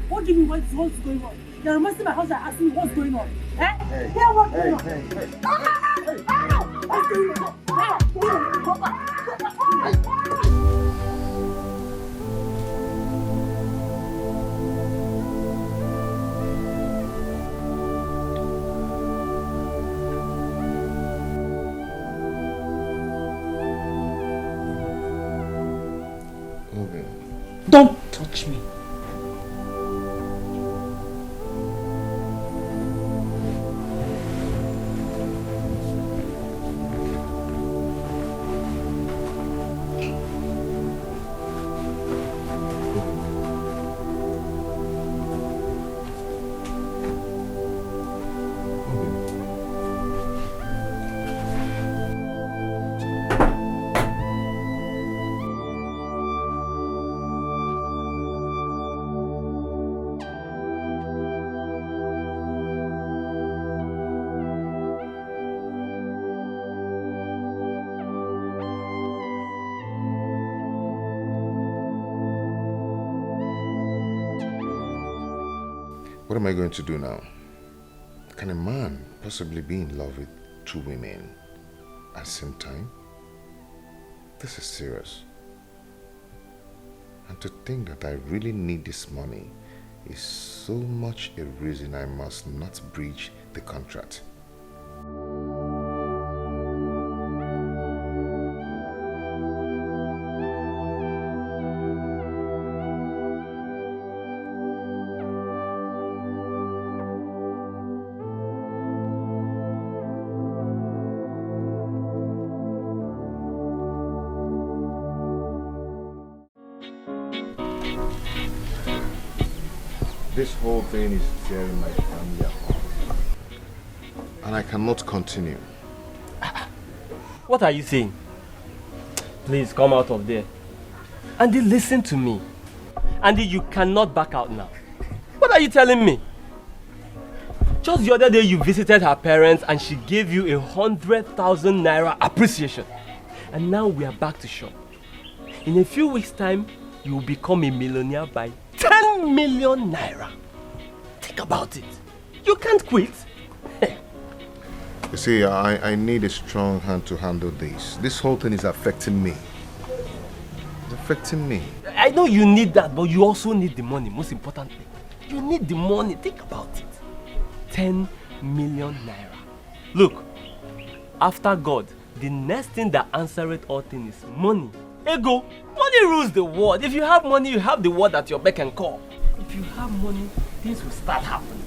What do you mean what's going on? You're romancing my house and asking me what's going on. Eh? Hey. Yeah, what's going on? What's going Okay. Don't touch me. What am I going to do now? Can a man possibly be in love with two women at the same time? This is serious. And to think that I really need this money is so much a reason I must not breach the contract. This whole thing is tearing my family apart. And I cannot continue. What are you saying? Please come out of there. Andy, listen to me. Andy, you cannot back out now. What are you telling me? Just the other day you visited her parents and she gave you 100,000 naira appreciation. And now we are back to shop. In a few weeks' time, you will become a millionaire by 10 million naira. Think about it. You can't quit. You see, I need a strong hand to handle this. This whole thing is affecting me. It's affecting me. I know you need that, but you also need the money, most importantly. You need the money. Think about it. 10 million naira. Look, after God, the next thing that answereth all things is money. Ego. Money rules the world. If you have money, you have the world at your beck and call. If you have money, things will start happening.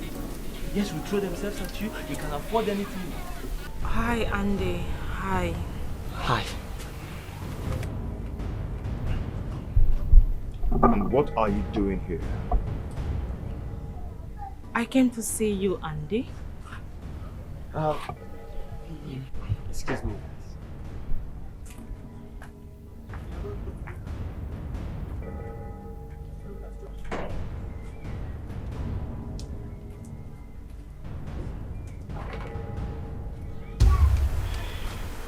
Yes, will throw themselves at you. You can afford anything. Hi, Andy. Hi. Hi. And what are you doing here? I came to see you, Andy. Excuse me.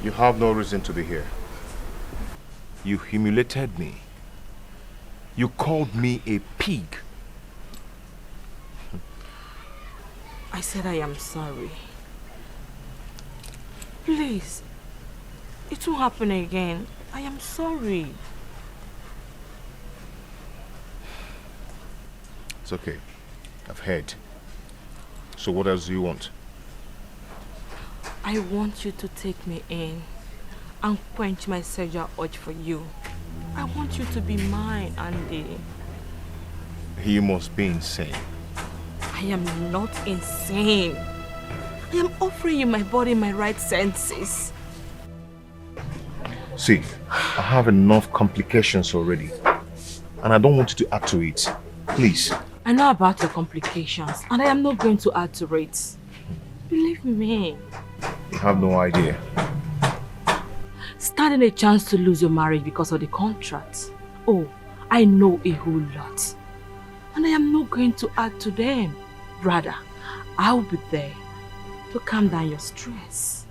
You have no reason to be here. You humiliated me. You called me a pig. I said I am sorry. Please, it won't happen again. I am sorry. It's okay. I've heard. So what else do you want? I want you to take me in and quench my sexual urge for you. I want you to be mine, Andy. You must be insane. I am not insane. I am offering you my body in my right senses. See, I have enough complications already. And I don't want you to add to it. Please. I know about your complications and I am not going to add to it. Believe me. You have no idea. Standing a chance to lose your marriage because of the contract. Oh, I know a whole lot. And I am not going to add to them. Rather, I will be there to calm down your stress.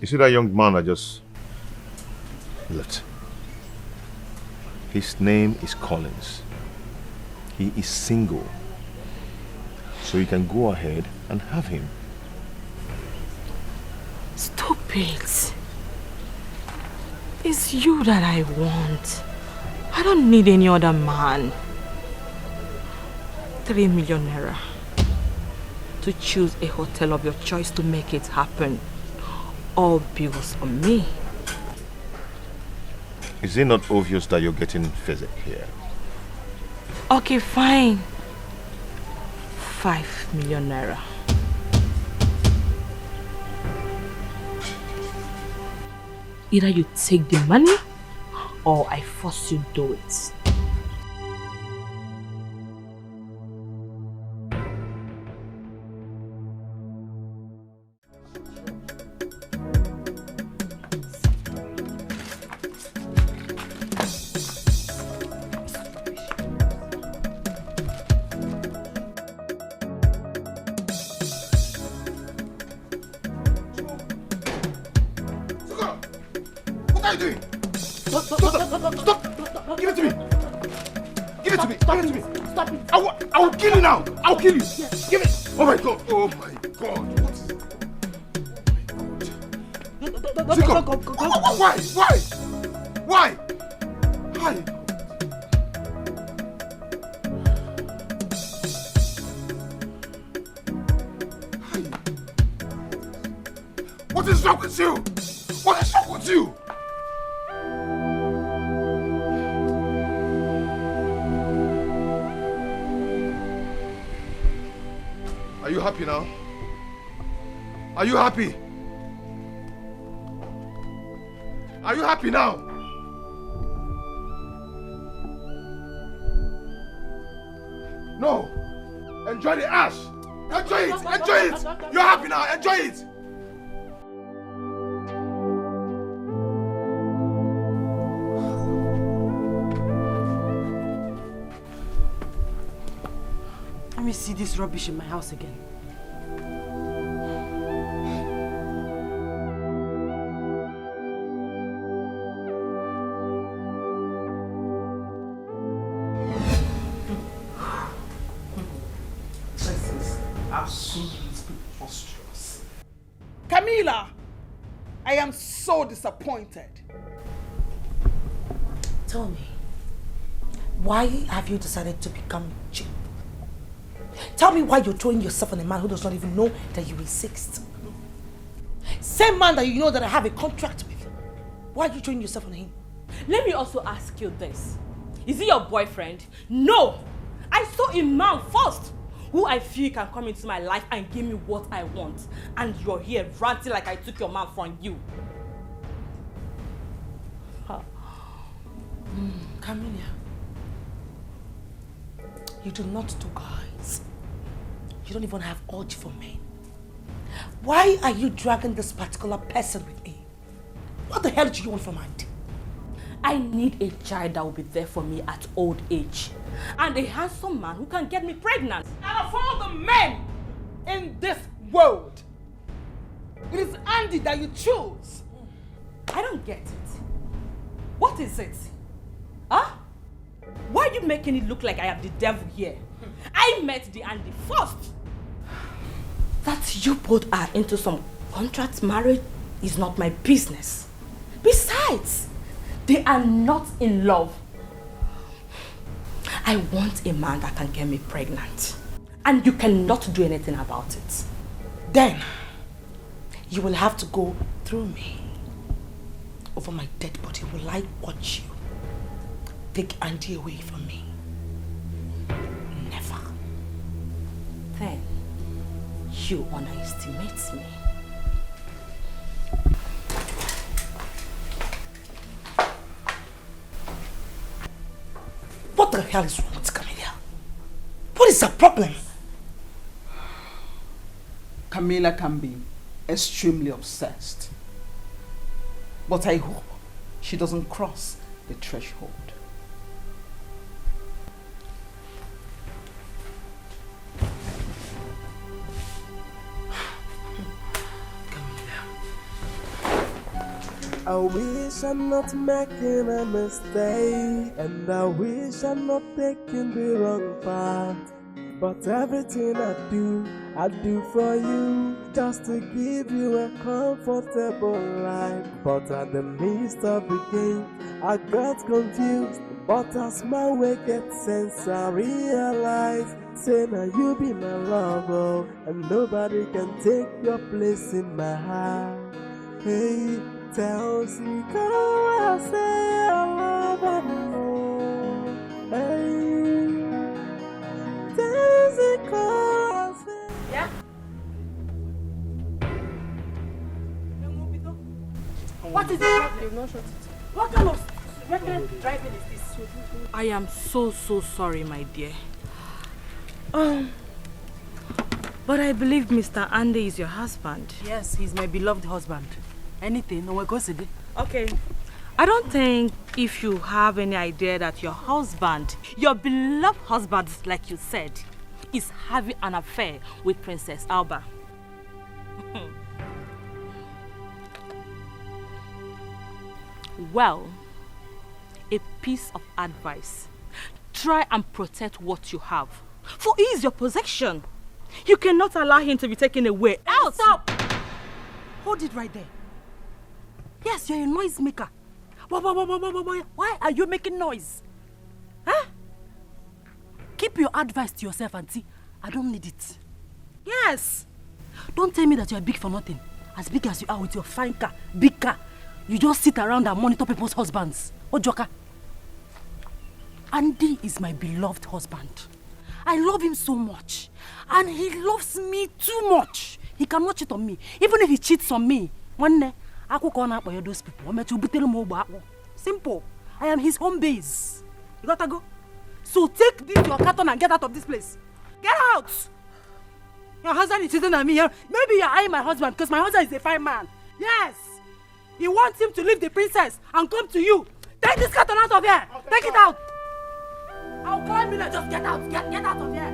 You see that young man I just left? His name is Collins. He is single. So you can go ahead and have him. Stop it. It's you that I want. I don't need any other man. 3 million naira to choose a hotel of your choice to make it happen. All bills on me. Is it not obvious that you're getting physic here? Okay, fine. 5 million naira. Either you take the money or I force you to do it. What are you doing? Stop! Give it to me! Give it to me! Give it to me! Stop it! I will kill you now! I will kill you! Yes. Give it! Oh my God! Oh my God! What is it? Why? Why? What is wrong with you? What is wrong with you? Are you happy now? Are you happy? Are you happy now? No. Enjoy the ash. Enjoy it. Enjoy it. You're happy now. Enjoy it. Let me see this rubbish in my house again. Camila, I am so disappointed. Tell me, why have you decided to become cheap? Tell me why you're throwing yourself on a man who does not even know that you exist. Same man that you know that I have a contract with. Why are you throwing yourself on him? Let me also ask you this. Is he your boyfriend? No! I saw a man first who I feel can come into my life and give me what I want. And you're here ranting like I took your man from you. Camilla, you do not do guys. You don't even have urge for men. Why are you dragging this particular person with me? What the hell do you want from Auntie? I need a child that will be there for me at old age. And a handsome man who can get me pregnant. Out of all the men in this world, it is Andy that you choose. I don't get it. What is it? Huh? Why are you making it look like I am the devil here? I met the Andy first. That you both are into some contract marriage is not my business. Besides, they are not in love. I want a man that can get me pregnant. And you cannot do anything about it. Then, you will have to go through me. Over my dead body, will I watch you take Andy away from me? Never. Then, you underestimate me. What the hell is wrong with Camilla? What is the problem? Camilla can be extremely obsessed. But I hope she doesn't cross the threshold. I wish I'm not making a mistake, and I wish I'm not taking the wrong path. But everything I do for you, just to give you a comfortable life. But at the midst of the game, I got confused. But as my way gets sense, I realize, say now you be my lover, and nobody can take your place in my heart. Hey, tells me, come I say I love her more. Hey, tells me, come I say. Yeah? What is the problem? What kind of reckless driving is this? I am so sorry, my dear. But I believe Mr. Andy is your husband. Yes, he's my beloved husband. Anything, no one goes in it. Okay. I don't think if you have any idea that your husband, your beloved husband, like you said, is having an affair with Princess Alba. Well, a piece of advice. Try and protect what you have. For he is your possession. You cannot allow him to be taken away. Out! Stop! Hold it right there. Yes, you're a noise maker. Why are you making noise? Huh? Keep your advice to yourself, auntie. I don't need it. Yes. Don't tell me that you're big for nothing. As big as you are with your fine car, big car. You just sit around and monitor people's husbands. Oh, Joker. Andy is my beloved husband. I love him so much. And he loves me too much. He cannot cheat on me. Even if he cheats on me, one day, I could call up by those people. Simple. I am his home base. You gotta go. So take this your carton and get out of this place. Get out! Your husband is cheating on me. Maybe you're eyeing my husband because my husband is a fine man. Yes! He wants him to leave the princess and come to you. Take this carton out of here. Take it out. I'll climb in and just get out. Get out of here.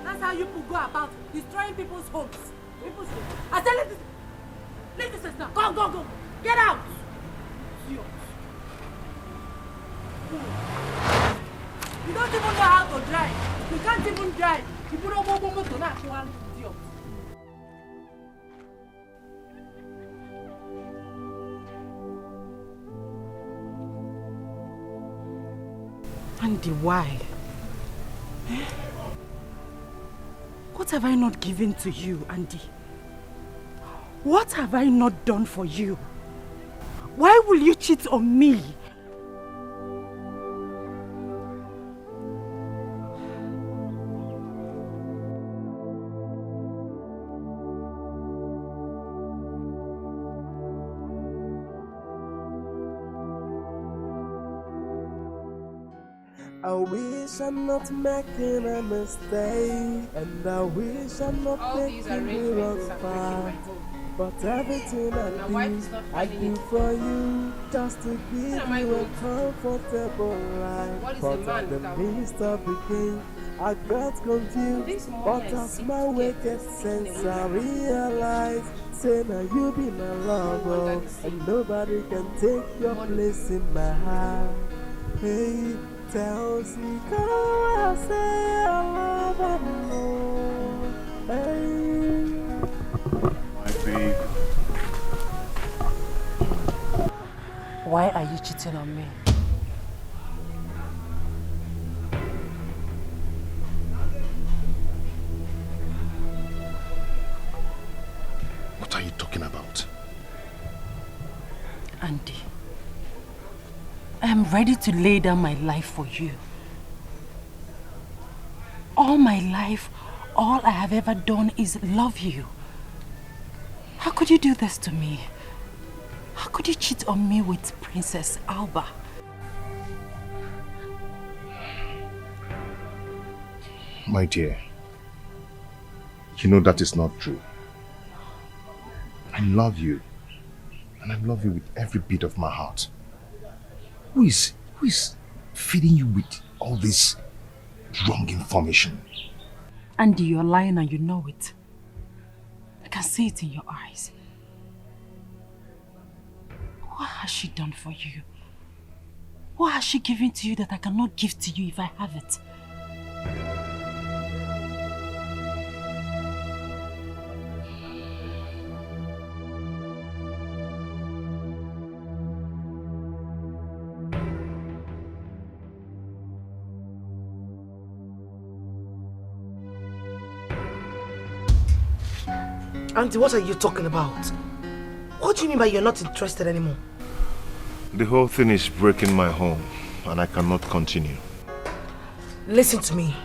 That's how you people go about destroying people's homes. I said, leave this now. Go. Get out. You don't even know how to drive. You can't even drive. You put on one to not one idiot. Andy, why? What have I not given to you, Andy? What have I not done for you? Why will you cheat on me? I wish I'm not making a mistake, and I wish I'm not taking the wrong path. But everything I do for you, just to give you a comfortable life. But in the midst of the game, I got confused. But as my wicked sense, I realize, say now you be my lover, and nobody can take your place in my heart. Hey, tells me, come I say I love her more. Hey. Babe. Why are you cheating on me? What are you talking about? Andy, I am ready to lay down my life for you. All my life, all I have ever done is love you. How could you do this to me? How could you cheat on me with Princess Alba? My dear, you know that is not true. I love you, and I love you with every bit of my heart. Who is feeding you with all this wrong information? Andy, you're lying and you know it. I can see it in your eyes. What has she done for you? What has she given to you that I cannot give to you if I have it? Auntie, what are you talking about? What do you mean by you're not interested anymore? The whole thing is breaking my home, and I cannot continue. Listen to me.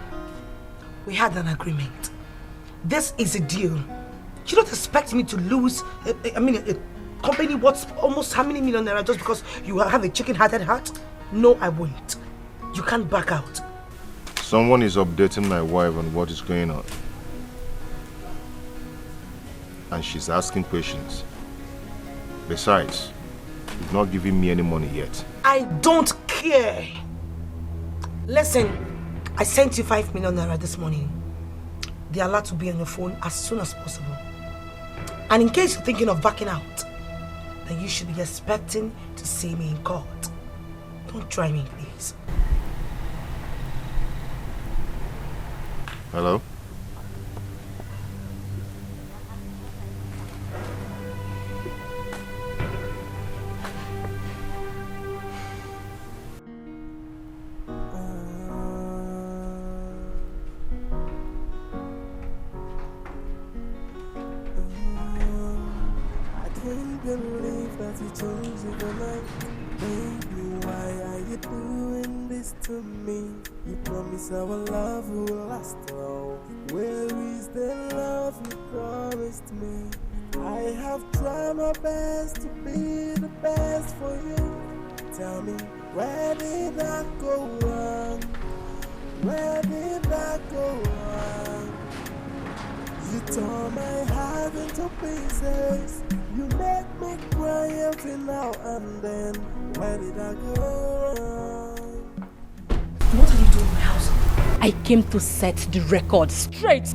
We had an agreement. This is a deal. You don't expect me to lose, a company worth almost how many million naira just because you have a chicken-hearted heart? No, I won't. You can't back out. Someone is updating my wife on what is going on. And she's asking questions. Besides, you've not given me any money yet. I don't care. Listen, I sent you 5 million naira this morning. They are allowed to be on your phone as soon as possible. And in case you're thinking of backing out, then you should be expecting to see me in court. Don't try me, please. Hello? Our love will last long. Where is the love you promised me? I have tried my best to be the best for you. Tell me, where did I go wrong? Where did I go wrong? You tore my heart into pieces. You make me cry every now and then. Where did I go wrong? What are you doing in my house? I came to set the record straight.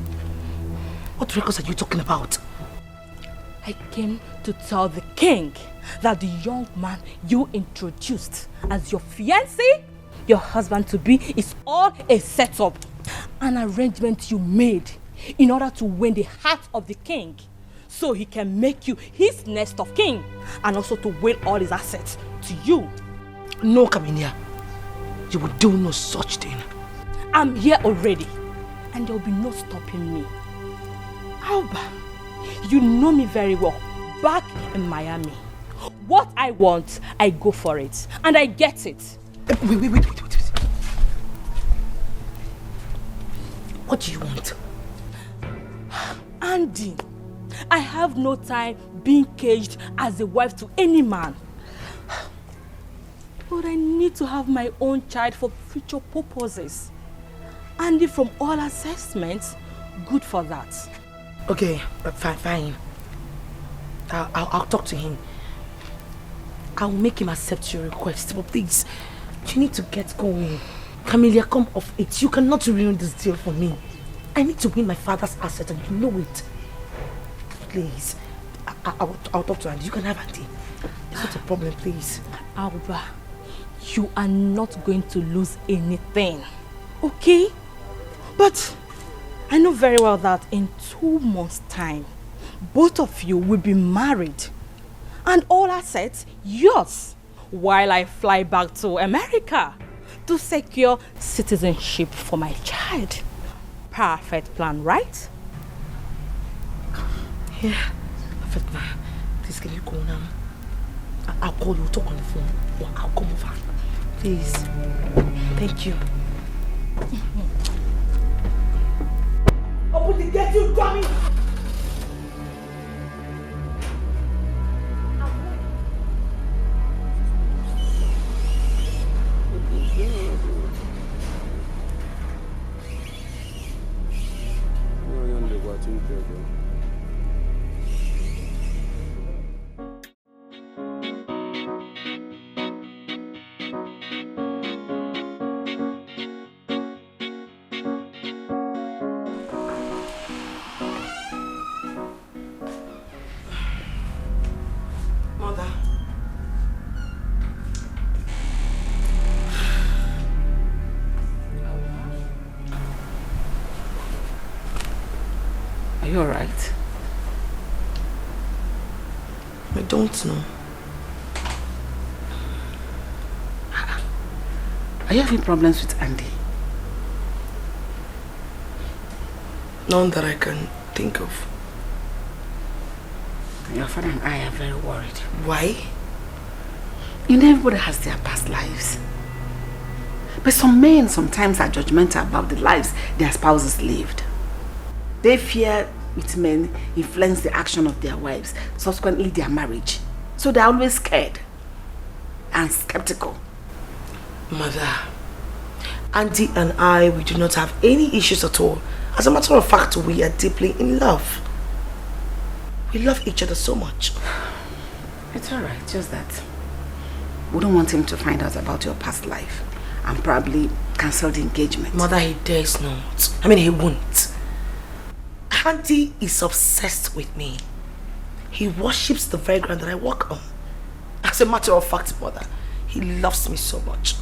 What records are you talking about? I came to tell the king that the young man you introduced as your fiancé, your husband-to-be, is all a setup. An arrangement you made in order to win the heart of the king so he can make you his next of kin and also to will all his assets to you. No, Kaminia. You will do no such thing. I'm here already, and there will be no stopping me. Alba, you know me very well. Back in Miami, what I want, I go for it, and I get it. Wait. What do you want? Andy, I have no time being caged as a wife to any man. But I need to have my own child for future purposes. Andy, from all assessments, good for that. Okay, fine. I'll talk to him. I'll make him accept your request, but please, you need to get going. Camelia, come off it. You cannot ruin this deal for me. I need to win my father's asset, and you know it. Please, I'll talk to Andy. You can have Andy. It's not a problem, please. Alba, you are not going to lose anything, okay? But I know very well that in 2 months' time, both of you will be married, and all assets yours, while I fly back to America to secure citizenship for my child. Perfect plan, right? Yeah, perfect plan. Please, can you go now? I'll call you, talk on the phone, or I'll come over. Please. Thank you. Open the gate, you dummy! Are you alright? I don't know. Are you having problems with Andy? None that I can think of. Your father and I are very worried. Why? You know, everybody has their past lives. But some men sometimes are judgmental about the lives their spouses lived. They fear it men influence the action of their wives, subsequently their marriage. So they're always scared and skeptical. Mother, Auntie and I, we do not have any issues at all. As a matter of fact, we are deeply in love. We love each other so much. It's alright, just that we don't want him to find out about your past life and probably cancel the engagement. Mother, he dares not. I mean, he won't. Auntie is obsessed with me. He worships the very ground that I walk on. As a matter of fact, Mother, he loves me so much.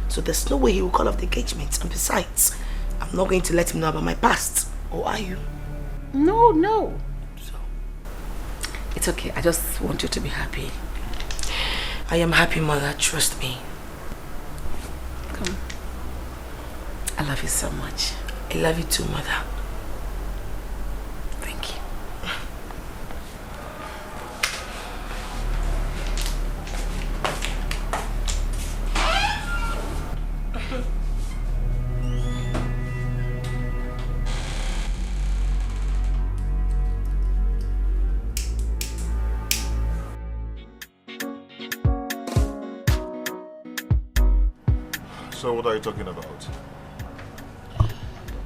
So there's no way he will call off the engagement. And besides, I'm not going to let him know about my past. Or are you? No. So, it's okay. I just want you to be happy. I am happy, Mother. Trust me. Come. I love you so much. I love you too, Mother. Thank you. So what are you talking about?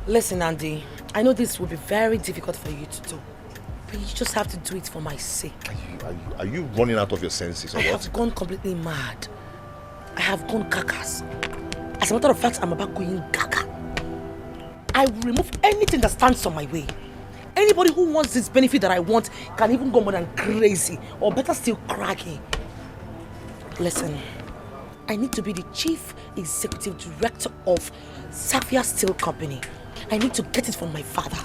Listen, Andy, I know this will be very difficult for you to do, but you just have to do it for my sake. Are you running out of your senses or I what? have gone completely mad. I have gone kakas. As a matter of fact, I'm about going gaga. I will remove anything that stands on my way. Anybody who wants this benefit that I want can even go more than crazy, or better still craggy. Listen, I need to be the chief executive director of Savia Steel Company. I need to get it from my father.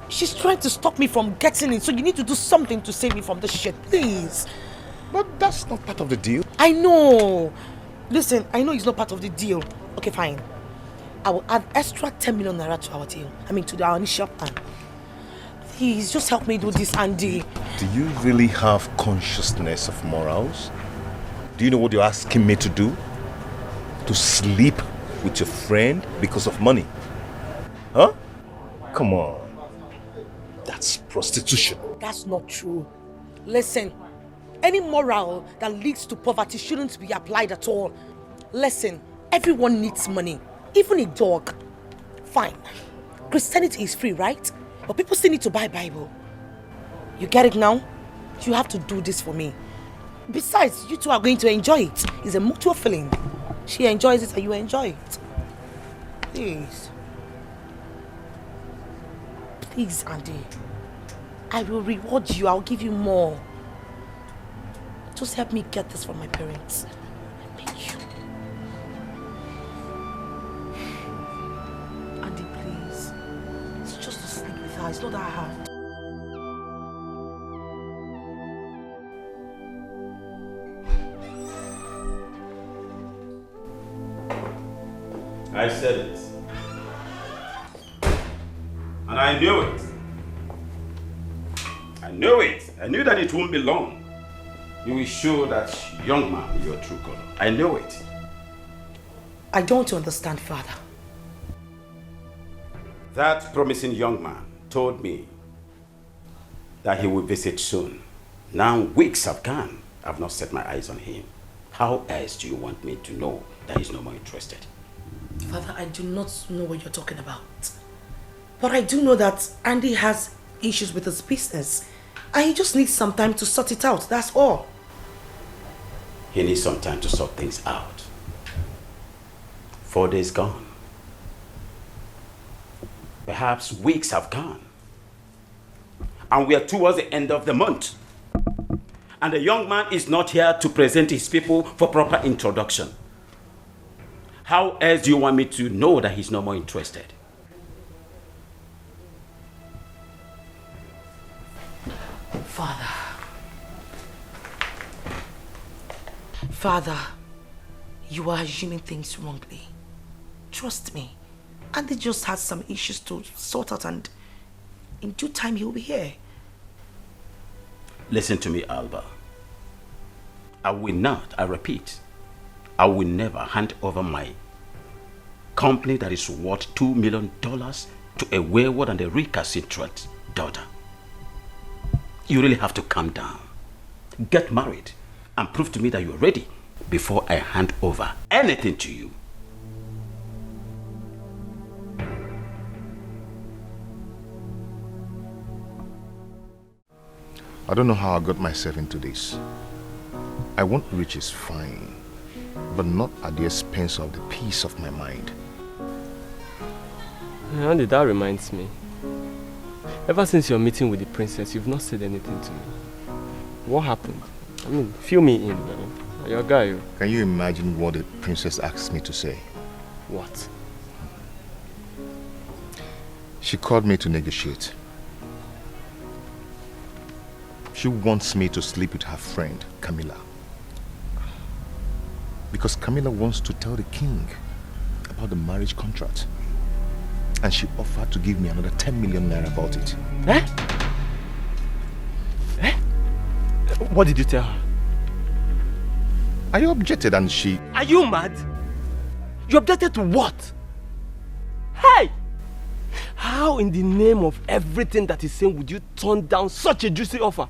She's trying to stop me from getting it, so you need to do something to save me from this shit, please. But that's not part of the deal. I know. Listen, I know it's not part of the deal, Okay, fine. I will add extra 10 million naira to our deal. To our initial plan. Please, just help me do this, Andy. Do you really have consciousness of morals? Do you know what you're asking me to do? To sleep with your friend because of money? Huh? Come on. That's prostitution. That's not true. Listen, any moral that leads to poverty shouldn't be applied at all. Listen, everyone needs money, even a dog. Fine. Christianity is free, right? But people still need to buy Bible. You get it now? You have to do this for me. Besides, you two are going to enjoy it. It's a mutual feeling. She enjoys it and you enjoy it. Please. Please, Andy. I will reward you. I'll give you more. Just help me get this from my parents. I beg you. Andy, please. It's just to sleep with her. It's not that hard. I said it. And I knew it. I knew it. I knew that it won't be long. You will show that young man your true color. I knew it. I don't understand, Father. That promising young man told me that he will visit soon. Now weeks have gone. I've not set my eyes on him. How else do you want me to know that he's no more interested? Father, I do not know what you're talking about. But I do know that Andy has issues with his business. And he just needs some time to sort it out, that's all. He needs some time to sort things out. 4 days gone. Perhaps weeks have gone. And we are towards the end of the month. And the young man is not here to present his people for proper introduction. How else do you want me to know that he's no more interested? Father, you are assuming things wrongly. Trust me. Andy just has some issues to sort out and in due time he'll be here. Listen to me, Alba. I will not, I repeat, I will never hand over my company that is worth $2 million to a wayward and a recalcitrant daughter. You really have to calm down. Get married and prove to me that you're ready before I hand over anything to you. I don't know how I got myself into this. I want riches, fine, but not at the expense of the peace of my mind. Andy, that reminds me. Ever since your meeting with the princess, you've not said anything to me. What happened? I mean, fill me in, man. You're a guy. Can you imagine what the princess asked me to say? What? She called me to negotiate. She wants me to sleep with her friend, Camilla. Because Camilla wants to tell the king about the marriage contract. And she offered to give me another 10 million naira about it. Eh? Eh? What did you tell her? I objected and she... Are you mad? You objected to what? Hey! How in the name of everything that is saying would you turn down such a juicy offer?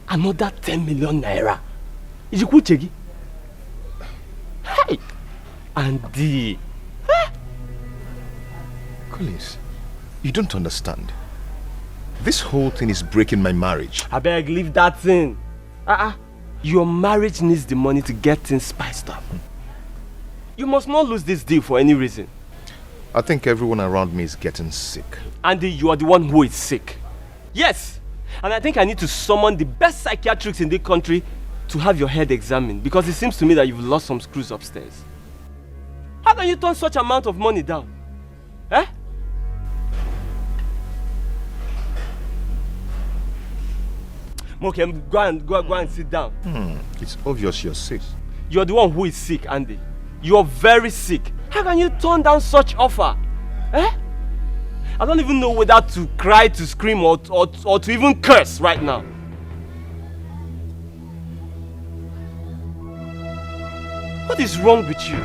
Another 10 million naira. Is it Chegi? Hey! Andy! Collins, you don't understand. This whole thing is breaking my marriage. I beg, leave that thing. Your marriage needs the money to get things spiced up. You must not lose this deal for any reason. I think everyone around me is getting sick. Andy, you are the one who is sick. Yes! And I think I need to summon the best psychiatrists in the country to have your head examined, because it seems to me that you've lost some screws upstairs. How can you turn such amount of money down? Eh? Okay, go and sit down. It's obvious you're sick. You're the one who is sick, Andy. You're very sick. How can you turn down such offer? Eh? I don't even know whether to cry, to scream, or to even curse right now. What is wrong with you?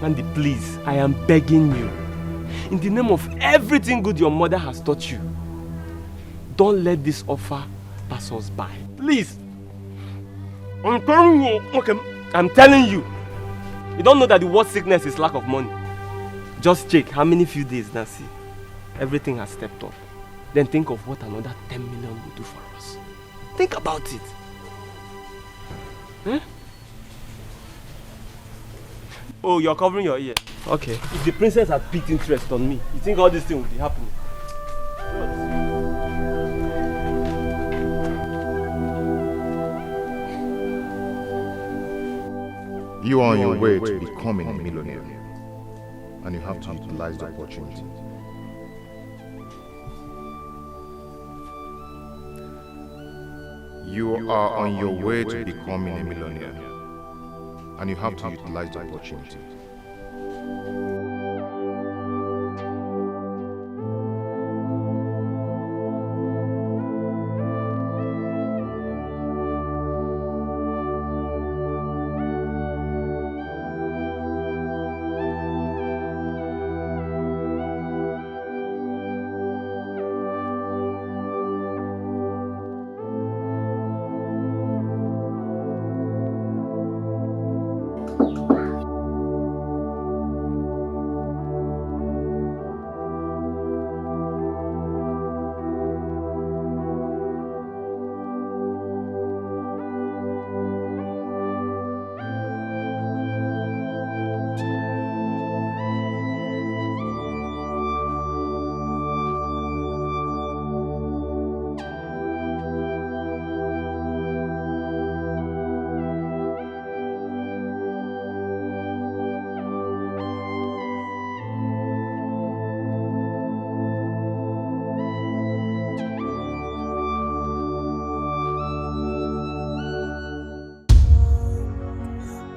Mandy, please, I am begging you. In the name of everything good your mother has taught you, don't let this offer pass us by. Please. I'm telling you. Okay, I'm telling you. You don't know that the worst sickness is lack of money. Just check how many few days now, see. Everything has stepped up. Then think of what another 10 million will do for us. Think about it. Huh? Oh, you're covering your ear. Okay. If the princess had picked interest on me, you think all this thing would be happening? You are on your way to becoming a millionaire, and you have to utilize the opportunity. You are on your way to becoming a millionaire, and you have to utilize the opportunity.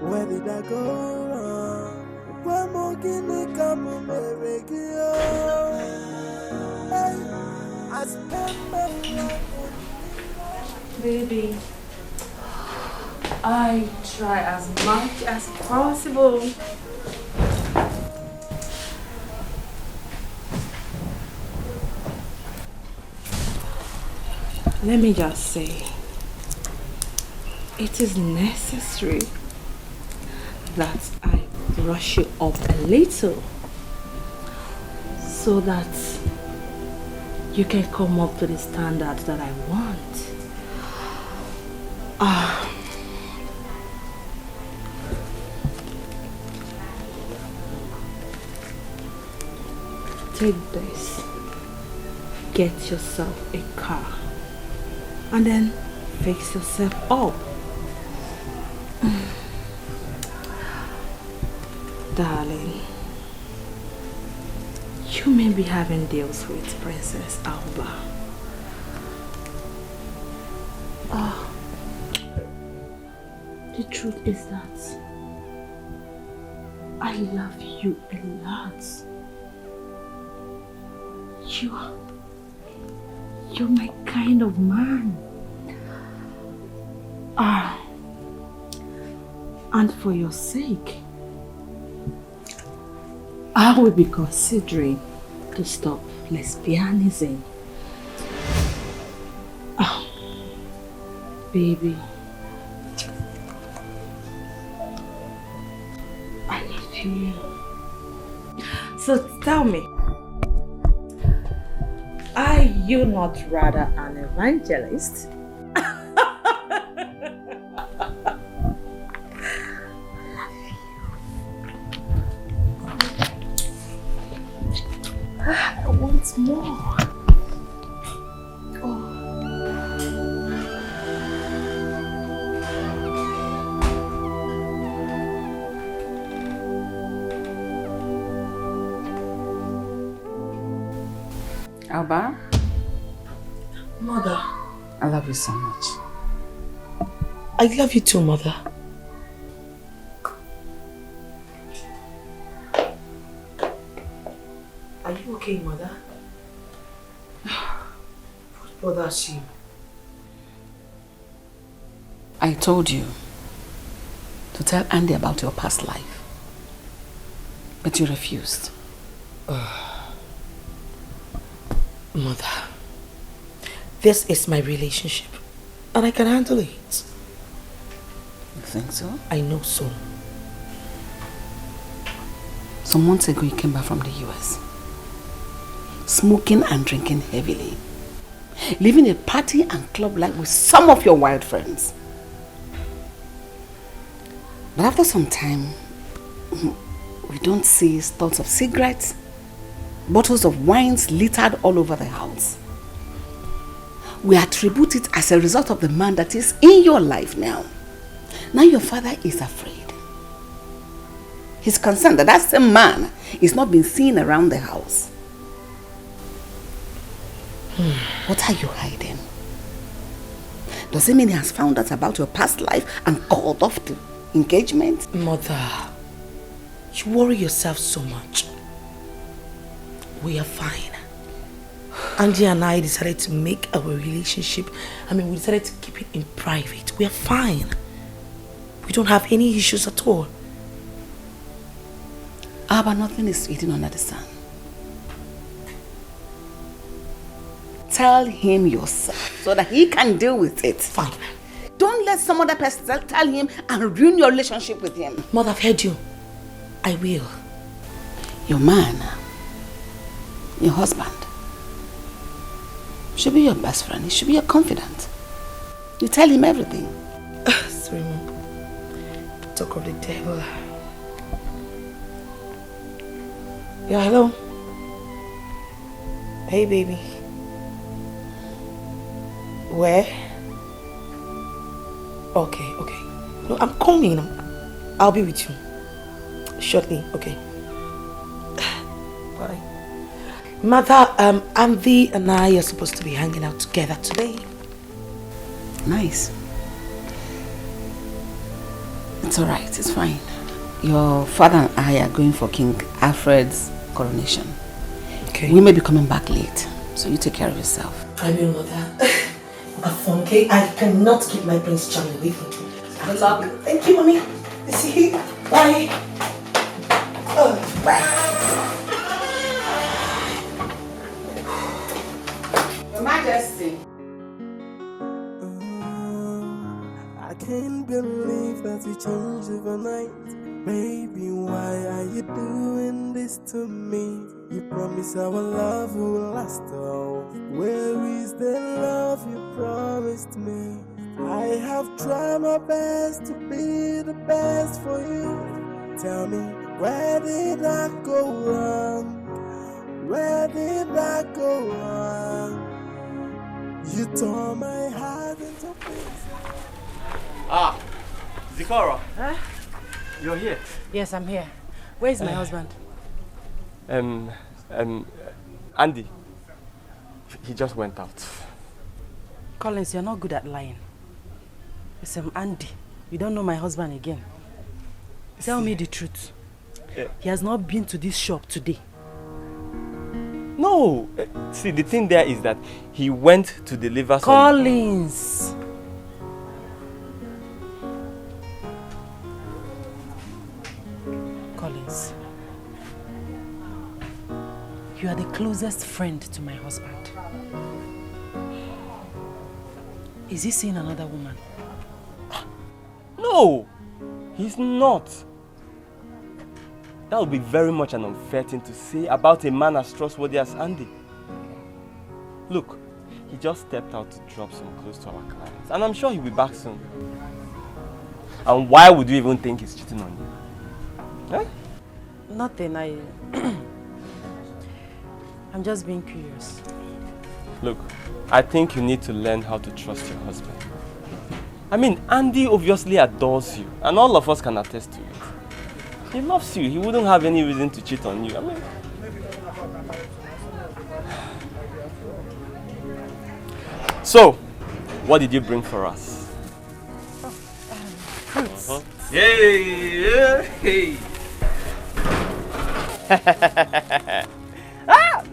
Where did I go wrong? Why more can I come on the regular? I spend my life on Baby, I try as much as possible. Let me just say, it is necessary that I brush you up a little so that you can come up to the standard that I want. Take this, get yourself a car, and then fix yourself up. Darling, you may be having deals with Princess Alba. The truth is that I love you a lot. You're my kind of man. And for your sake, I will be considering to stop lesbianism. Baby, I love you. So tell me, are you not rather an evangelist? I want more. Alba? Mother. I love you so much. I love you too, Mother. okay, mother? What bothers you? I told you to tell Andy about your past life, but you refused. Mother, this is my relationship and I can handle it. You think so? I know so. Some months ago you came back from the US, smoking and drinking heavily, living a party and club life with some of your wild friends. But after some time, we don't see stouts of cigarettes, bottles of wines littered all over the house. We attribute it as a result of the man that is in your life now. Now your father is afraid. He's concerned that same man is not being seen around the house. What are you hiding? Does it mean he has found out about your past life and called off the engagement? Mother, you worry yourself so much. We are fine. Andy and I decided to make our relationship, we decided to keep it in private. We are fine. We don't have any issues at all. But nothing is hidden under the sun. Tell him yourself so that he can deal with it. Fine. Don't let some other person tell him and ruin your relationship with him. Mother, I've heard you. I will. Your man, your husband, should be your best friend. He should be your confidant. You tell him everything. Sorry, Mom. Talk of the devil. Yeah, hello. Hey, baby. Where? Okay. No, I'm coming. I'll be with you shortly. Okay. Bye. Mother, Andy and I are supposed to be hanging out together today. Nice. It's alright, it's fine. Your father and I are going for King Alfred's coronation. Okay. We may be coming back late, so you take care of yourself. I will, Mother. Okay, I cannot keep my Prince Charming with me. Good luck. Thank you, Mommy. See you. Bye. Bye. Your Majesty. I can't believe that we changed overnight. Baby, why are you doing this to me? You promised our love will last all. Where is the love you promised me? I have tried my best to be the best for you. Tell me, where did I go wrong? Where did I go wrong? You tore my heart into pieces. Zikora. Huh? You're here. Yes, I'm here. Where's my husband? Andy. He just went out. Collins, you're not good at lying. Listen, Andy, you don't know my husband again. Tell me the truth. He has not been to this shop today. No. See, the thing there is that he went to deliver some... Collins! Collins, you are the closest friend to my husband. Is he seeing another woman? No, he's not. That would be very much an unfair thing to say about a man as trustworthy as Andy. Look, he just stepped out to drop some clothes to our clients, and I'm sure he'll be back soon. And why would you even think he's cheating on you? Eh? Nothing, I'm just being curious. Look, I think you need to learn how to trust your husband. I mean, Andy obviously adores you, and all of us can attest to it. He loves you. He wouldn't have any reason to cheat on you. I mean... So, what did you bring for us? Fruits. Yay!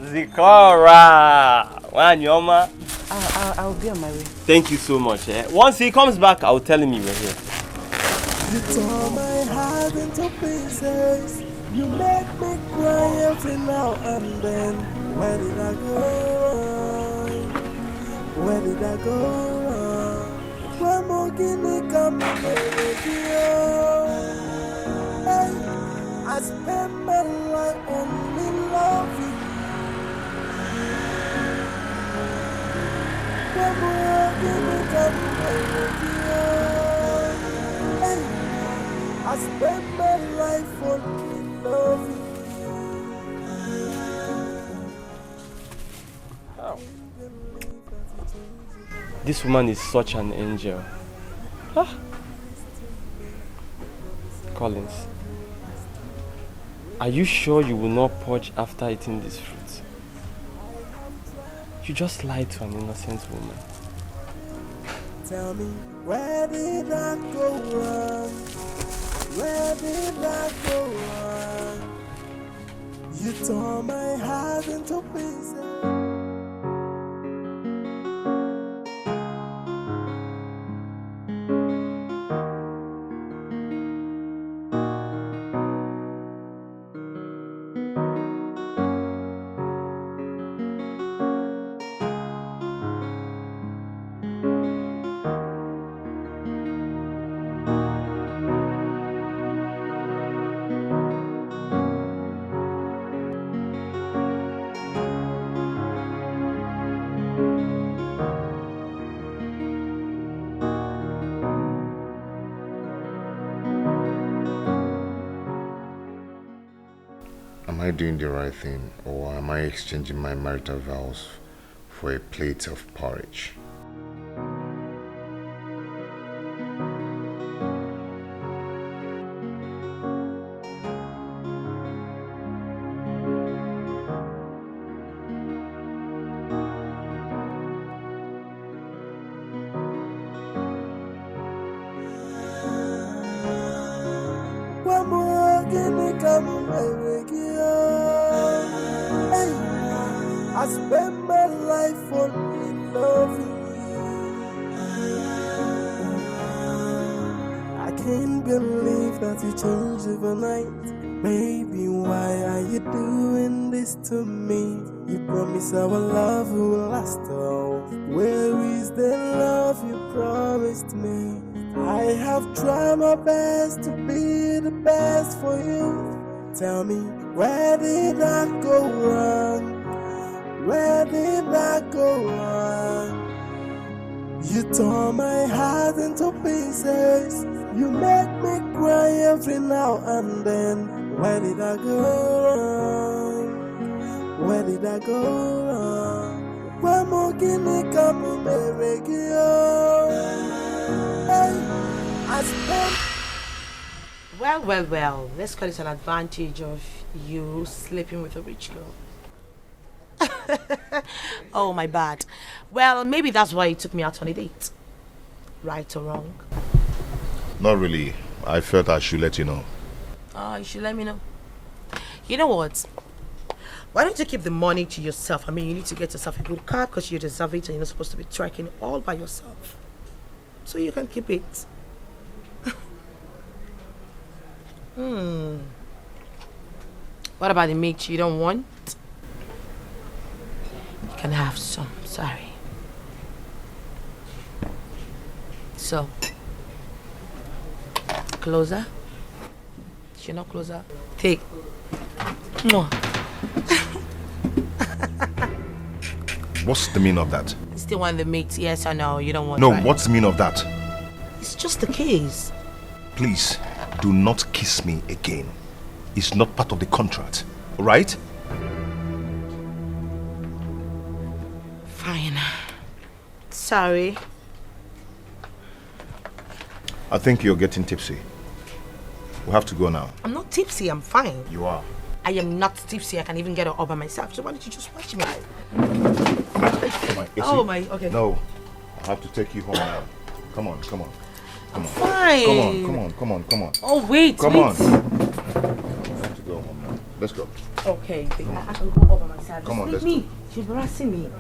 Zikora! Wanyoma. I'll be on my way. Thank you so much. Once he comes back, I'll tell him you were here. You tore my heart into pieces. You make me cry every now and then. Where did I go wrong? Where did I go wrong? Where more guinea come Hey, I spend my life only loving. Where more guinea come Hey, I spend my life only loving. This woman is such an angel. Ah. Collins, are you sure you will not purge after eating this fruit? You just lied to an innocent woman. Tell me, where did I go wrong? Where did I go wrong? You tore my heart into pieces. Am I doing the right thing, or am I exchanging my marital vows for a plate of porridge? I spend my life only loving you. I can't believe that you changed overnight. Baby, why are you doing this to me? You promised our love will last all. Where is the love you promised me? I have tried my best to be the best for you. Tell me, where did I go wrong? Where did I go wrong? You tore my heart into pieces. You make me cry every now and then. Where did I go wrong? Where did I go wrong? Where more guinea come Hey, I spent. Well, let's call it an advantage of you sleeping with a rich girl. Oh, my bad. Well, maybe that's why you took me out on a date. Right or wrong? Not really. I felt I should let you know. Oh, you should let me know. You know what? Why don't you keep the money to yourself? I mean, you need to get yourself a good car because you deserve it and you're not supposed to be trekking all by yourself. So you can keep it. What about the meat you don't want? You can have some, sorry. So, closer? You're not closer? Take. Mwah. What's the meaning of that? You still want the meat, yes or no? You don't want No, right? what's the meaning of that? It's just a kiss. Please, do not kiss me again. It's not part of the contract, alright? Fine. Sorry. I think you're getting tipsy. We have to go now. I'm not tipsy, I'm fine. You are. I am not tipsy, I can even get it all by myself. So why don't you just watch me? Come on, Oh my, okay. No, I have to take you home now. Come on. Come on. Fine. Come on. Oh, wait, Come wait. on. I have to go home now. let's go. Okay, I can go over myself. Come on, Just let's leave me. She's harassing me.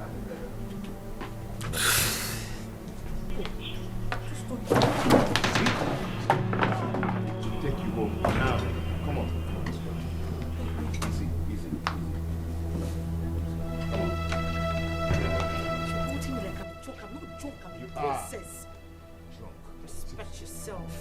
Take you home now. Come on. Easy, easy. Come on. Don't tell me like I'm a joke. I'm not a joke. I'm a princess. Drunk. Respect yourself.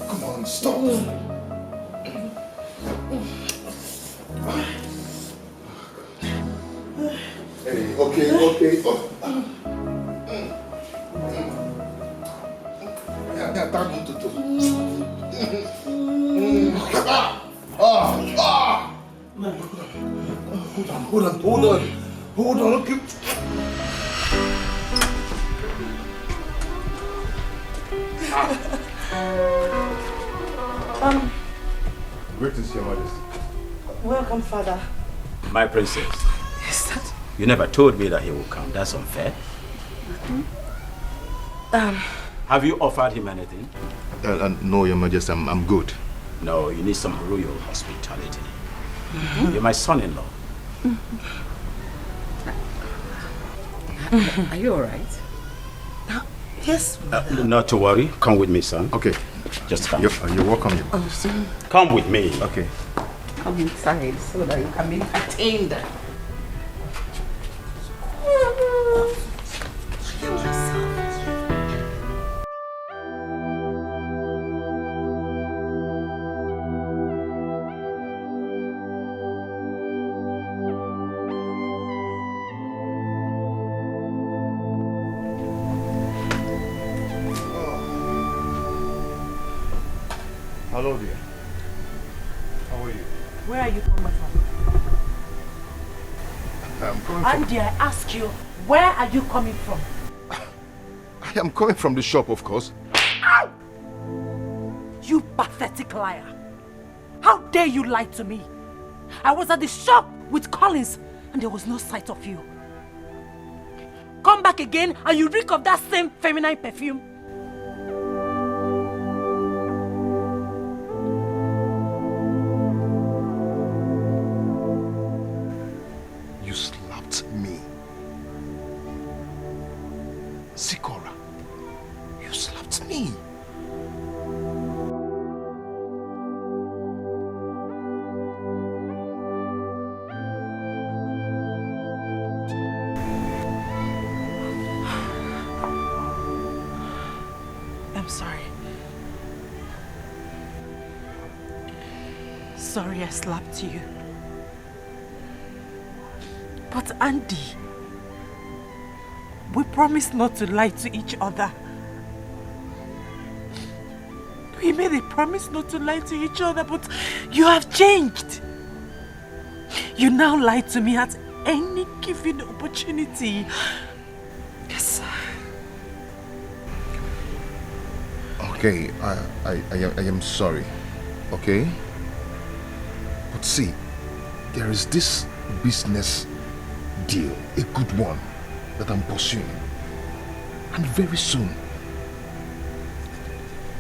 Come on, stop. Hey, okay. Yeah, tag him to Hold on, okay. Greetings, Your Majesty. Welcome, Father. My princess. Yes, Dad. You never told me that he would come. That's unfair. Have you offered him anything? No, Your Majesty, I'm good. No, you need some royal hospitality. You're my son-in-law. Are you alright? Yes. Not to worry. Come with me, son. Okay. Just come. You're welcome, Your Majesty. Come with me. Okay. Come inside so that you can be entertained. Hello, dear. How are you? Where are you coming from? I'm coming from... Andy, I ask you, where are you coming from? I am coming from the shop, of course. You pathetic liar. How dare you lie to me? I was at the shop with Collins and there was no sight of you. Come back again and you reek of that same feminine perfume. You slapped me. Sikora, you slapped me. I'm sorry. Sorry I slapped you. But Andy, we promised not to lie to each other. We made a promise not to lie to each other, but you have changed. You now lie to me at any given opportunity. Yes. Okay, I am sorry, okay? But see, there is this business deal, a good one, that I'm pursuing. And very soon,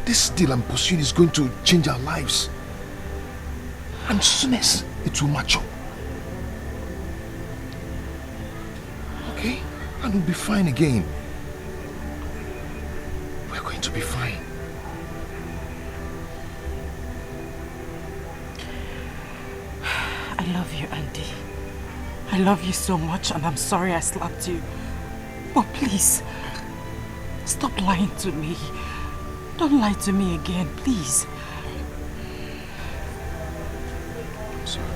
this deal I'm pursuing is going to change our lives. And soonest, it will match up. Okay? And we'll be fine again. We're going to be fine. I love you, Andy. I love you so much and I'm sorry I slapped you. But please, stop lying to me. Don't lie to me again, please. I'm sorry.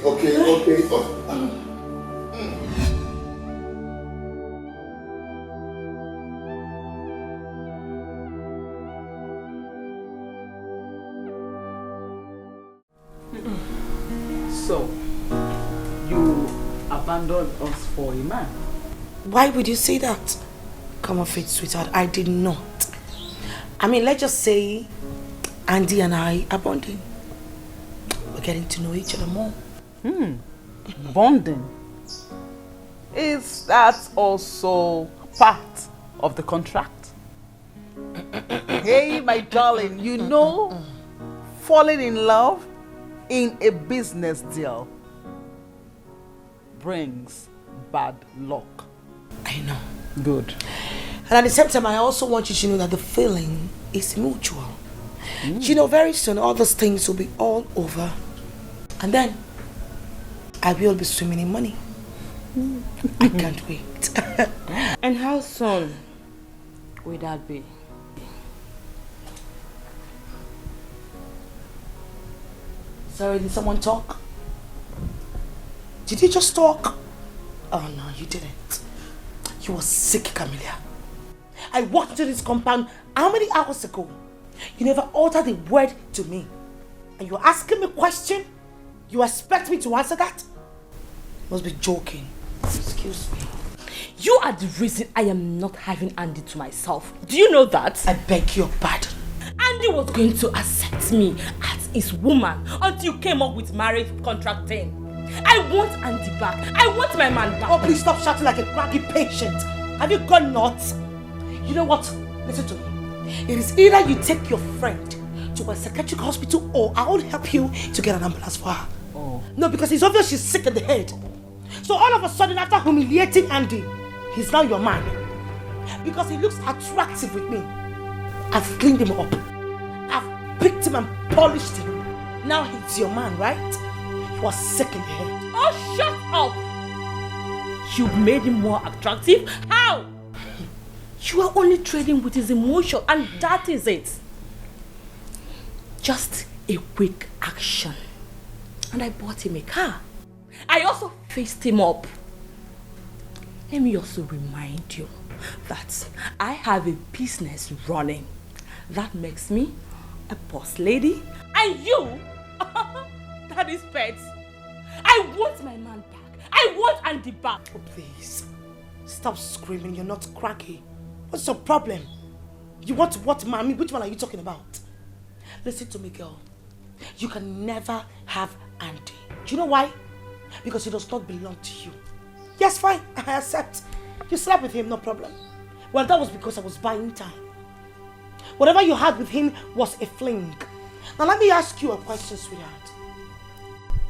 So, you abandoned us for a man? Why would you say that? Come off it, sweetheart. I did not. I mean, let's just say Andy and I are bonding. We're getting to know each other more. Bonding? Is that also part of the contract? Hey, my darling, you know, falling in love in a business deal brings bad luck. I know. Good. And at the same time, I also want you to know that the feeling is mutual. You know, very soon all those things will be all over. And then I will be swimming in money. I can't wait. And how soon will that be? Sorry, did someone talk? Did you just talk? Oh no, you didn't. You were sick, Camilla. I walked into this compound how many hours ago? You never uttered a word to me. And you're asking me a question? You expect me to answer that? You must be joking. Excuse me. You are the reason I am not having Andy to myself. Do you know that? I beg your pardon. Andy was going to accept me as his woman until you came up with marriage contract thing. I want Andy back. I want my man back. Oh, please stop shouting like a craggy patient. Have you gone nuts? You know what? Listen to me. It is either you take your friend to a psychiatric hospital or I will help you to get an ambulance for her. Oh. No, because it's obvious she's sick in the head. So all of a sudden, after humiliating Andy, he's now your man. Because he looks attractive with me. I've cleaned him up. I've picked him and polished him. Now he's your man, right? You are sick in the head. Oh, shut up! You made him more attractive? How? You are only trading with his emotion, and that is it. Just a quick action. And I bought him a car. I also faced him up. Let me also remind you that I have a business running. That makes me a boss lady. And you, that is pet. I want my man back. I want Andy back. Oh, please. Stop screaming. You're not cracky. What's your problem? You want what, mommy? Which one are you talking about? Listen to me, girl. You can never have Andy. Do you know why? Because he does not belong to you. Yes, fine. I accept. You slept with him, no problem. Well, that was because I was buying time. Whatever you had with him was a fling. Now let me ask you a question, sweetheart.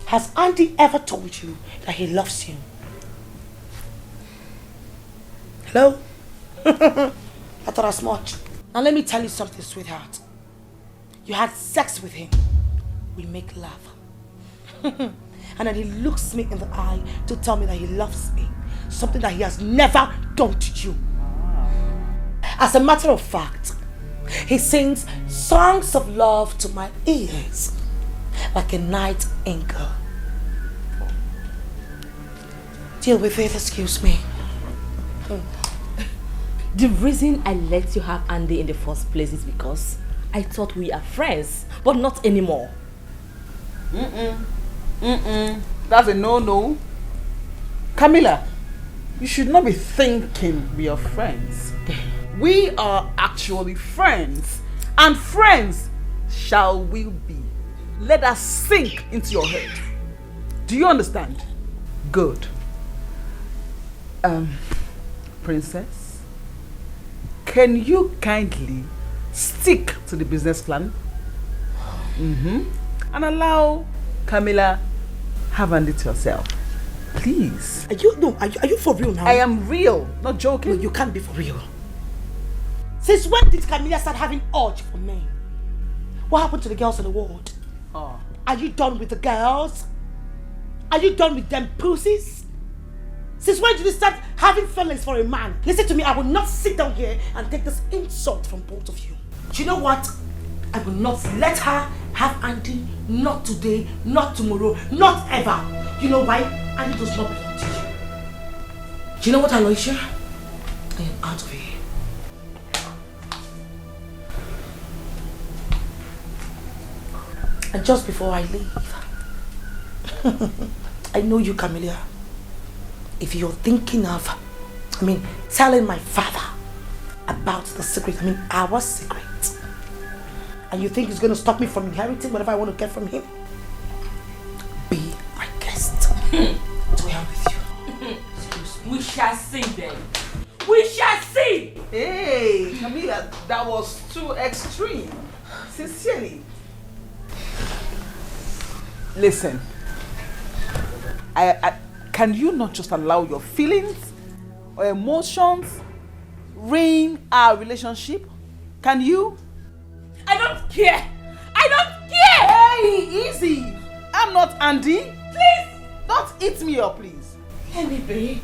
Has Andy ever told you that he loves you? Hello? I thought as much. Now let me tell you something, sweetheart. You had sex with him. We make love. And then he looks me in the eye to tell me that he loves me. Something that he has never done to you. As a matter of fact, he sings songs of love to my ears like a night angel. Deal with it, excuse me. The reason I let you have Andy in the first place is because I thought we are friends, but not anymore. That's a no-no. Camilla, you should not be thinking we are friends. We are actually friends, and friends shall we be. Let us sink into your head. Do you understand? Good. Princess, can you kindly stick to the business plan? And allow Camilla have Andy to herself. Please. Are you for real now? I am real, not joking. No, you can't be for real. Since when did Camilla start having urge for me? What happened to the girls in the ward? Oh. Are you done with the girls? Are you done with them pussies? Since when did you start having feelings for a man? Listen to me, I will not sit down here and take this insult from both of you. Do you know what? I will not let her have Andy, not today, not tomorrow, not ever. You know why? And it does not belong to you. Do you know what, Alicia? I am out of here. And just before I leave, I know you, Camellia. If you're thinking of, telling my father about the secret, our secret, and you think it's going to stop me from inheriting whatever I want to get from him, be my guest. To hell with you. We shall see then. We shall see! Hey, Camilla, that was too extreme. Sincerely. Listen, can you not just allow your feelings or emotions reign our relationship? Can you? I don't care! I don't care! Hey, easy! I'm not Andy. Please! Don't eat me up, please. Let me be.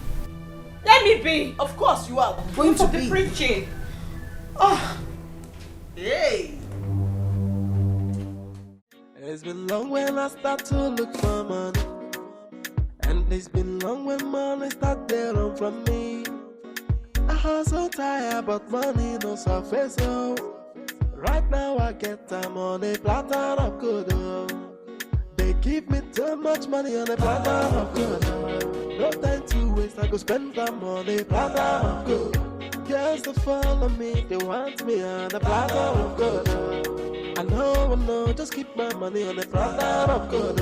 Let me be. Of course you are going to be. Preaching. Oh. Hey. It's been long when I start to look for money, and it's been long when money start to run from me. I hustle tired, but money no surface. So right now I get time on a platter of good. They give me too much money on a platter of good. No time to waste, I go spend them on a platter of good. Girls to follow me, they want me on a platter of good. I know, just keep my money on a platter of good.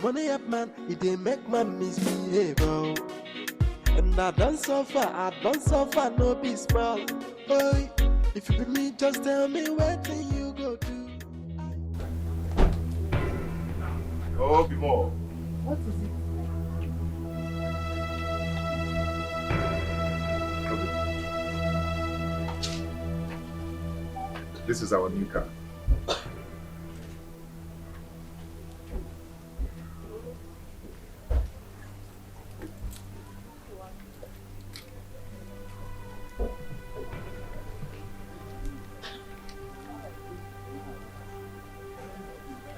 Money up man, it didn't make man misbehave. And I done suffer, no be small. Boy, if you be me, just tell me where can you go to. Oh, be more. What is it? This is our new car.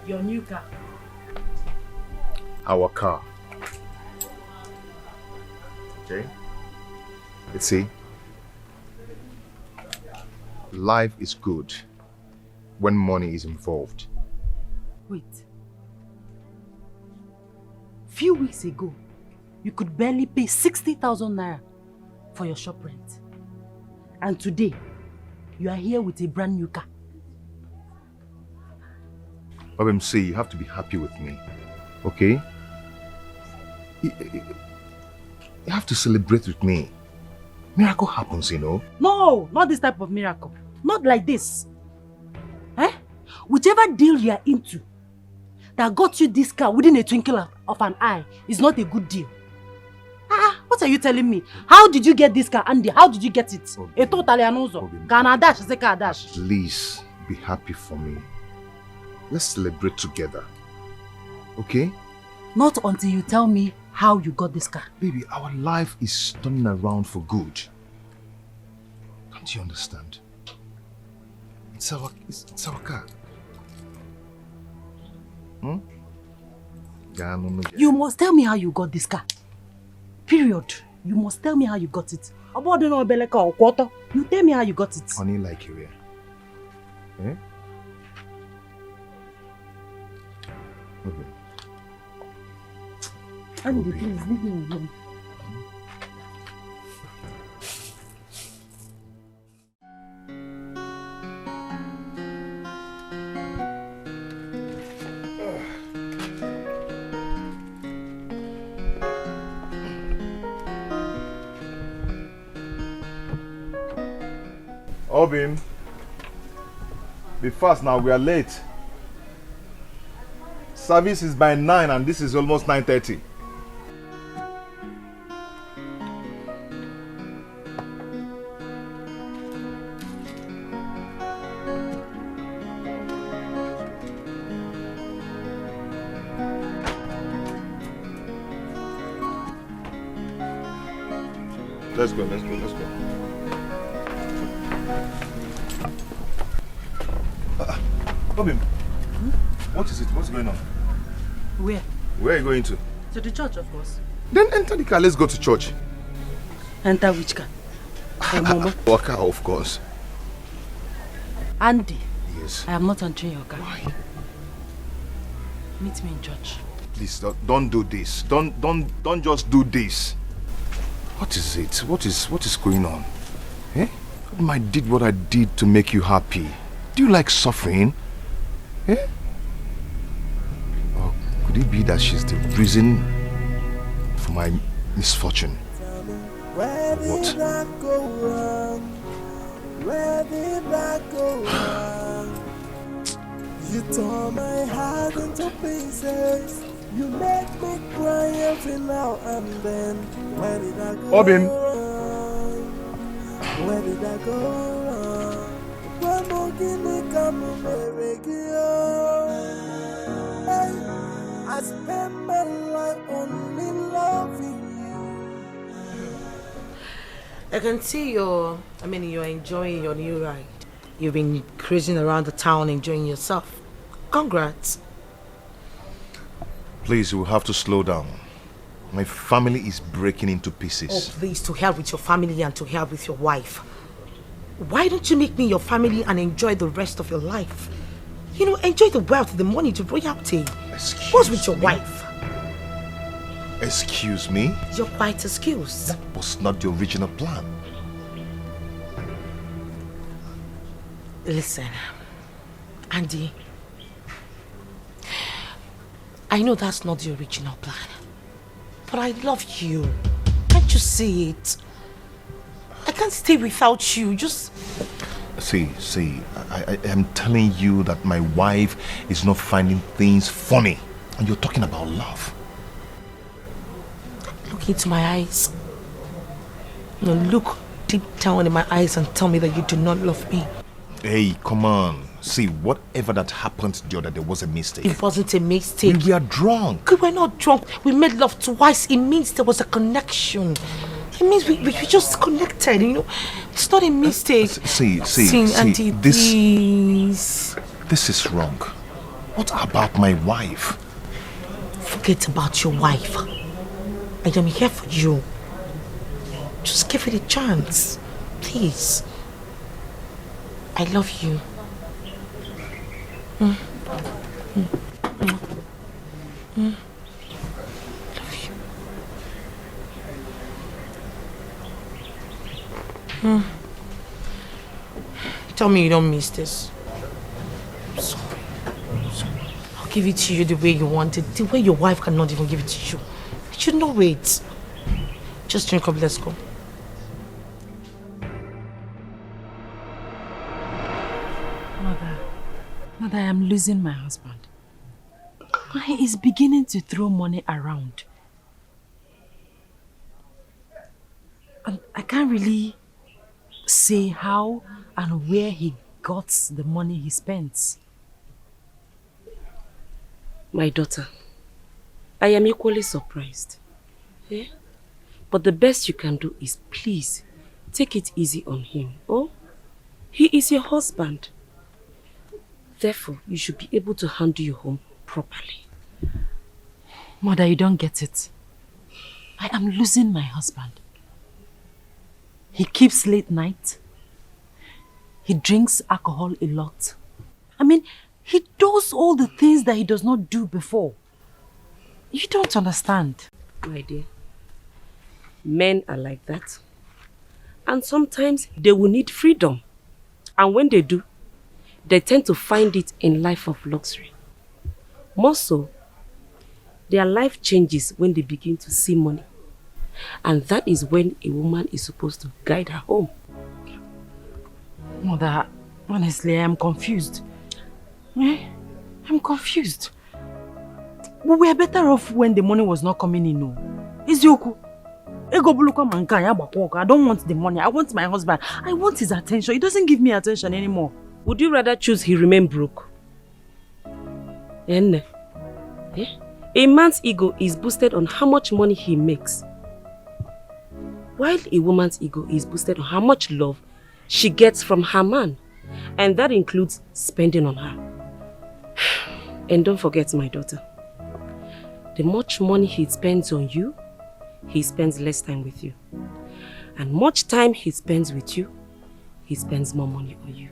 Your new car. Our car. Okay? You see, life is good when money is involved. Wait. Few weeks ago, you could barely pay 60,000 naira for your shop rent. And today, you are here with a brand new car. OMC, you have to be happy with me, okay? You have to celebrate with me. Miracle happens, you know. No, not this type of miracle. Not like this. Whichever deal you are into that got you this car within a twinkle of an eye is not a good deal. What are you telling me? How did you get this car, Andy? How did you get it? Please be happy for me. Let's celebrate together. Okay? Not until you tell me how you got this car. Baby, our life is turning around for good. Don't you understand? It's our car. You must tell me how you got this car. Period. You must tell me how you got it. You tell me how you got it. Honey, like you here. Eh? Okay. Andy, please leave me alone. Obim, be fast now, we are late. Service is by 9 and this is almost 9:30. Let's go. Obim, what is it? What's going on? Where? Where are you going to? To the church, of course. Then enter the car. Let's go to church. Enter which car? Mama. Our car, of course. Andy. Yes. I am not entering your car. Why? Meet me in church. Please don't do this. Don't just do this. What is it? What is going on? Eh? I did what I did to make you happy. Do you like suffering? Eh? Or could it be that she's the reason for my misfortune? What? Did I go wrong? Where did I go wrong? You tore my heart into pieces. You make me cry every now and then. Where did I go Obin. wrong? Where did I go wrong? When Mogini come I spend my life only loving you. I can see you're enjoying your new ride. You've been cruising around the town enjoying yourself. Congrats. Please, you will have to slow down. My family is breaking into pieces. Oh, please, to hell with your family and to hell with your wife. Why don't you make me your family and enjoy the rest of your life? You know, enjoy the wealth, the money, the royalty. What's with your wife? Excuse me? You're quite excused. That was not the original plan. Listen, Andy, I know that's not the original plan, but I love you. Can't you see it? I can't stay without you, just... See, I am telling you that my wife is not finding things funny. And you're talking about love. Look into my eyes. No, look deep down in my eyes and tell me that you do not love me. Hey, come on. See, whatever that happened the other day was a mistake. It wasn't a mistake. We are drunk. We were not drunk. We made love twice. It means there was a connection. It means we just connected, you know. It's not a mistake. See, Auntie, this is wrong. What about my wife? Forget about your wife. I am here for you. Just give it a chance. Please. I love you. Love you. Tell me you don't miss this. I'm sorry. I'll give it to you the way you want it. The way your wife cannot even give it to you. You should know it. Just drink up, let's go. Mother, I am losing my husband. He is beginning to throw money around. And I can't really say how and where he got the money he spends. My daughter, I am equally surprised. Yeah? But the best you can do is please take it easy on him. Oh, he is your husband. Therefore, you should be able to handle your home properly. Mother, you don't get it. I am losing my husband. He keeps late night. He drinks alcohol a lot. I mean, he does all the things that he does not do before. You don't understand. My dear, men are like that. And sometimes they will need freedom. And when they do, they tend to find it in life of luxury. More so, their life changes when they begin to see money. And that is when a woman is supposed to guide her home. Mother, honestly, I am confused. I'm confused. We were better off when the money was not coming in. No. Izioku. I don't want the money. I want my husband. I want his attention. He doesn't give me attention anymore. Would you rather choose he remain broke? A man's ego is boosted on how much money he makes, while a woman's ego is boosted on how much love she gets from her man. And that includes spending on her. And don't forget, my daughter, the much money he spends on you, he spends less time with you. And much time he spends with you, he spends more money on you.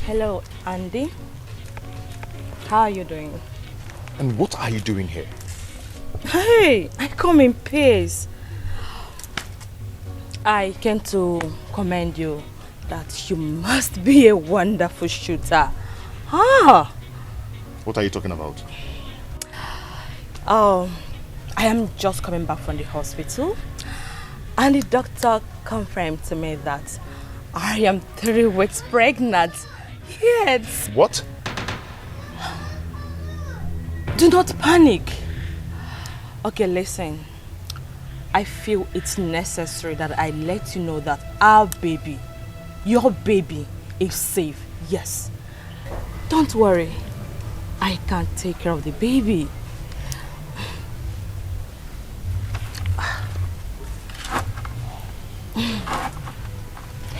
Hello, Andy. How are you doing? And what are you doing here? Hey, I come in peace. I came to commend you that you must be a wonderful shooter. Ah! What are you talking about? I am just coming back from the hospital and the doctor confirmed to me that I am 3 weeks pregnant. Yes. What? Do not panic. Okay, listen. I feel it's necessary that I let you know that our baby, your baby, is safe. Yes. Don't worry. I can take care of the baby.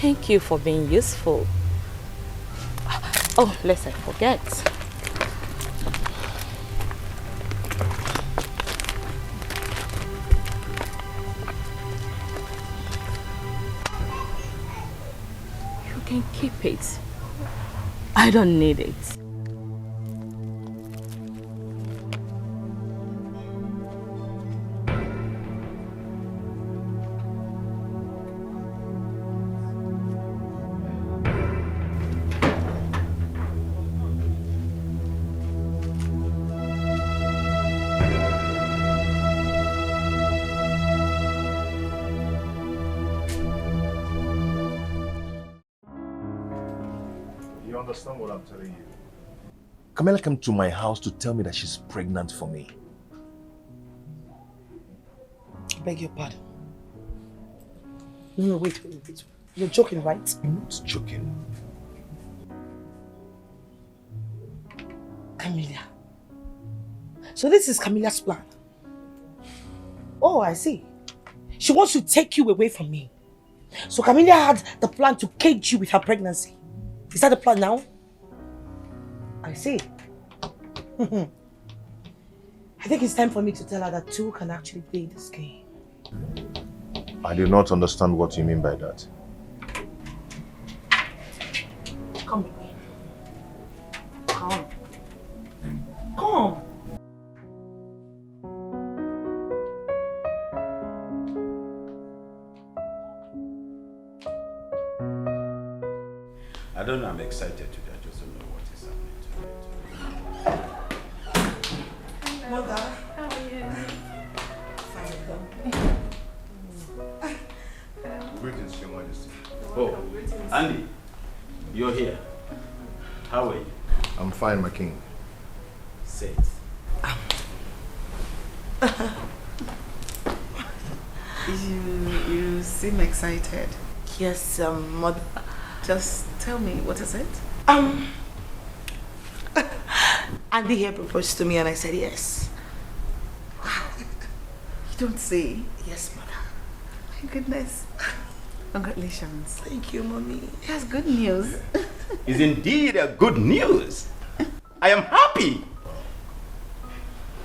Thank you for being useful. Oh, lest I forget. You can keep it. I don't need it. Understand what I'm telling you. Camilla came to my house to tell me that she's pregnant for me. I beg your pardon. No, wait. You're joking, right? I'm not joking. Camilla. So this is Camilla's plan. Oh, I see. She wants to take you away from me. So Camilla had the plan to cage you with her pregnancy. Is that the plan now? I see. I think it's time for me to tell her that two can actually play this game. I do not understand what you mean by that. Come with me. Come. Come. I don't know, I'm excited today. I just don't know what is happening today. Mother. How are you? Greetings, Your Majesty. Oh, Andy, you're here. How are you? I'm fine, my king. Sit. You seem excited. Yes, mother. Just tell me, what is it? Andy here proposed to me and I said yes. You don't say. Yes, mother. My goodness. Congratulations. Thank you, mommy. That's good news. Is indeed a good news. I am happy.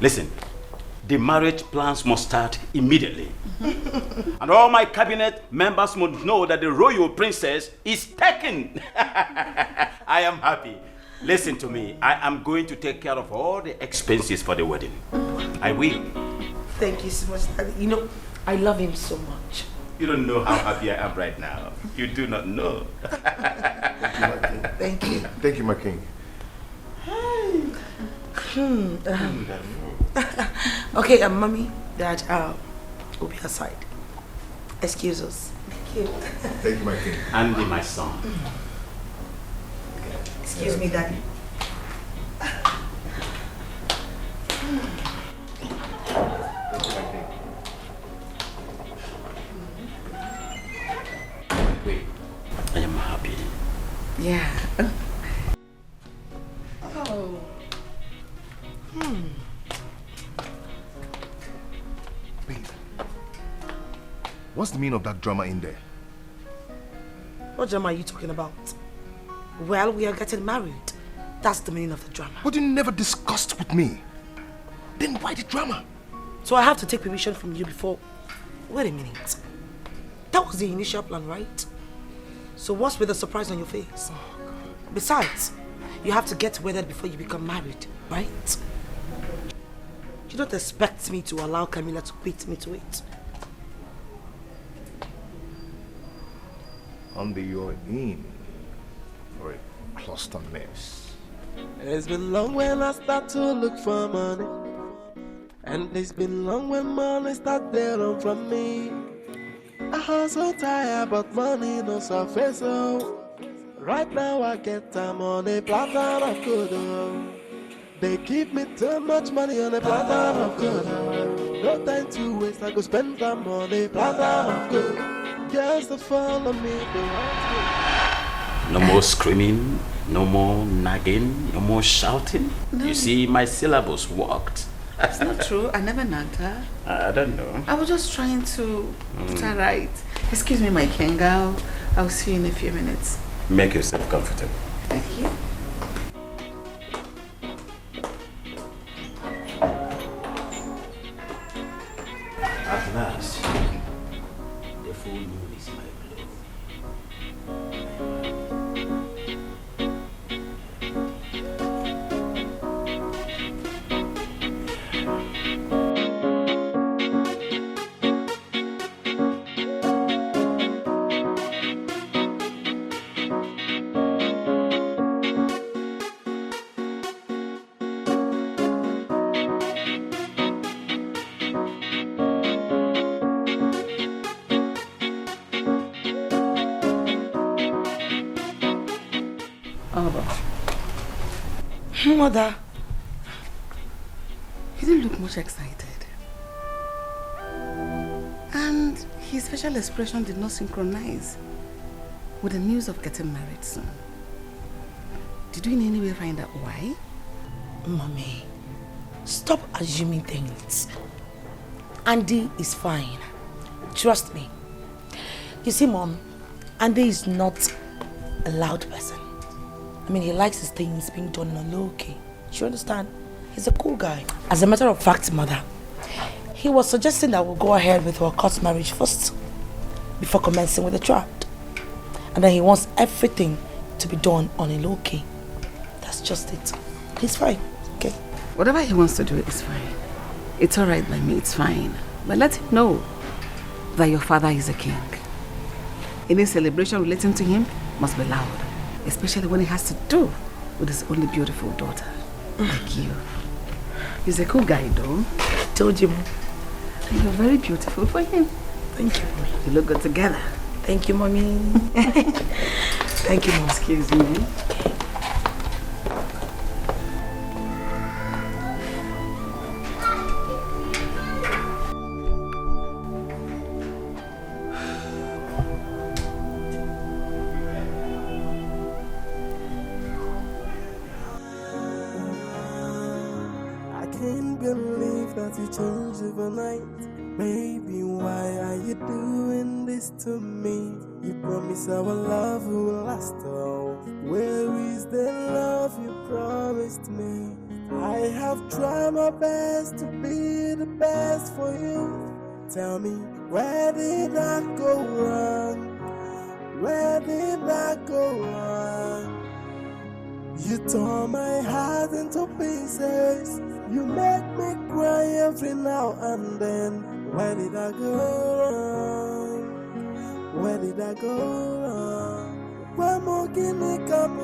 Listen, the marriage plans must start immediately. And all my cabinet members must know that the royal princess is taken. I am happy. Listen to me. I am going to take care of all the expenses for the wedding. I will. Thank you so much, Daddy. You know, I love him so much. You don't know how happy I am right now. You do not know. Thank you. Thank you, my king. Okay, mommy, Dad, will be aside. Excuse us. Thank you. Thank you, my king. Andy, my son. Excuse me, Daddy. I am happy. Yeah. Oh. Babe, what's the meaning of that drama in there? What drama are you talking about? Well, we are getting married. That's the meaning of the drama. But you never discussed with me. Then why the drama? So I have to take permission from you before... Wait a minute. That was the initial plan, right? So what's with the surprise on your face? Besides, you have to get wedded before you become married, right? You don't expect me to allow Camila to beat me to it. Under your in for a cluster mess. It's been long when I start to look for money, and it's been long when money start to run from me. I hustle tired, but money no surface. So right now I get time on a platter of good. They give me too much money on a platter of good. No time to waste, I go spend time on a platter of good. Girls to follow me the right way. No more screaming, no more nagging, no more shouting. No. You see, my syllables worked. It's not true. I never nagged her. I don't know. I was just trying to put her right. Excuse me, my king. I'll see you in a few minutes. Make yourself comfortable. Thank you. At last, the full moon is my glow. Alba. Mother. He didn't look much excited. And his facial expression did not synchronize with the news of getting married soon. Did you in any way find out why? Mommy, stop assuming things. Andy is fine. Trust me. You see, Mom, Andy is not a loud person. I mean, he likes his things being done on a low key. Do you understand? He's a cool guy. As a matter of fact, Mother, he was suggesting that we'll go ahead with our court marriage first before commencing with the child. And then he wants everything to be done on a low key. That's just it. He's fine, okay? Whatever he wants to do is fine. It's alright by me, it's fine. But let him know that your father is a king. Any celebration relating to him must be loud. Especially when it has to do with his only beautiful daughter, like you. He's a cool guy, though. I told you, Mom. And you're very beautiful for him. Thank you, Mommy. You look good together. Thank you, Mommy. Thank you, Mom. Excuse me. You change overnight. Baby, why are you doing this to me? You promise our love will last. Oh, where is the love you promised me? I have tried my best to be the best for you. Tell me, where did I go wrong? Where did I go wrong? You tore my heart into pieces. You make me cry every now and then. Where did I go wrong? Where did I go wrong? Why more guinea come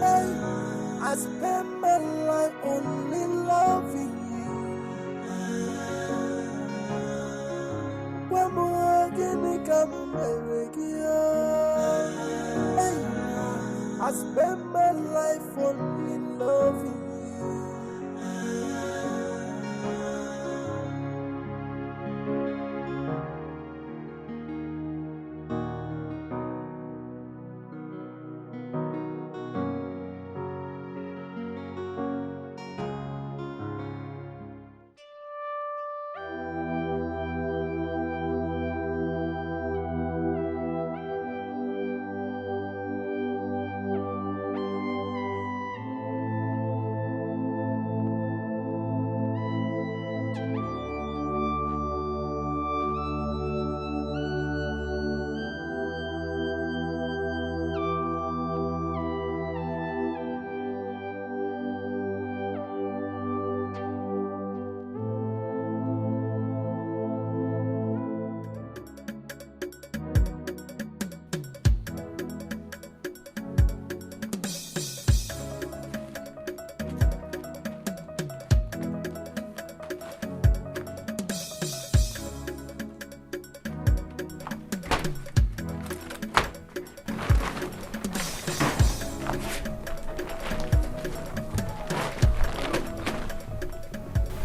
Hey, I spend my life only loving you. I spend my life only loving you.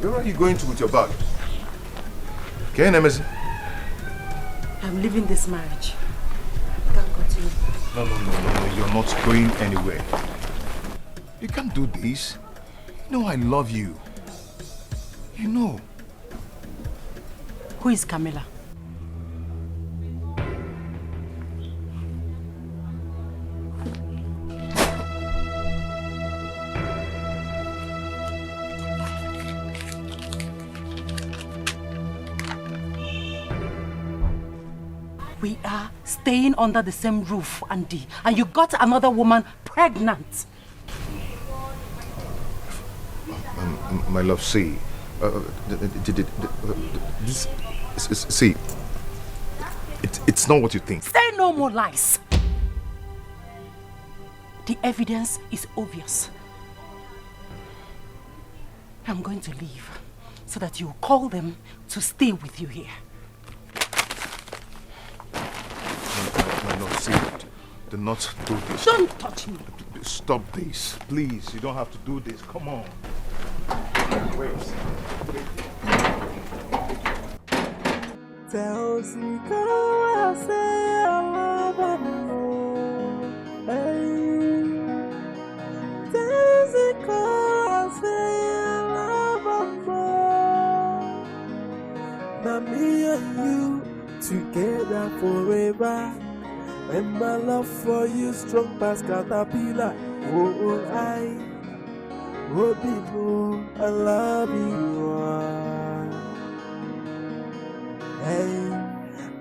Where are you going to with your bag? Okay, Nemesis? I'm leaving this marriage. I can't continue. No, you're not going anywhere. You can't do this. You know I love you. You know. Who is Camilla? We are staying under the same roof, Andy, and you got another woman pregnant. My love, see. See. It's not what you think. Say no more lies. The evidence is obvious. I'm going to leave so that you call them to stay with you here. See, do not do this. Don't touch me. Stop this, please. You don't have to do this. Come on. Wait. Tell Zikara, say I love her more. Hey. Tell Zikara, say I love her more. Now me and you together forever. And my love for you strong past caterpillar. Oh, I love you. Hey,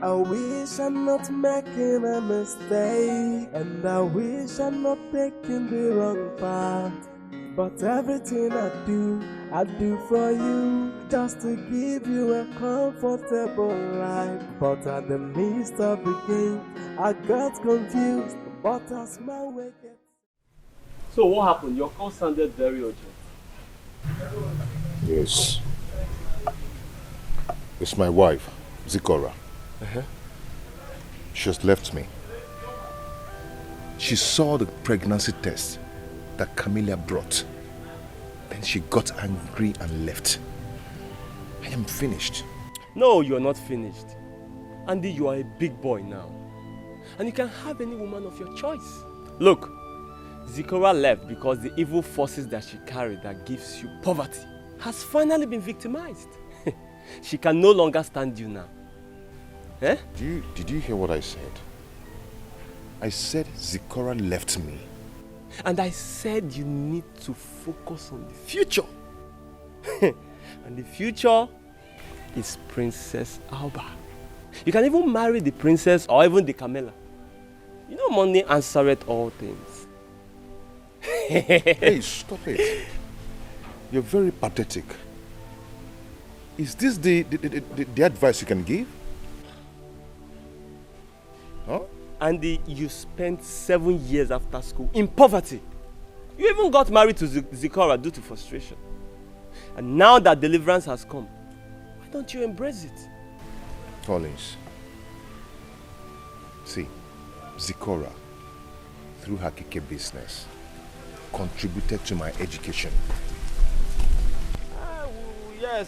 I wish I'm not making a mistake, and I wish I'm not taking the wrong path. But everything I do for you, just to give you a comfortable life. But at the midst of the game, I got confused, but as my way gets... So what happened? Your call sounded very urgent. Yes. It's my wife, Zikora. She has left me. She saw the pregnancy test that Camilla brought. Then she got angry and left. I am finished. No, you're not finished. Andy, you are a big boy now. And you can have any woman of your choice. Look, Zikora left because the evil forces that she carried that gives you poverty has finally been victimized. She can no longer stand you now. Eh? Did you hear what I said? I said Zikora left me. And I said you need to focus on the future. And the future is Princess Alba. You can even marry the princess or even the Camilla. You know money answereth all things. Hey, stop it. You're very pathetic. Is this the advice you can give? Huh? Andy, you spent 7 years after school in poverty. You even got married to Zikora due to frustration. And now that deliverance has come, why don't you embrace it? Collins, See, Zikora, through her keke business, contributed to my education.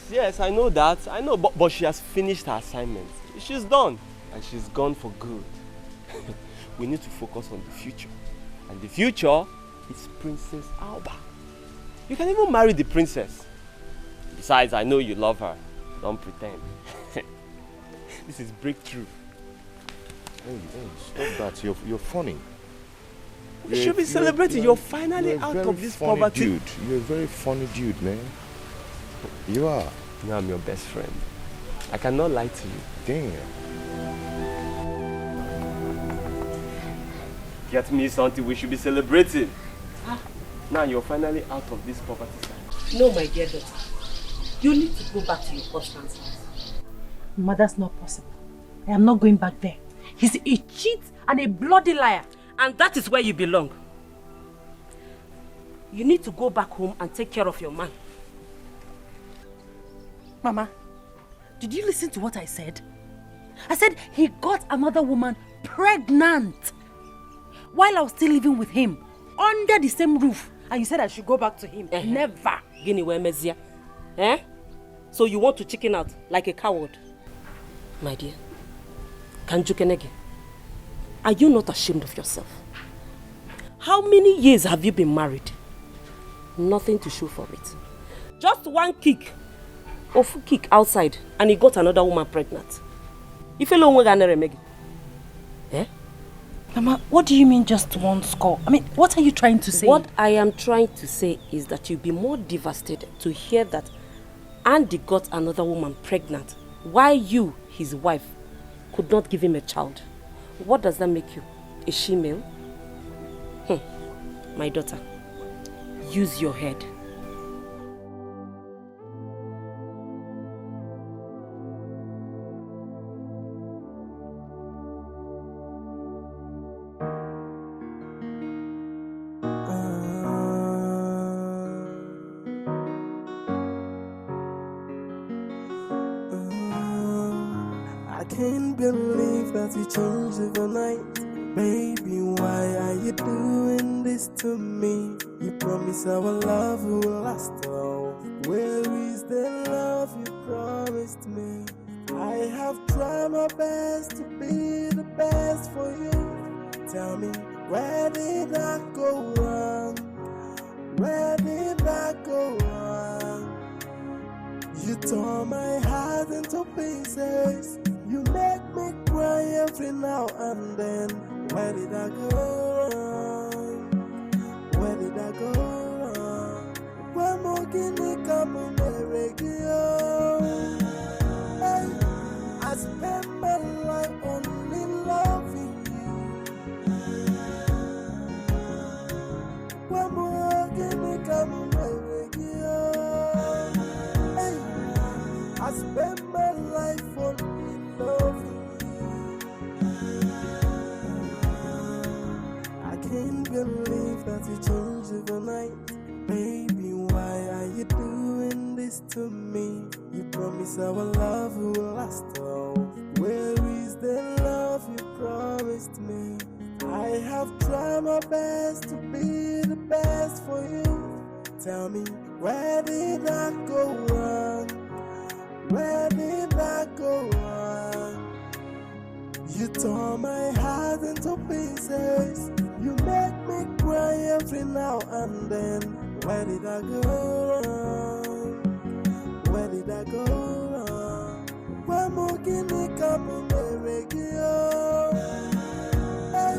Yes, I know that. I know, but she has finished her assignment. She's done, and she's gone for good. We need to focus on the future. And the future is Princess Alba. You can even marry the princess. Besides, I know you love her. Don't pretend. This is breakthrough. Hey, stop that. You're funny. We should be celebrating. You're finally out of this poverty. Dude. You're a very funny dude, man. You are. You know, I'm your best friend. I cannot lie to you. Damn. Get me something we should be celebrating. Now you're finally out of this poverty side. No, my dear daughter. You need to go back to your husband's house. Ma, that's not possible. I am not going back there. He's a cheat and a bloody liar. And that is where you belong. You need to go back home and take care of your man. Mama, did you listen to what I said? I said he got another woman pregnant while I was still living with him under the same roof. And you said I should go back to him. Never. So you want to chicken out like a coward? My dear, Kanjukenege, are you not ashamed of yourself? How many years have you been married? Nothing to show for it. Just one kick outside and he got another woman pregnant. If you don't Mama, what do you mean just one score? I mean, what are you trying to say? What I am trying to say is that you'll be more devastated to hear that Andy got another woman pregnant while you, his wife, could not give him a child. What does that make you? A she-male? My daughter, use your head. That you changed overnight. Baby, why are you doing this to me? You promised our love will last all. Where is the love you promised me? I have tried my best to be the best for you. Tell me, where did I go wrong? Where did I go wrong? You tore my heart into pieces. You make me cry every now and then. Where did I go wrong? Where did I go wrong? Where more can you come on my radio? Hey, I spend my life only loving you. Where more can you come on my radio? Hey, I spend my life only I can't believe that you changed overnight. Baby, why are you doing this to me? You promised our love will last all. Where is the love you promised me? I have tried my best to be the best for you. Tell me, where did I go wrong? Where did I go wrong? You tore my heart into pieces. You make me cry every now and then. Where did I go wrong? Where did I go wrong? Where more can you come on my radio? Hey,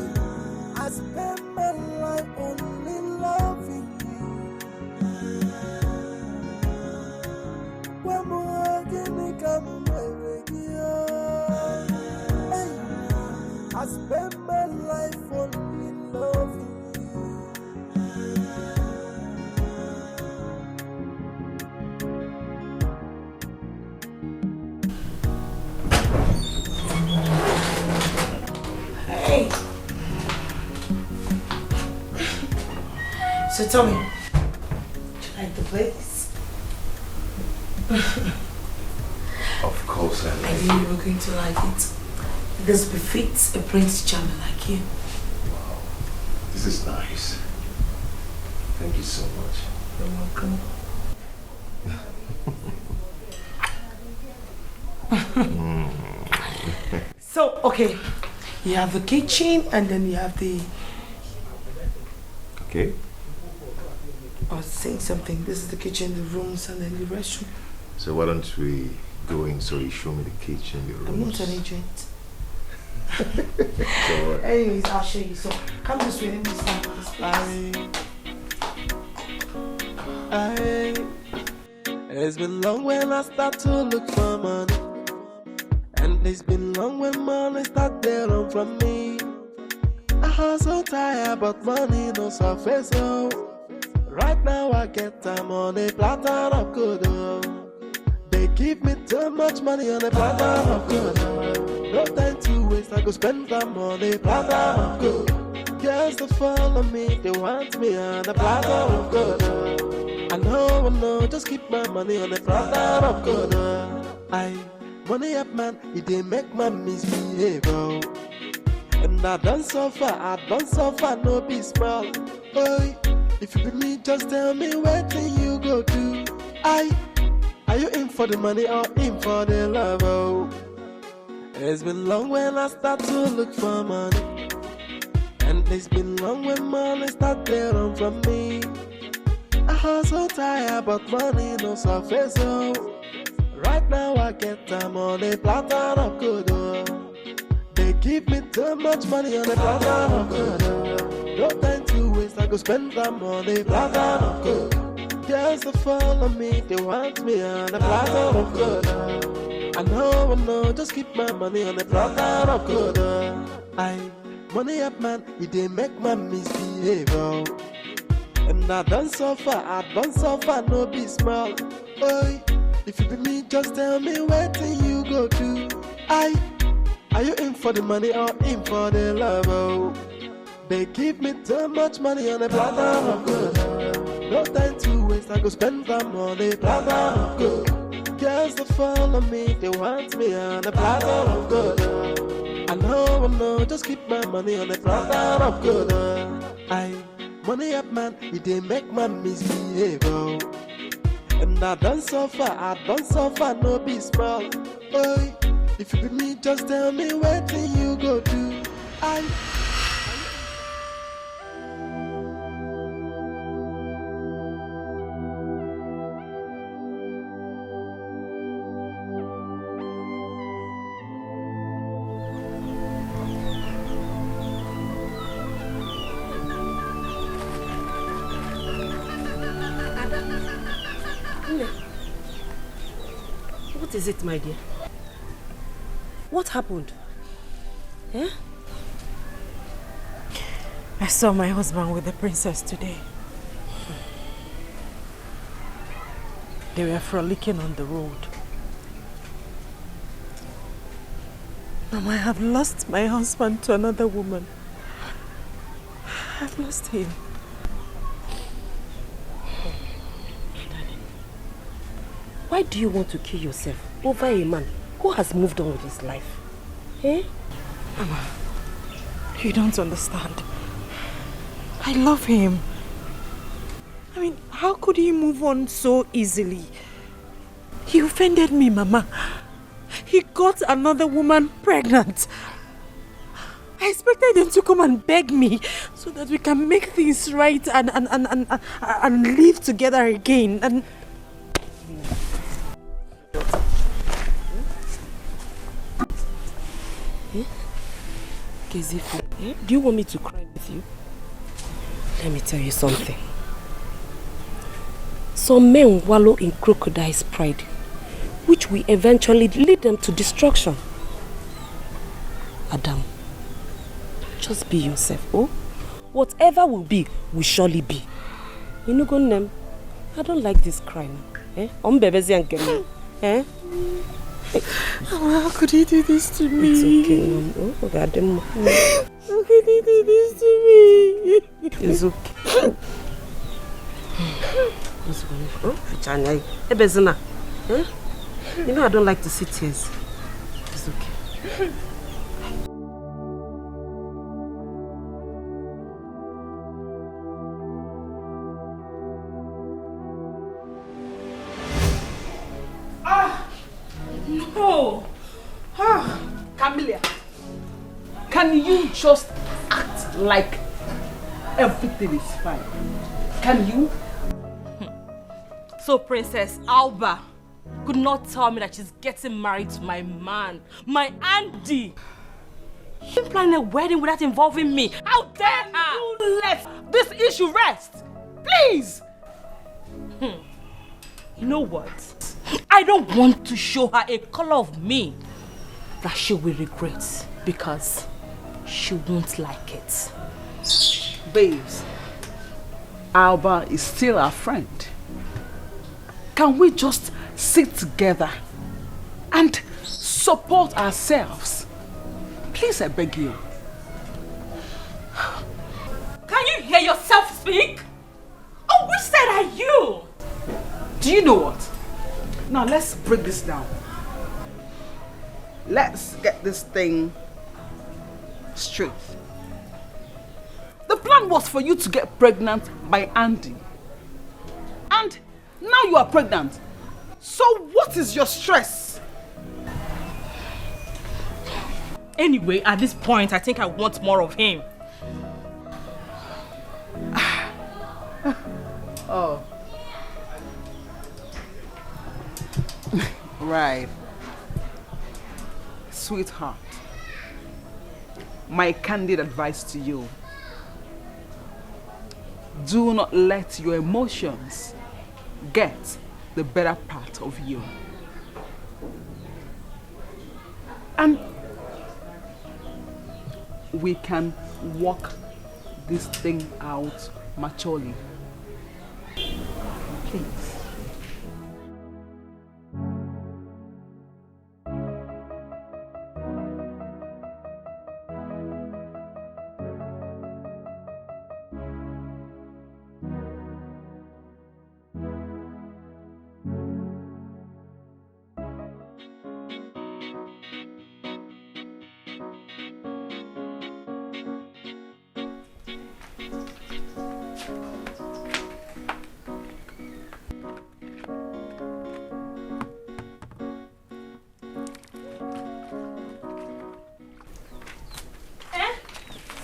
I spend my life only loving you. Where more can you come on my radio? Hey, I spend my life only loving you. Hey. So tell me, do you like the place? Of course I like I knew you were going to like it. This befits a prince charming like you. Wow, this is nice. Thank you so much. You're welcome. So, okay, you have the kitchen and then you have the... Okay. I was saying something. This is the kitchen, the rooms, and then the restroom. So why don't we go in so you show me the kitchen, the rooms? I'm not an agent. It's alright. Anyways, I'll show you. So, come this way. Let me stand on this place. It's been long when I start to look for money, and it's been long when money start to run from me. I hustle tired, but money no surface. Oh, right now I get time on a platter of good. Oh, they give me too much money on a platter of good. Oh, no time to waste, I go spend time on a platter of good. Girls that follow me, they want me on a platter of good. Oh, I know, just keep my money on the platter of good. Money up man, it dey make man misbehave. Oh. And I don't suffer, no be small. Boy, if you be me, just tell me where can you go to? Are you in for the money or in for the love? Oh. It's been long when I start to look for money, and it's been long when money start to run from me. I hustle tired, but money no surface. Oh, right now I get time on a platter of good. Oh, they give me too much money on a platter of good. Oh, no time to waste, I go spend time on a platter of good. Girls that follow me, they want me on a platter of good. Oh, I know, just keep my money on a platter of good. Oh, money up man, it dey make man misbehave. Oh. And I don't suffer, no be small. Boy, if you be me, just tell me where can you go to? Are you in for the money or in for the love? Oh, they give me too much money on a platter of good. No time to waste, I go spend time on a platter of good. Girls that follow me, they want me on a platter of good. I know, just keep my money on a platter of good. Money up man, it dey make man misbehave. Oh. And I don't suffer, no be small. Boy, if you be me, just tell me where can you go to? What is it, my dear? What happened? Eh? I saw my husband with the princess today. They were frolicking on the road. Mama, I have lost my husband to another woman. I've lost him. Why do you want to kill yourself over a man who has moved on with his life? Eh? Mama, you don't understand. I love him. I mean, how could he move on so easily? He offended me, Mama. He got another woman pregnant. I expected him to come and beg me so that we can make things right and live together again. And Kezifu, do you want me to cry with you? Let me tell you something. Some men wallow in crocodile's pride, which will eventually lead them to destruction. Adam, just be yourself, oh? Whatever will be, will surely be. You know, I don't like this crying. Eh? Eh? How could he do this to me? It's okay, Mom. Oh, God. How could he do this to me? It's okay. You know I don't like to see tears. It's okay. Camilla, can you just act like everything is fine? Can you? So Princess Alba could not tell me that she's getting married to my man, my Andy. She's planning a wedding without involving me. How dare her! You let this issue rest, please. You know what? I don't want to show her a color of me that she will regret because she won't like it. Babes, Alba is still our friend. Can we just sit together and support ourselves? Please, I beg you. Can you hear yourself speak? Oh, which side are you? Do you know what? Now let's break this down. Let's get this thing straight. The plan was for you to get pregnant by Andy. And now you are pregnant. So what is your stress? Anyway, at this point, I think I want more of him. Oh. Right. Sweetheart, my candid advice to you: do not let your emotions get the better part of you. And we can work this thing out maturely. Please.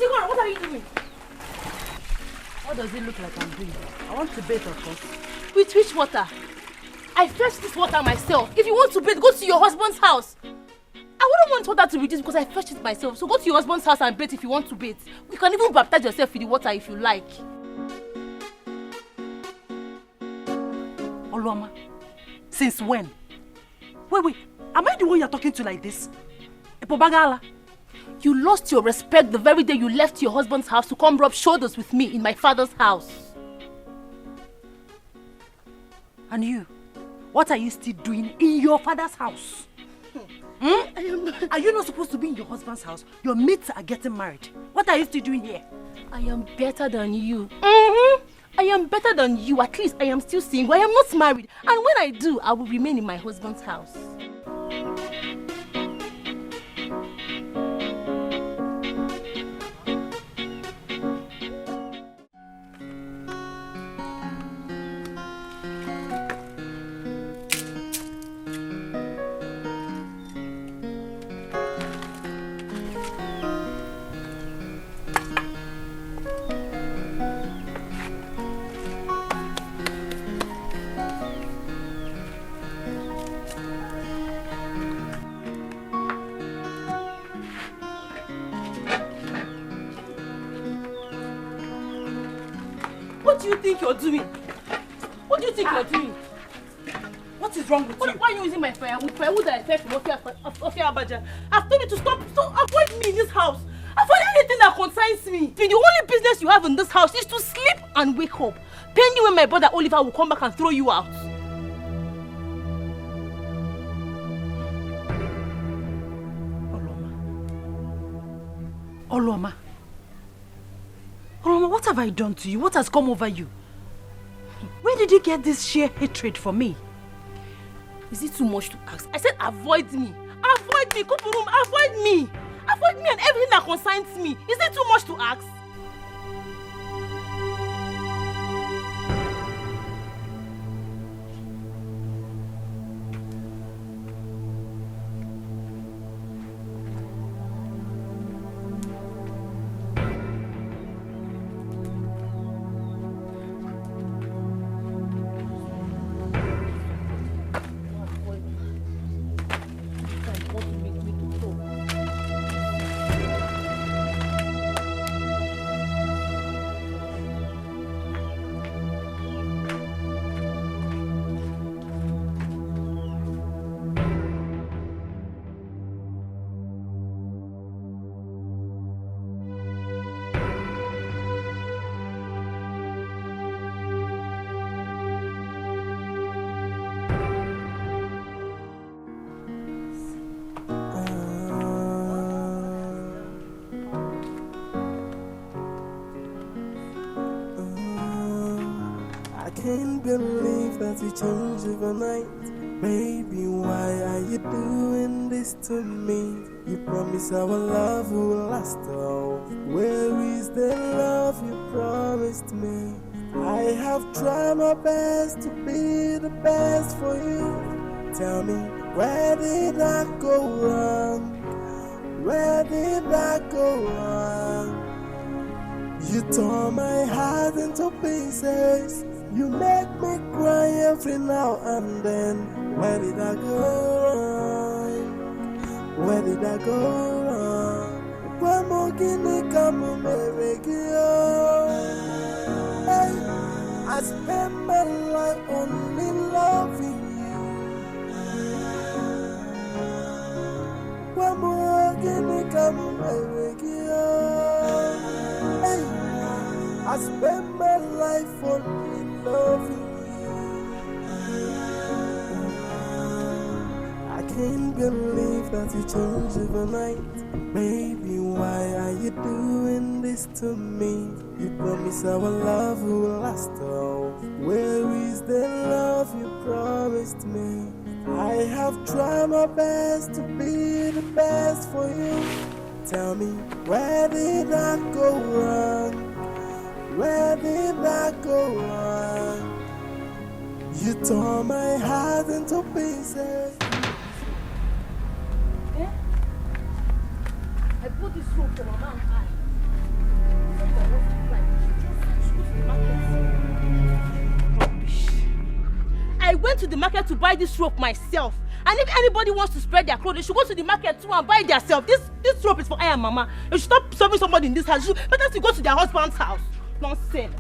What are you doing? What does it look like I'm doing? I want to bathe, of course. With which water? I fetched this water myself. If you want to bathe, go to your husband's house. I wouldn't want water to reduce because I fetched it myself. So go to your husband's house and bathe if you want to bathe. You can even baptize yourself with the water if you like. Oluoma, since when? Wait, am I the one you're talking to like this? Epobagala? You lost your respect the very day you left your husband's house to come rub shoulders with me in my father's house. And you? What are you still doing in your father's house? Are you not supposed to be in your husband's house? Your mates are getting married. What are you still doing here? I am better than you. I am better than you. At least I am still single. I am not married. And when I do, I will remain in my husband's house. What do you think you're doing? What do you think you're doing? What is wrong with you? Why are you using my firewood? Firewood that I fed from Ofia Abaja. I've told you to stop avoid me in this house. Avoid anything that concerns me. The only business you have in this house is to sleep and wake up. Pending when my brother Oliver will come back and throw you out. Oluoma, what have I done to you? What has come over you? Where did you get this sheer hatred for me? Is it too much to ask? I said avoid me. Avoid me. Kupurum, avoid me. Avoid me and everything that concerns me. Is it too much to ask? can't believe that we changed overnight. Baby, why are you doing this to me? You promised our love will last all. Where is the love you promised me? I have tried my best to be the best for you. Tell me, where did I go wrong? Where did I go wrong? You tore my heart into pieces. You make me cry every now and then. Where did I go wrong? Where did I go wrong? Why more can I come and make you? I spend my life only loving you. Why more can I come and make you? I spend my life only loving you. I can't believe that you changed overnight. Baby, why are you doing this to me? You promised our love will last all. Where is the love you promised me? I have tried my best to be the best for you. Tell me, where did I go wrong? Where did I go wrong? You tore my heart into pieces. Eh? I put this rope for my man's eye. Rubbish. I went to the market to buy this rope myself. And if anybody wants to spread their clothes, they should go to the market too and buy it themselves. This rope is for I and Mama. You should stop serving somebody in this house. Better to go to their husband's house. Nonsense.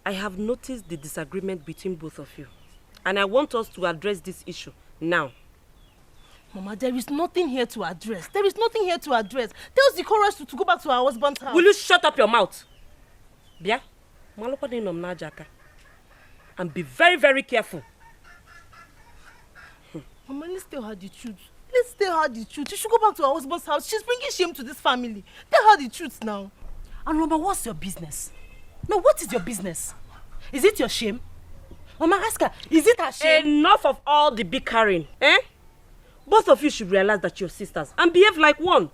I have noticed the disagreement between both of you. And I want us to address this issue now. Mama, there is nothing here to address. There is nothing here to address. Tell the chorus to go back to our husband's house. Will you shut up your mouth? Bia, and be very, very careful. Mama, let's tell her the truth. Let's tell her the truth. She should go back to her husband's house. She's bringing shame to this family. Tell her the truth now. And Mama, what's your business? No, what is your business? Is it your shame? Mama, ask her, is it her shame? Enough of all the bickering, eh? Both of you should realize that you're sisters and behave like one.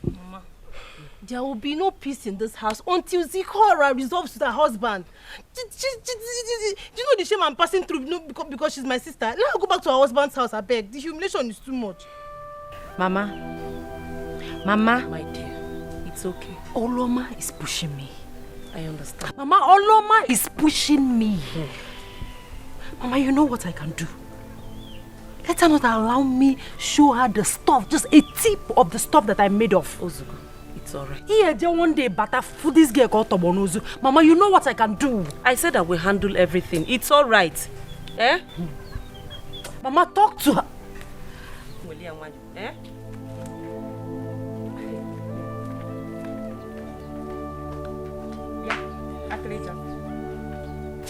Mama, there will be no peace in this house until Zikora resolves with her husband. Do you know the shame I'm passing through because she's my sister? Let her go back to her husband's house, I beg. The humiliation is too much. Mama, my dear, it's okay. Oloma is pushing me. I understand. Mama, Oloma is pushing me. Mama, you know what I can do? Let her not allow me show her the stuff, just a tip of the stuff that I made of. Ozugo, it's alright. Yeah, then one day, but for this girl called Tobonozu. Mama, you know what I can do? I said I will handle everything. It's alright. Eh? Mama, talk to her. Eh?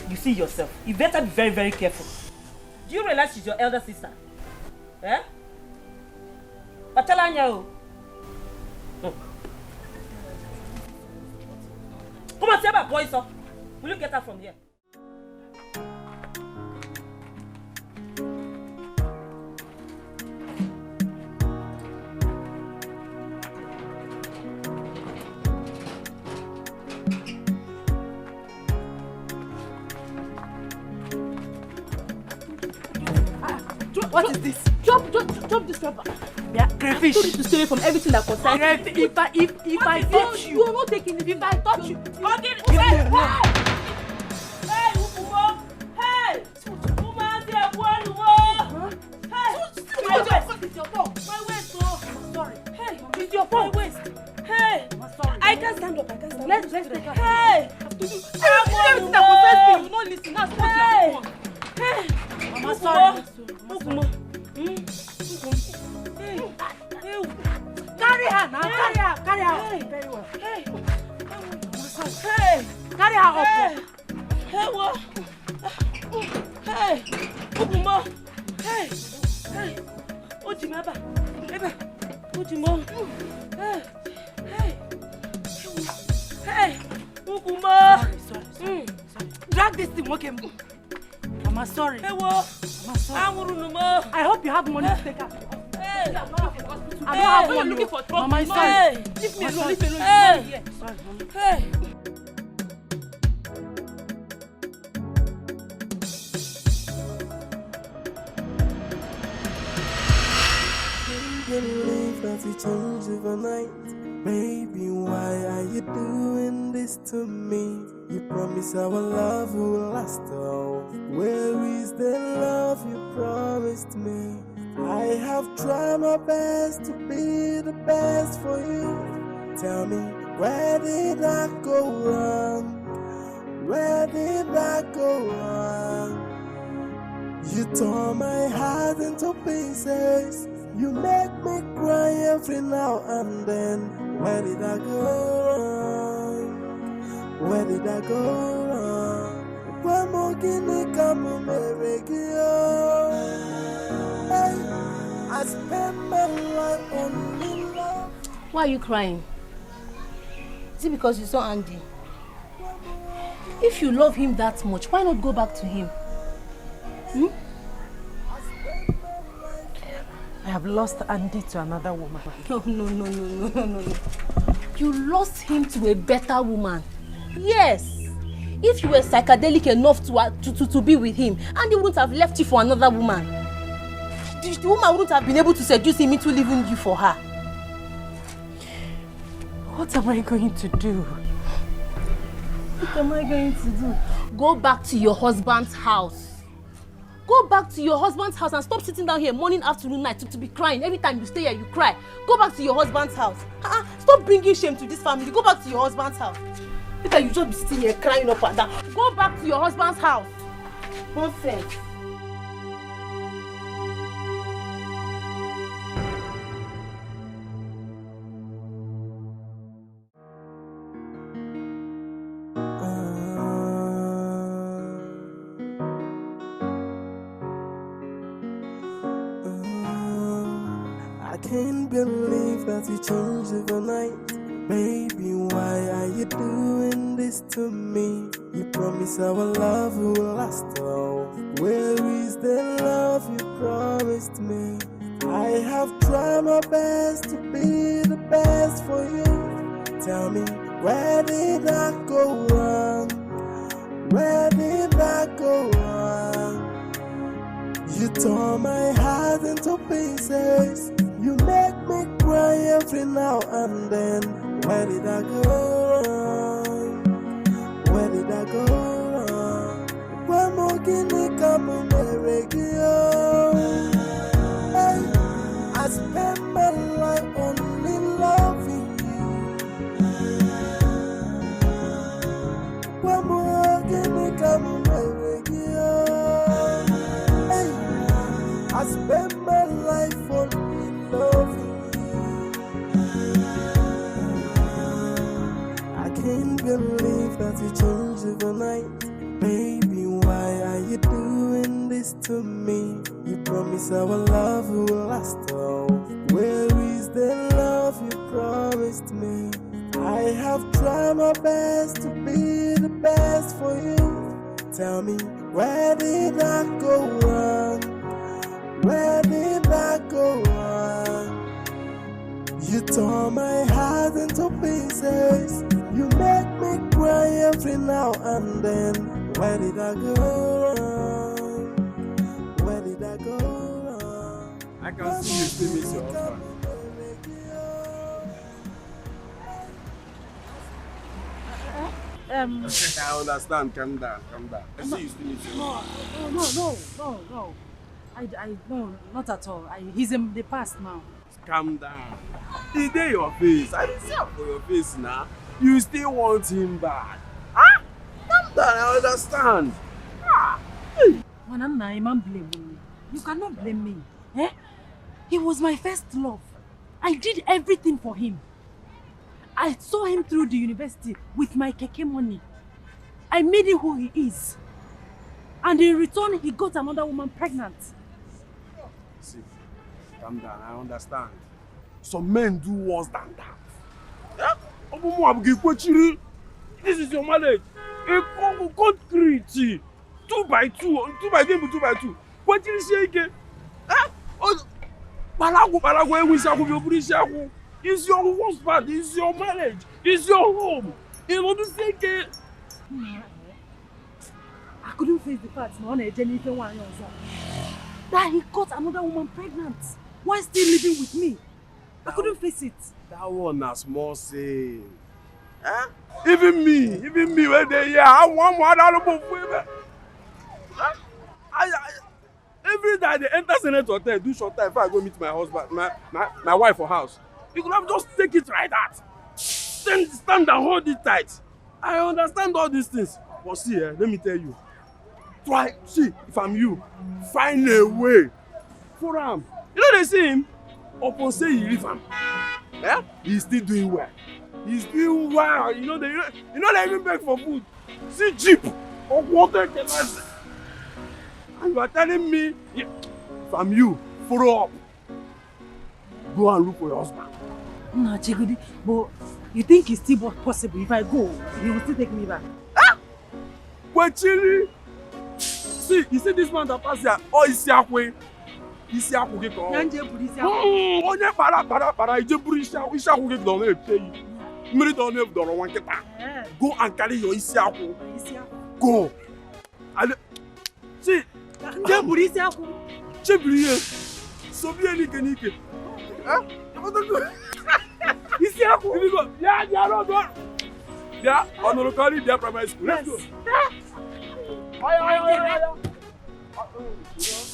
You see yourself. You better be very, very careful. Do you realize she's your elder sister? Eh? Come on, say my voice up. Will you get her from here? What is this? Drop this rubber. Yeah, crayfish. I told you to stay away from everything that concerns you. If I touch you, you are not taking it. If I touch you, Forget it. Let's take her. Hey! Everything that possess me, you not listen. That's what you want. Hey! Mama, sorry. Carry her now. Carry her. Very well. Hey! Hey! Carry her up. Hey, what? Hey! Ukuma! Hey! Hey! Ojimaba! Eba! Ojimo! Hey! Hey! Hey! Ukuma! Sorry. Drag this thing, okay? Mama, sorry. Hey, what? Mama, sorry. I hope you have money to take her. Hey! I don't have money. Looking for trouble. Mama, sorry. Hey! Leave me alone. Hey! Sorry, Mama. Hey! Believe that we change overnight. Baby, why are you doing this to me? You promise our love will last all. Where is the love you promised me? I have tried my best to be the best for you. Tell me, where did I go wrong? Where did I go wrong? You tore my heart into pieces. You make me cry every now and then. Where did I go wrong? Where did I go wrong? Where more guinea come I spend my life on love. Why are you crying? Is it because you saw Andy? If you love him that much, why not go back to him? I have lost Andy to another woman. No. You lost him to a better woman. Yes. If you were psychedelic enough to be with him, Andy wouldn't have left you for another woman. The woman wouldn't have been able to seduce him into leaving you for her. What am I going to do? What am I going to do? Go back to your husband's house. Go back to your husband's house and stop sitting down here morning, afternoon, night to be crying. Every time you stay here, you cry. Go back to your husband's house. Stop bringing shame to this family. Go back to your husband's house. Later, you just be sitting here crying up and down. Go back to your husband's house. Nonsense. I can't believe that we changed overnight. Baby, why are you doing this to me? You promise our love will last all. Where is the love you promised me? I have tried my best to be the best for you. Tell me, where did I go wrong? Where did I go wrong? You tore my heart into pieces. You make me cry every now and then. Where did I go wrong? Where did I go wrong? Where more guinea come on the radio? I spend my life only loving you. Where more guinea come on the radio? I spend my life only loving you. I can't believe that you changed overnight. Baby, why are you doing this to me? You promise our love will last all. Where is the love you promised me? I have tried my best to be the best for you. Tell me, where did I go wrong? Where did I go wrong? You tore my heart into pieces. You make me cry every now and then. Where did I go wrong? Where did I go wrong? I can see you still miss your husband. I understand. Calm down. I see you still miss your husband. No. No, not at all. He's in the past now. Calm down. It's there your face. I see it for your face now. You still want him back? Huh? Calm down, I understand. Manana, you can't blame me. You cannot blame me. Eh? He was my first love. I did everything for him. I saw him through the university with my keke money. I made him who he is. And in return, he got another woman pregnant. See, calm down, I understand. Some men do worse than that. This is your marriage. A concrete. 2 by 2, 2 by 2, 2 by 2. What did you say again? It's your husband, it's your marriage, it's your home. You want to say again? I couldn't face the fact that he got another woman pregnant while still living with me. I couldn't face it. That one has small say. Huh? Even me, when they hear, I want more than every day they enter Senate Hotel, do short time before I go meet my husband, my wife for house. You could have just take it like that. Stand and hold it tight. I understand all these things. But see, let me tell you. See, if I'm you, find a way for him. You know they see him? Upon say he leave him. Yeah? He's still doing well. He's doing well. You know they even beg for food. See jeep or water. And you are telling me, if I'm you, follow up. Go and look for your husband. Nah, Chigudi, but you think it's still possible? If I go, he will still take me back. Ah! Well, Chili. See, you see this man that pass here? Oh, he's Siakwe. He's Siakwe. Onye para. Isiakwe don't help you. Miri don't help don't want to. Go and carry your Isiakwe. Go. See. Chebriye. Sobi enike. Huh? Isiakwe. You go. Yeah, no, go. Yeah, on the carry their primary school. Let's go.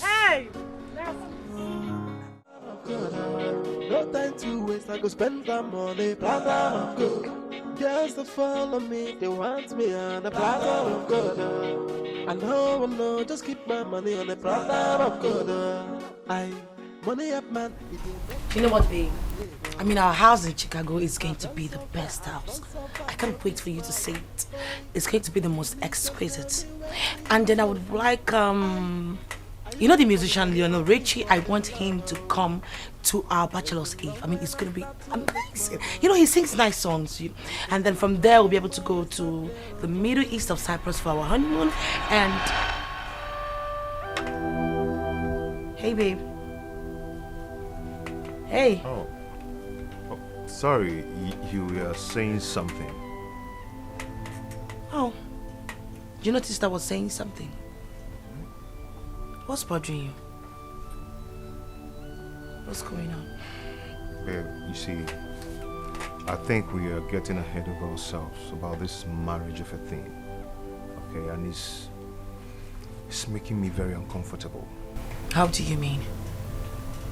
Hey! No time to waste, I go spend my money, plaza of good. Girls that follow me, they want me on the plaza of good. I know, just keep my money on the plaza of good. Money up, man. You know what, babe? I mean, our house in Chicago is going to be the best house. I can't wait for you to see it. It's going to be the most exquisite. And then I would like, you know the musician Lionel Richie? I want him to come to our bachelor's eve. I mean, it's going to be amazing. You know, he sings nice songs. And then from there, we'll be able to go to the Middle East of Cyprus for our honeymoon. And... Hey, babe. Hey. Oh, sorry, you were saying something. Oh, you noticed I was saying something? What's bothering you? What's going on? Babe, you see, I think we are getting ahead of ourselves about this marriage of a thing. Okay, and it's making me very uncomfortable. How do you mean?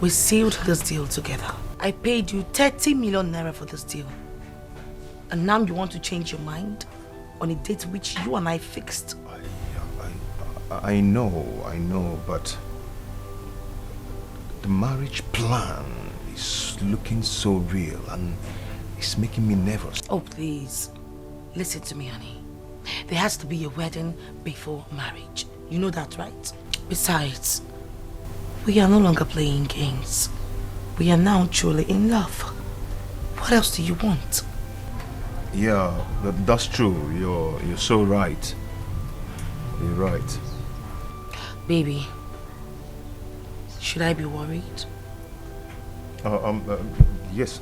We sealed this deal together. I paid you 30 million naira for this deal. And now you want to change your mind on a date which you and I fixed. I know, but the marriage plan is looking so real and it's making me nervous. Oh, please. Listen to me, honey. There has to be a wedding before marriage. You know that, right? Besides, we are no longer playing games. We are now truly in love. What else do you want? Yeah, that's true. You're so right. You're right. Baby, should I be worried? Yes.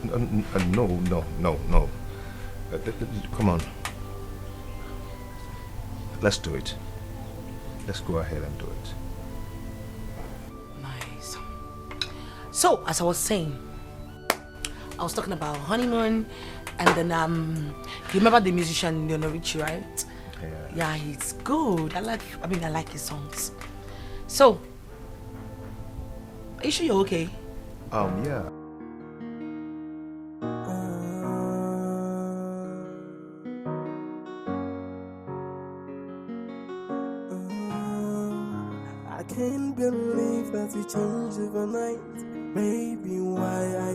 No. Come on. Let's do it. Let's go ahead and do it. Nice. So, as I was saying, I was talking about honeymoon, and then you remember the musician Lionel Richie, right? Yeah, he's good. I like his songs. So, are you sure you're okay? Yeah.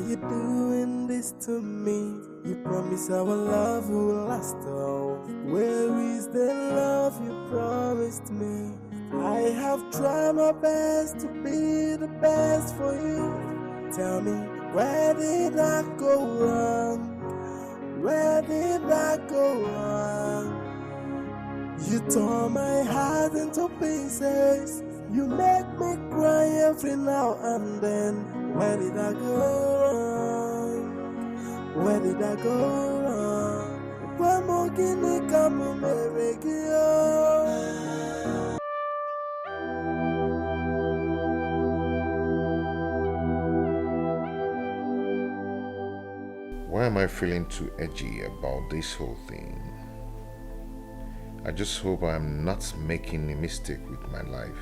you doing this to me? You promise our love will last. Oh, where is the love you promised me? I have tried my best to be the best for you. Tell me, where did I go wrong? Where did I go wrong? You tore my heart into pieces. You make me cry every now and then. Where did I go wrong? Where did I go wrong? Why am I feeling too edgy about this whole thing? I just hope I'm not making a mistake with my life.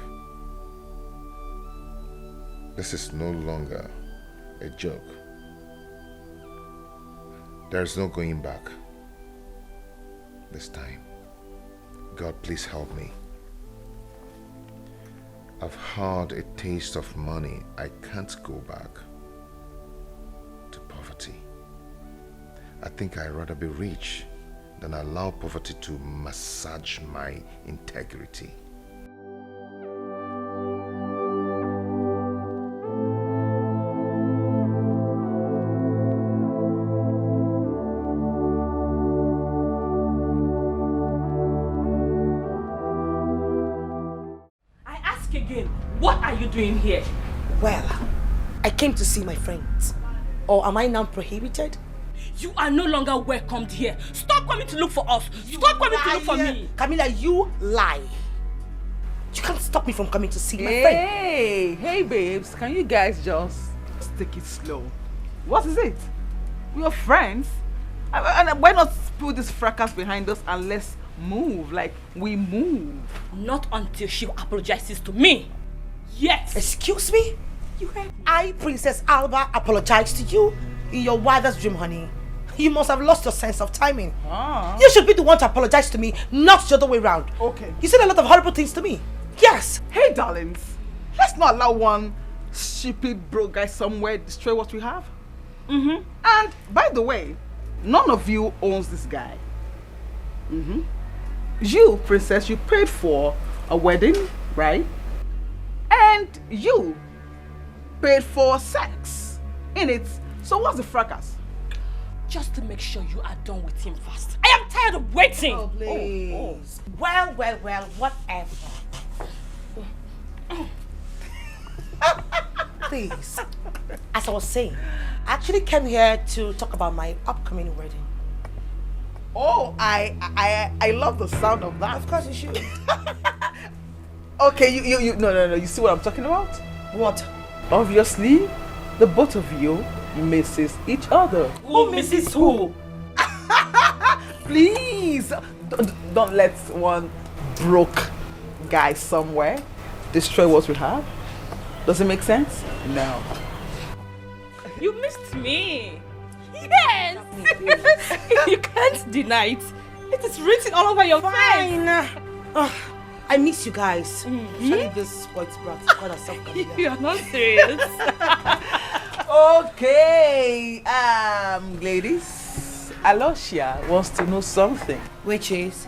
This is no longer a joke. There's no going back this time. God, please help me. I've had a taste of money. I can't go back to poverty. I think I'd rather be rich than allow poverty to massage my integrity. I ask again, what are you doing here? Well, I came to see my friends. Or am I now prohibited? You are no longer welcomed here. Stop coming to look for us. Stop coming to look for me. Camilla, you lie. You can't stop me from coming to see my friend. Hey babes, can you guys just take it slow? What is it? We're friends. And why not put this fracas behind us and let's move like we move? Not until she apologizes to me. Yes. Excuse me? You heard me. Princess Alba, apologized to you in your wildest dream, honey. You must have lost your sense of timing. You should be the one to apologize to me, not the other way around. Okay. You said a lot of horrible things to me. Yes. Hey, darlings. Let's not allow one stupid broke guy somewhere destroy what we have. And by the way, none of you owns this guy. You, princess, you paid for a wedding, right? And you paid for sex in it. So what's the fracas? Just to make sure you are done with him fast. I am tired of waiting. Oh, please. Well, whatever. Please. As I was saying, I actually came here to talk about my upcoming wedding. Oh, I love the sound of that. Of course you should. Okay, you no, you see what I'm talking about? What? Obviously, the both of you misses each other. Who misses who? Please, don't let one broke guy somewhere destroy what we have. Does it make sense? No. You missed me. Yes. You can't deny it. It is written all over your face. I miss you guys. Especially this sports brat. God herself. You are not serious. Okay, ladies, Alosia wants to know something. Which is?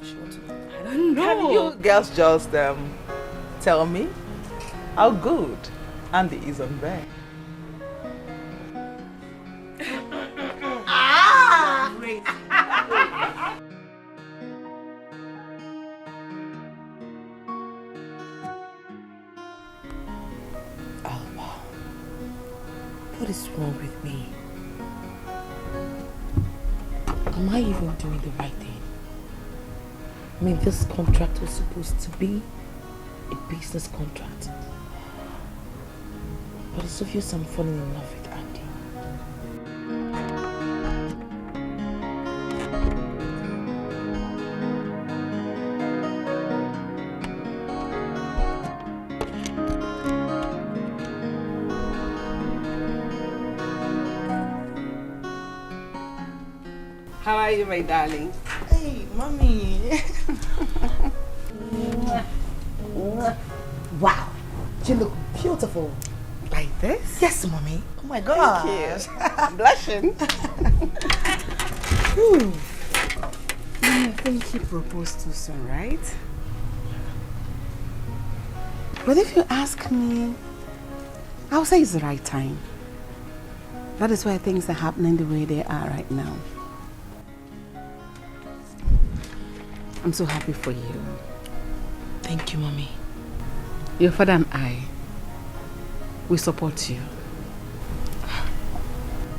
I don't know. Can you girls just tell me how good Andy is on bed? Great. Alba, what is wrong with me? Am I even doing the right thing? I mean, this contract was supposed to be a business contract. But it's obvious I'm falling in love with Andy. How are you, my darling? Hey, mommy. Wow, you look beautiful. buy this? Yes, mommy. Oh my god. Thank you. I'm blushing. I think he proposed too soon, right? But if you ask me, I would say it's the right time. That is why things are happening the way they are right now. I'm so happy for you. Thank you, mommy. Your father and I, we support you.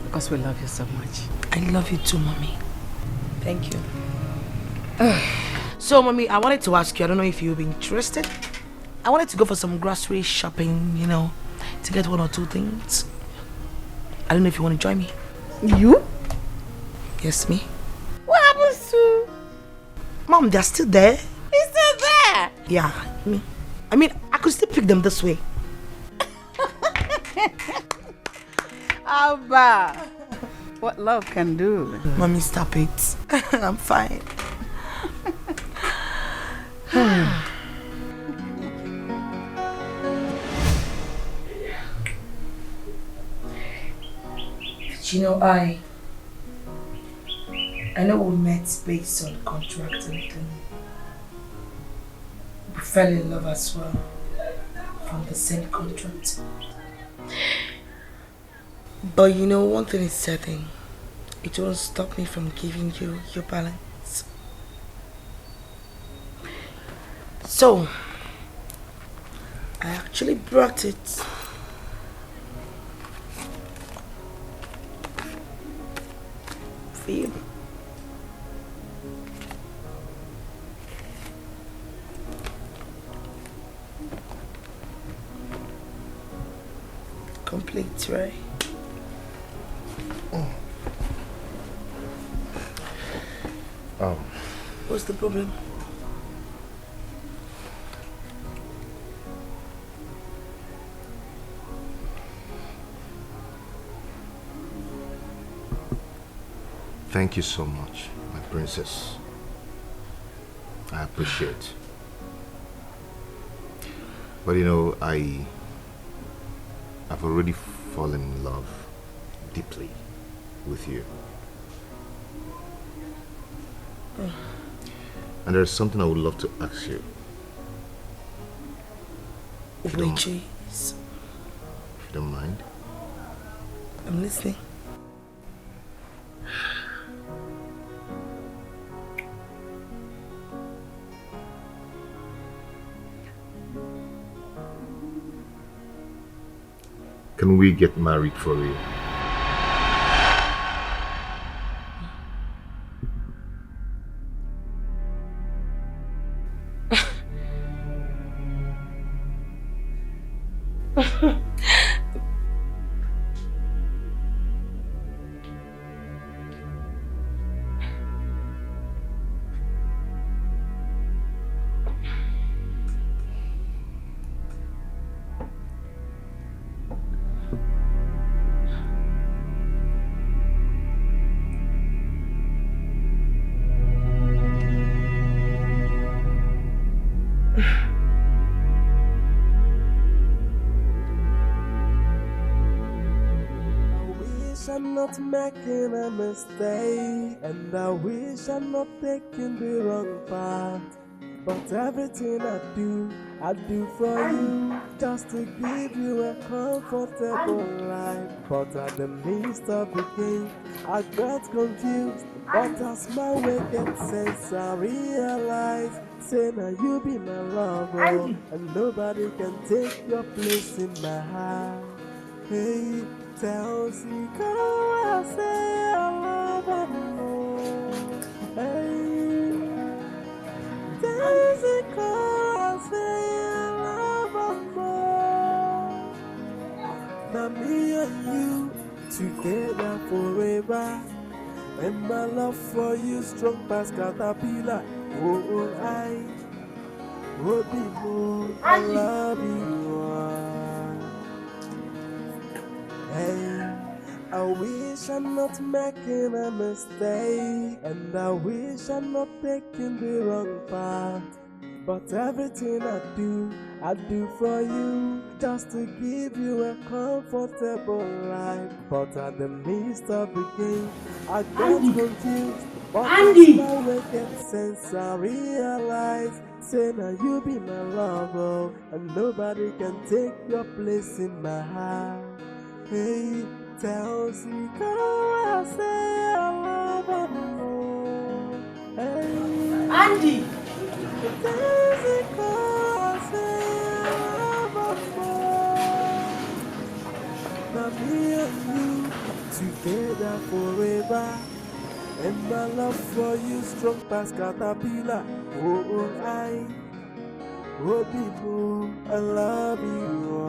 Because we love you so much. I love you too, mommy. Thank you. So, mommy, I wanted to ask you, I don't know if you'll be interested. I wanted to go for some grocery shopping, you know, to get 1 or 2 things. I don't know if you want to join me. You? Yes, me. What happens to... Mom, they're still there. He's still there? Yeah, me. I mean, I could still pick them this way. Alba, what love can do. Mommy, stop it. I'm fine. You know, I know we met based on contract and we fell in love as well from the same contract. But you know, one thing is certain, it won't stop me from giving you your balance. So, I actually brought it. For you. Complete, right? What's the problem? Thank you so much, my princess. I appreciate. But you know, I've already fallen in love deeply with you. And there's something I would love to ask you. Which is? If you don't mind. I'm listening. Can we get married for real? I'm not making a mistake, and I wish I'm not taking the wrong path. But everything I do for you, just to give you a comfortable life. But at the midst of the game, I got confused. But as my way gets sense, I realize, say now you be my lover, and nobody can take your place in my heart. Hey, tell me, I say I love her more. Hey, tell me, I say I love her more. Now me and you together forever, and my love for you strong past caterpillar. Oh, I will be more. I love you more. Hey, I wish I'm not making a mistake, and I wish I'm not taking the wrong path. But everything I I'd do for you just to give you a comfortable life. But at the midst of the game, I got confused. But Andy! now we get sense, I realize. Say now you be my lover, and nobody can take your place in my heart. Hey, tells me I say I love her more. Hey, Andy! tells me I say I love her more. Now me and you together forever. And my love for you strong past caterpillar. Oh, people, I love you.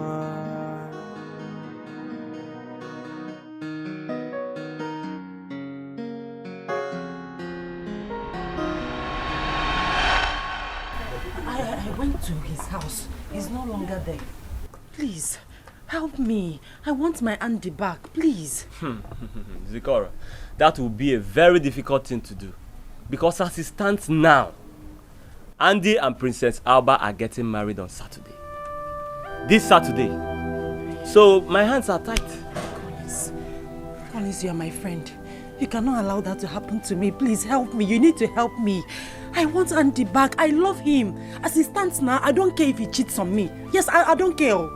I went to his house. He's no longer there. Please, help me. I want my Andy back, please. Zikora, that will be a very difficult thing to do. Because as it stands now, Andy and Princess Alba are getting married on Saturday. This Saturday. So my hands are tight. Collins, you are my friend. You cannot allow that to happen to me. Please help me. You need to help me. I want Andy back. I love him. As it stands now, I don't care if he cheats on me. Yes, I don't care.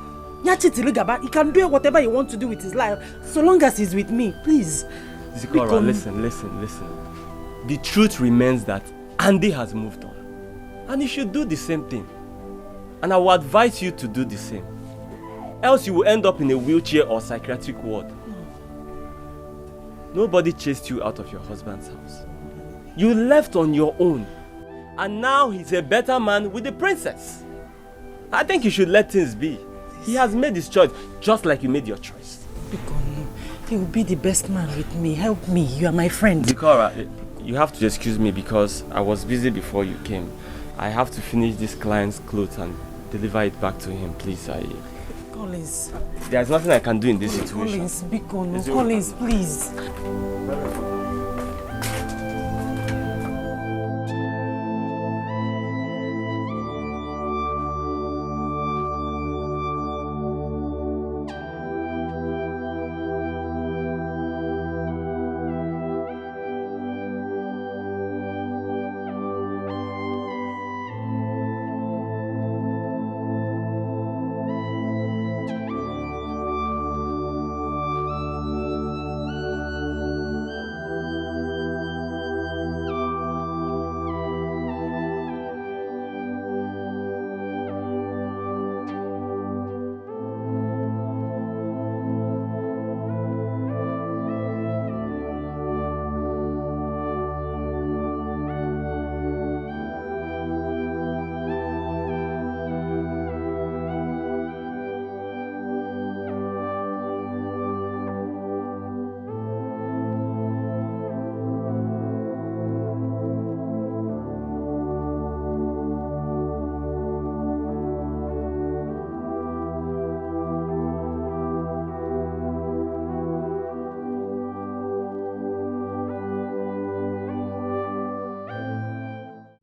He can do whatever he wants to do with his life, so long as he's with me. Please. Zikora, listen. The truth remains that Andy has moved on. And you should do the same thing. And I will advise you to do the same. Else you will end up in a wheelchair or psychiatric ward. Nobody chased you out of your husband's house. You left on your own. And now he's a better man with the princess. I think you should let things be. He has made his choice, just like you made your choice. He will be the best man with me. Help me. You are my friend. Zikora, you have to excuse me because I was busy before you came. I have to finish this client's clothes and deliver it back to him, please. Collins. There's nothing I can do in this situation. Collins, please.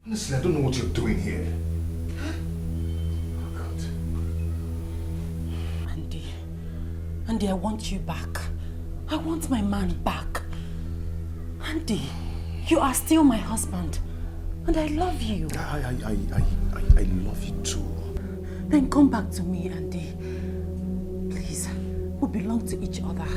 Honestly, I don't know what you're doing here. Oh, God. Andy, I want you back. I want my man back. Andy, you are still my husband. And I love you. I love you too. Then come back to me, Andy. Please, we belong to each other.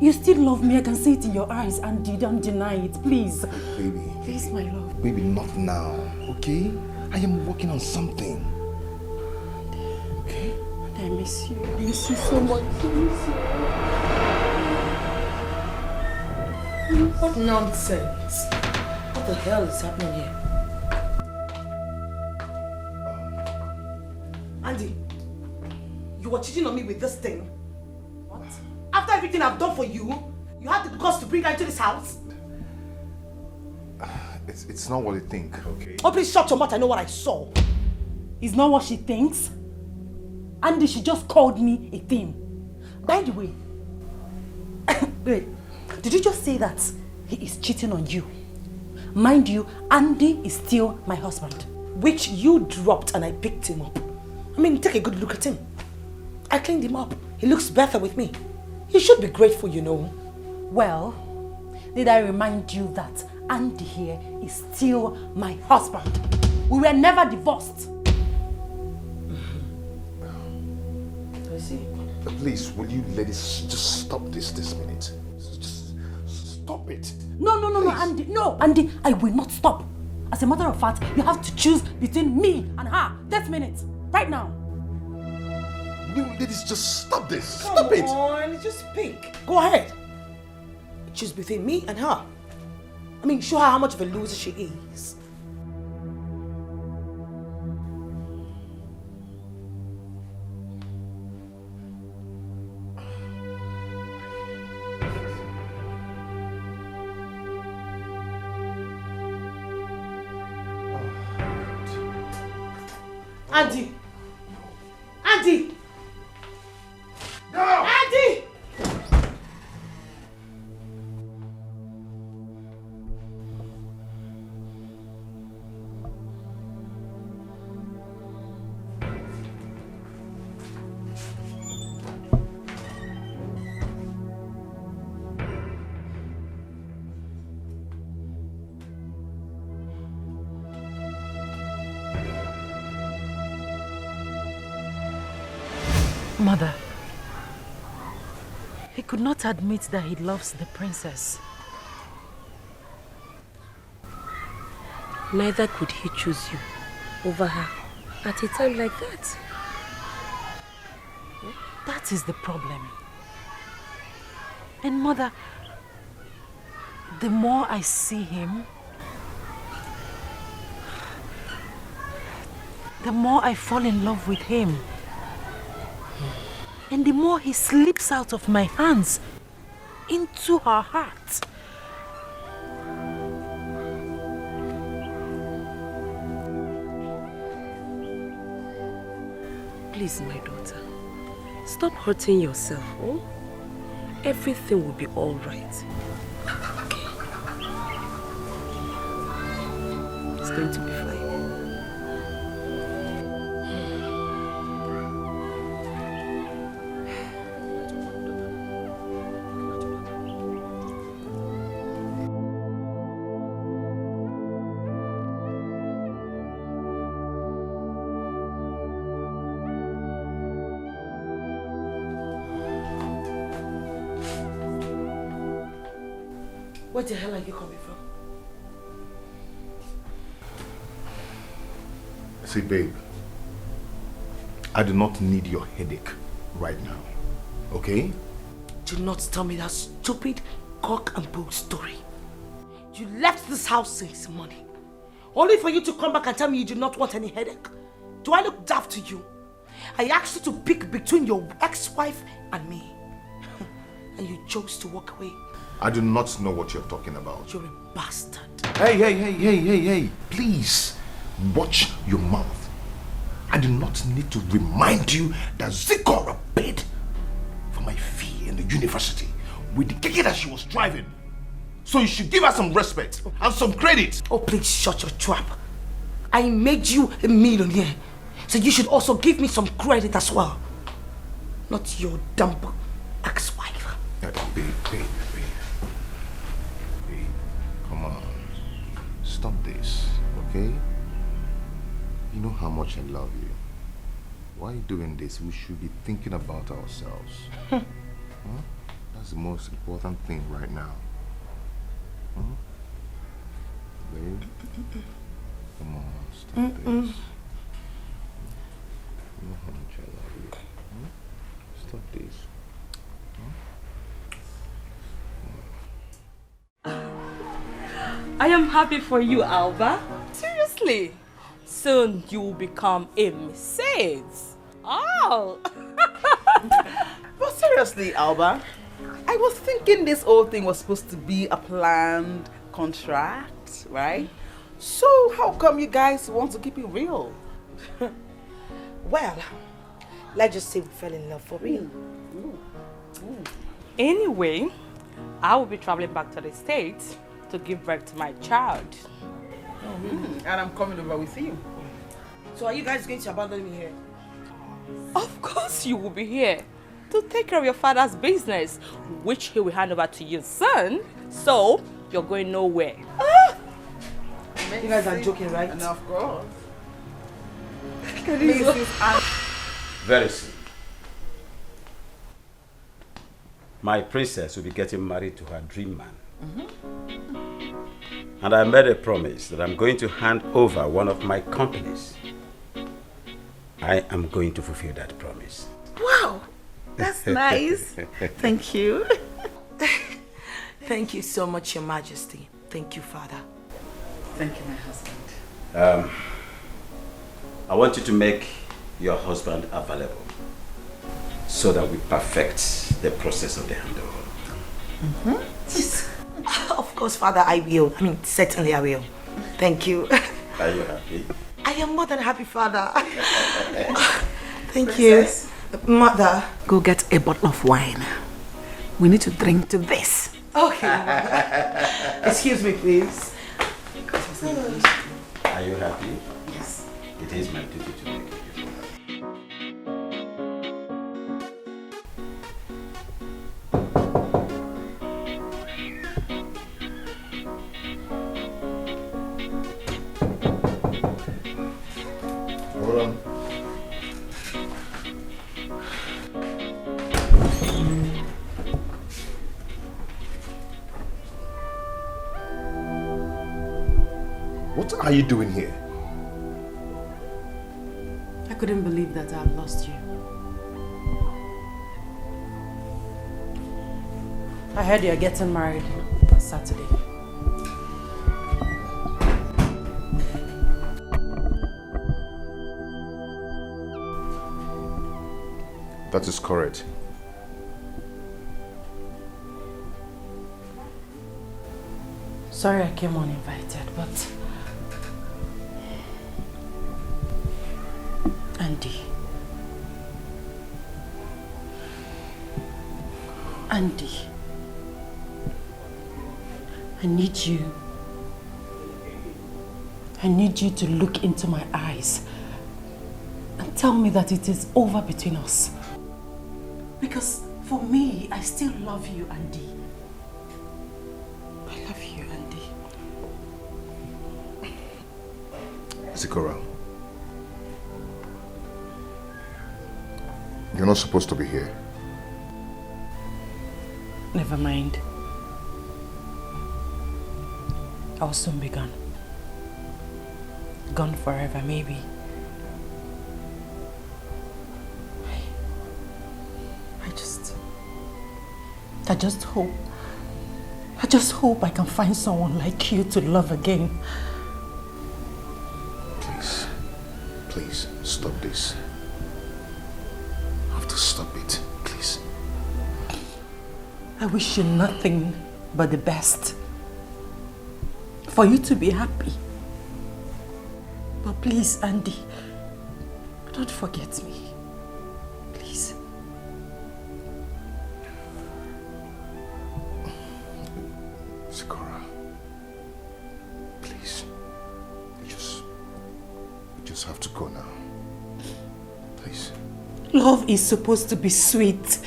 You still love me. I can see it in your eyes, Andy. Don't deny it, please. Baby. Please, my love. Baby, not now, okay? I am working on something. Okay? I miss you. I miss you so much. I miss you. What nonsense? What the hell is happening here? Andy, you were cheating on me with this thing. What? After everything I've done for you, you had the guts to bring her into this house? It's not what you think, okay? Oh, please shut your mouth. I know what I saw. It's not what she thinks. Andy, she just called me a thing. By the way, wait, did you just say that he is cheating on you? Mind you, Andy is still my husband, which you dropped and I picked him up. I mean, take a good look at him. I cleaned him up. He looks better with me. You should be grateful, you know. Well, did I remind you that Andy here is still my husband? We were never divorced. I see. Please, will you ladies just stop this minute? Just stop it. No, Andy. No, Andy, I will not stop. As a matter of fact, you have to choose between me and her this minute. Right now. You ladies just stop this. Stop it. Come on, just pick. Go ahead. Choose between me and her. I mean, show her how much of a loser she is. Andy! Andy! No! Andy! Mother, he could not admit that he loves the princess. Neither could he choose you over her at a time like that. That is the problem. And Mother, the more I see him, the more I fall in love with him. And the more he slips out of my hands into her heart. Please, my daughter, stop hurting yourself. Oh? Everything will be all right. Okay? It's going to be fine. Where the hell are you coming from? See, babe, I do not need your headache right now, okay? Do not tell me that stupid cock and bull story. You left this house since morning, only for you to come back and tell me you do not want any headache. Do I look daft to you? I asked you to pick between your ex-wife and me, and you chose to walk away. I do not know what you're talking about. You're a bastard. Hey, please, watch your mouth. I do not need to remind you that Zikora paid for my fee in the university with the keke that she was driving. So you should give her some respect and some credit. Oh, please shut your trap. I made you a millionaire, so you should also give me some credit as well. Not your dumb ex-wife. Babe. Come on. Stop this, okay? You know how much I love you. Why are you doing this? We should be thinking about ourselves. Huh? That's the most important thing right now. Huh? Babe? Come on, stop this. You know how much I love you. Huh? Stop this. I am happy for you, Alba. Seriously. Soon you will become a Mrs. Oh. But seriously, Alba, I was thinking this whole thing was supposed to be a planned contract, right? So how come you guys want to keep it real? Well, let's just say we fell in love for real. Anyway, I will be traveling back to the States to give birth to my child. And I'm coming over with you. So are you guys going to abandon me here? Of course you will be here to take care of your father's business, which he will hand over to your son. So, you're going nowhere. You guys are joking, right? And of course. Very soon, my princess will be getting married to her dream man. And I made a promise that I'm going to hand over one of my companies. I am going to fulfill that promise. Wow, that's nice. Thank you. Thank you so much, Your Majesty. Thank you, Father. Thank you, my husband. I want you to make your husband available so that we perfect the process of the handover. Of course, Father, I will. I mean, certainly I will. Thank you. Are you happy? I am more than happy, Father. Thank you. Mother. Go get a bottle of wine. We need to drink to this. Okay. Excuse me, please. Are you happy? Yes. It is my duty to make you Hold on. What are you doing here? I couldn't believe that I had lost you. I heard you're getting married on Saturday. That is correct. Sorry I came uninvited, but Andy, I need you to look into my eyes and tell me that it is over between us. Because for me, I still love you, Andy. I love you, Andy. Zikora, you're not supposed to be here. Never mind. I'll soon be gone. Gone forever, maybe. I just hope I can find someone like you to love again. Please, stop this. You have to stop it, please. I wish you nothing but the best. For you to be happy. But please, Andy, don't forget me. Please. Zikora, please. You just have to go now. Please. Love is supposed to be sweet,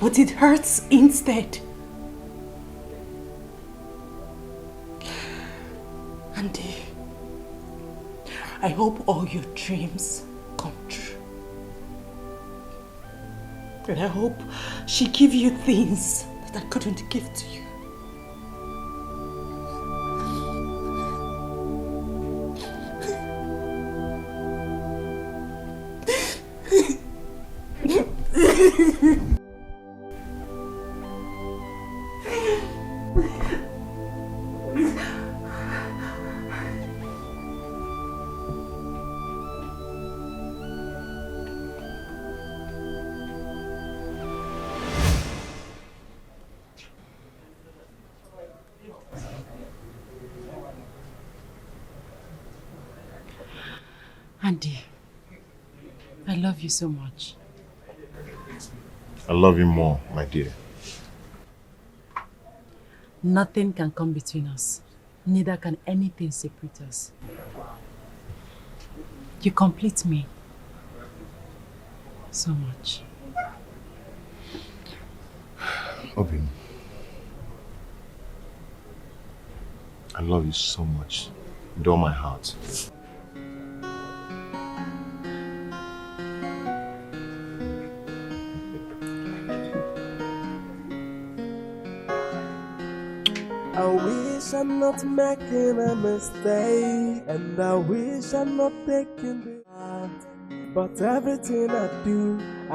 but it hurts instead. Andy, I hope all your dreams come true. And I hope she give you things that I couldn't give to you. Andy, I love you so much. I love you more, my dear. Nothing can come between us. Neither can anything separate us. You complete me. so much. Obi, I love you so much with all my heart. I wish I'm not making a mistake, and I wish I'm not taking the part. But everything I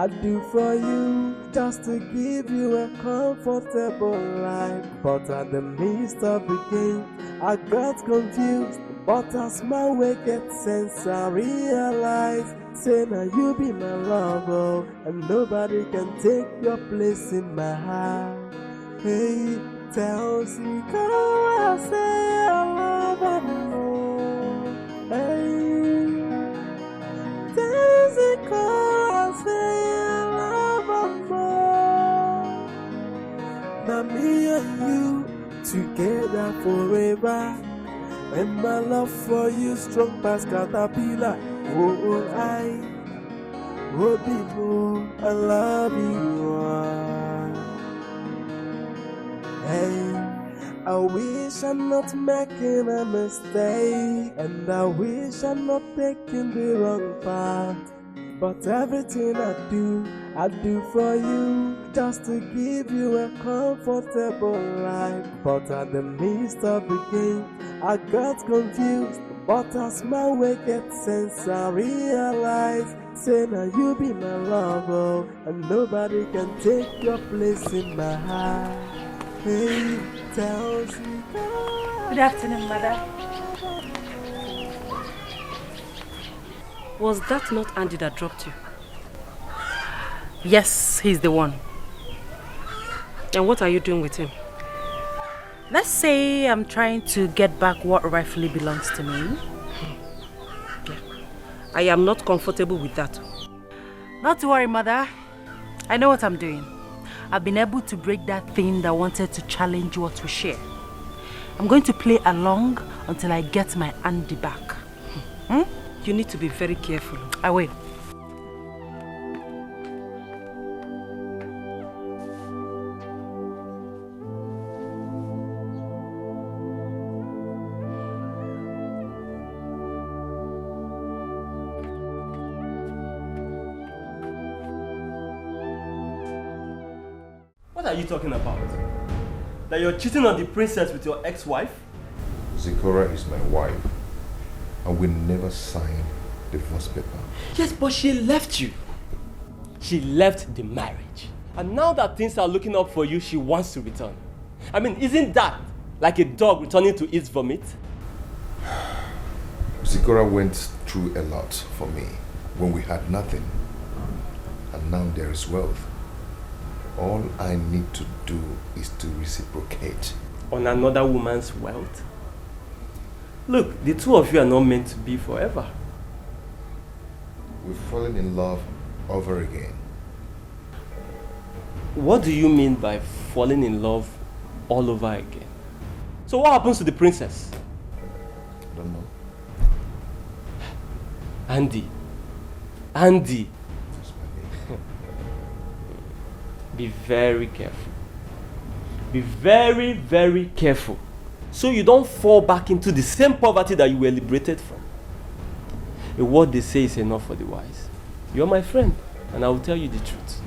do for you, just to give you a comfortable life. But at the midst of the game, I got confused. But as my way gets sense, I realize, say now you be my lover, and nobody can take your place in my heart. Hey, tell me, I say I love her more. Hey, tell me, I say I love her more. Now me and you together forever, and my love for you strong past caterpillar. Oh, I love you. Hey, I wish I'm not making a mistake, and I wish I'm not taking the wrong path. But everything I do for you, just to give you a comfortable life. But at the midst of the game, I got confused. But as my way gets sense, I realize, say now you be my lover, and nobody can take your place in my heart. Hey, tell me. Good afternoon, mother. Was that not Andy that dropped you? Yes, he's the one. And what are you doing with him? Let's say I'm trying to get back what rightfully belongs to me. Yeah. I am not comfortable with that. Not to worry, mother. I know what I'm doing. I've been able to break that thing that wanted to challenge what we share. I'm going to play along until I get my Andy back. You need to be very careful. I will. What are you talking about? That you're cheating on the princess with your ex-wife? Zikora is my wife, and we never signed divorce paper. Yes, but she left you. She left the marriage. And now that things are looking up for you, she wants to return. I mean, isn't that like a dog returning to its vomit? Zikora went through a lot for me when we had nothing. And now there is wealth. All I need to do is to reciprocate. On another woman's wealth? Look, the two of you are not meant to be forever. We've fallen in love over again. What do you mean by falling in love all over again? So what happens to the princess? I don't know. Andy. Be very careful. Be very, very careful. So you don't fall back into the same poverty that you were liberated from. A word they say is enough for the wise. You're my friend, and I will tell you the truth.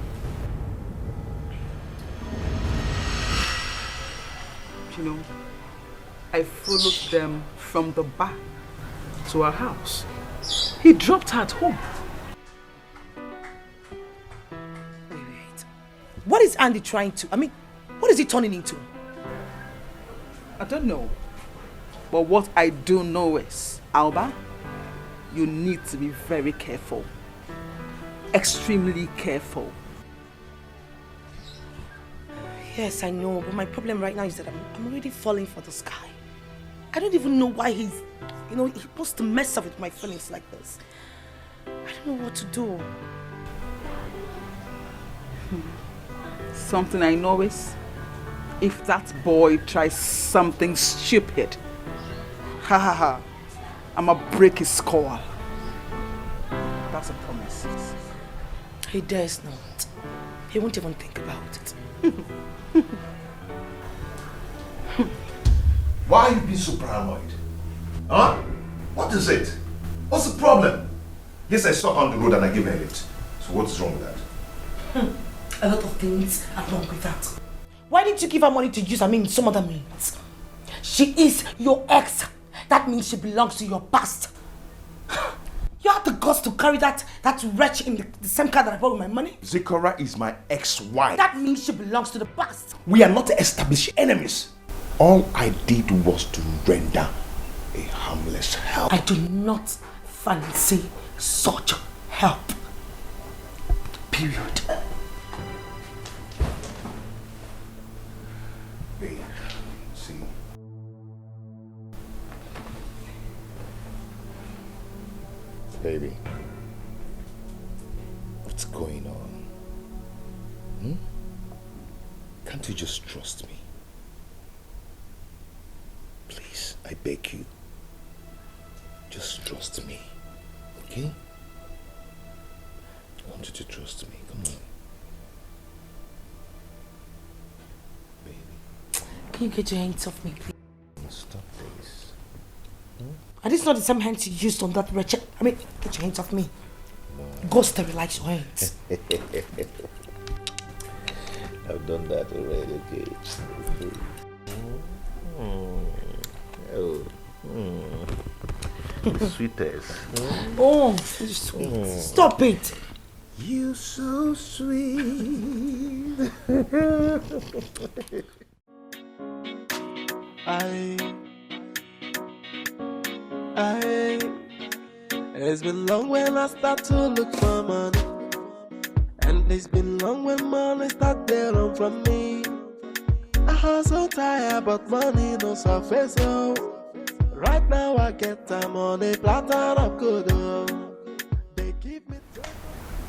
You know, I followed them from the back to our house. He dropped her at home. What is Andy trying to? I mean, what is he turning into? I don't know. But what I do know is, Alba, you need to be very careful. Extremely careful. Yes, I know, but my problem right now is that I'm already falling for this guy. I don't even know why he wants to mess up with my feelings like this. I don't know what to do. Something I know is, if that boy tries something stupid, I'ma break his skull. That's a promise. He dares not. He won't even think about it. Why are you being so paranoid? Huh? What is it? What's the problem? Yes, I saw her on the road and I gave her a lift. So what's wrong with that? A lot of things are wrong with that. Why didn't you give her money to use? I mean, some other means. She is your ex. That means she belongs to your past. You have the guts to carry that wretch in the same car that I bought with my money? Zikora is my ex-wife. That means she belongs to the past. We are not established enemies. All I did was to render a harmless help. I do not fancy such help. Period. Babe, see. Baby, what's going on? Can't you just trust me? Please, I beg you. Just trust me, okay? I want you to trust me, come on. Can you get your hands off me, please? Stop this. Are these not the same hands you used on that wretched? I mean, get your hands off me. Go sterilize your hands. I've done that already, okay? Sweetest. Oh, sweet. Stop it. You so sweet. It's been long when I start to look for money, and it's been long when money start to run from me. I hustle tired, but money no surface, so right now I get time on a platter of good. They keep me.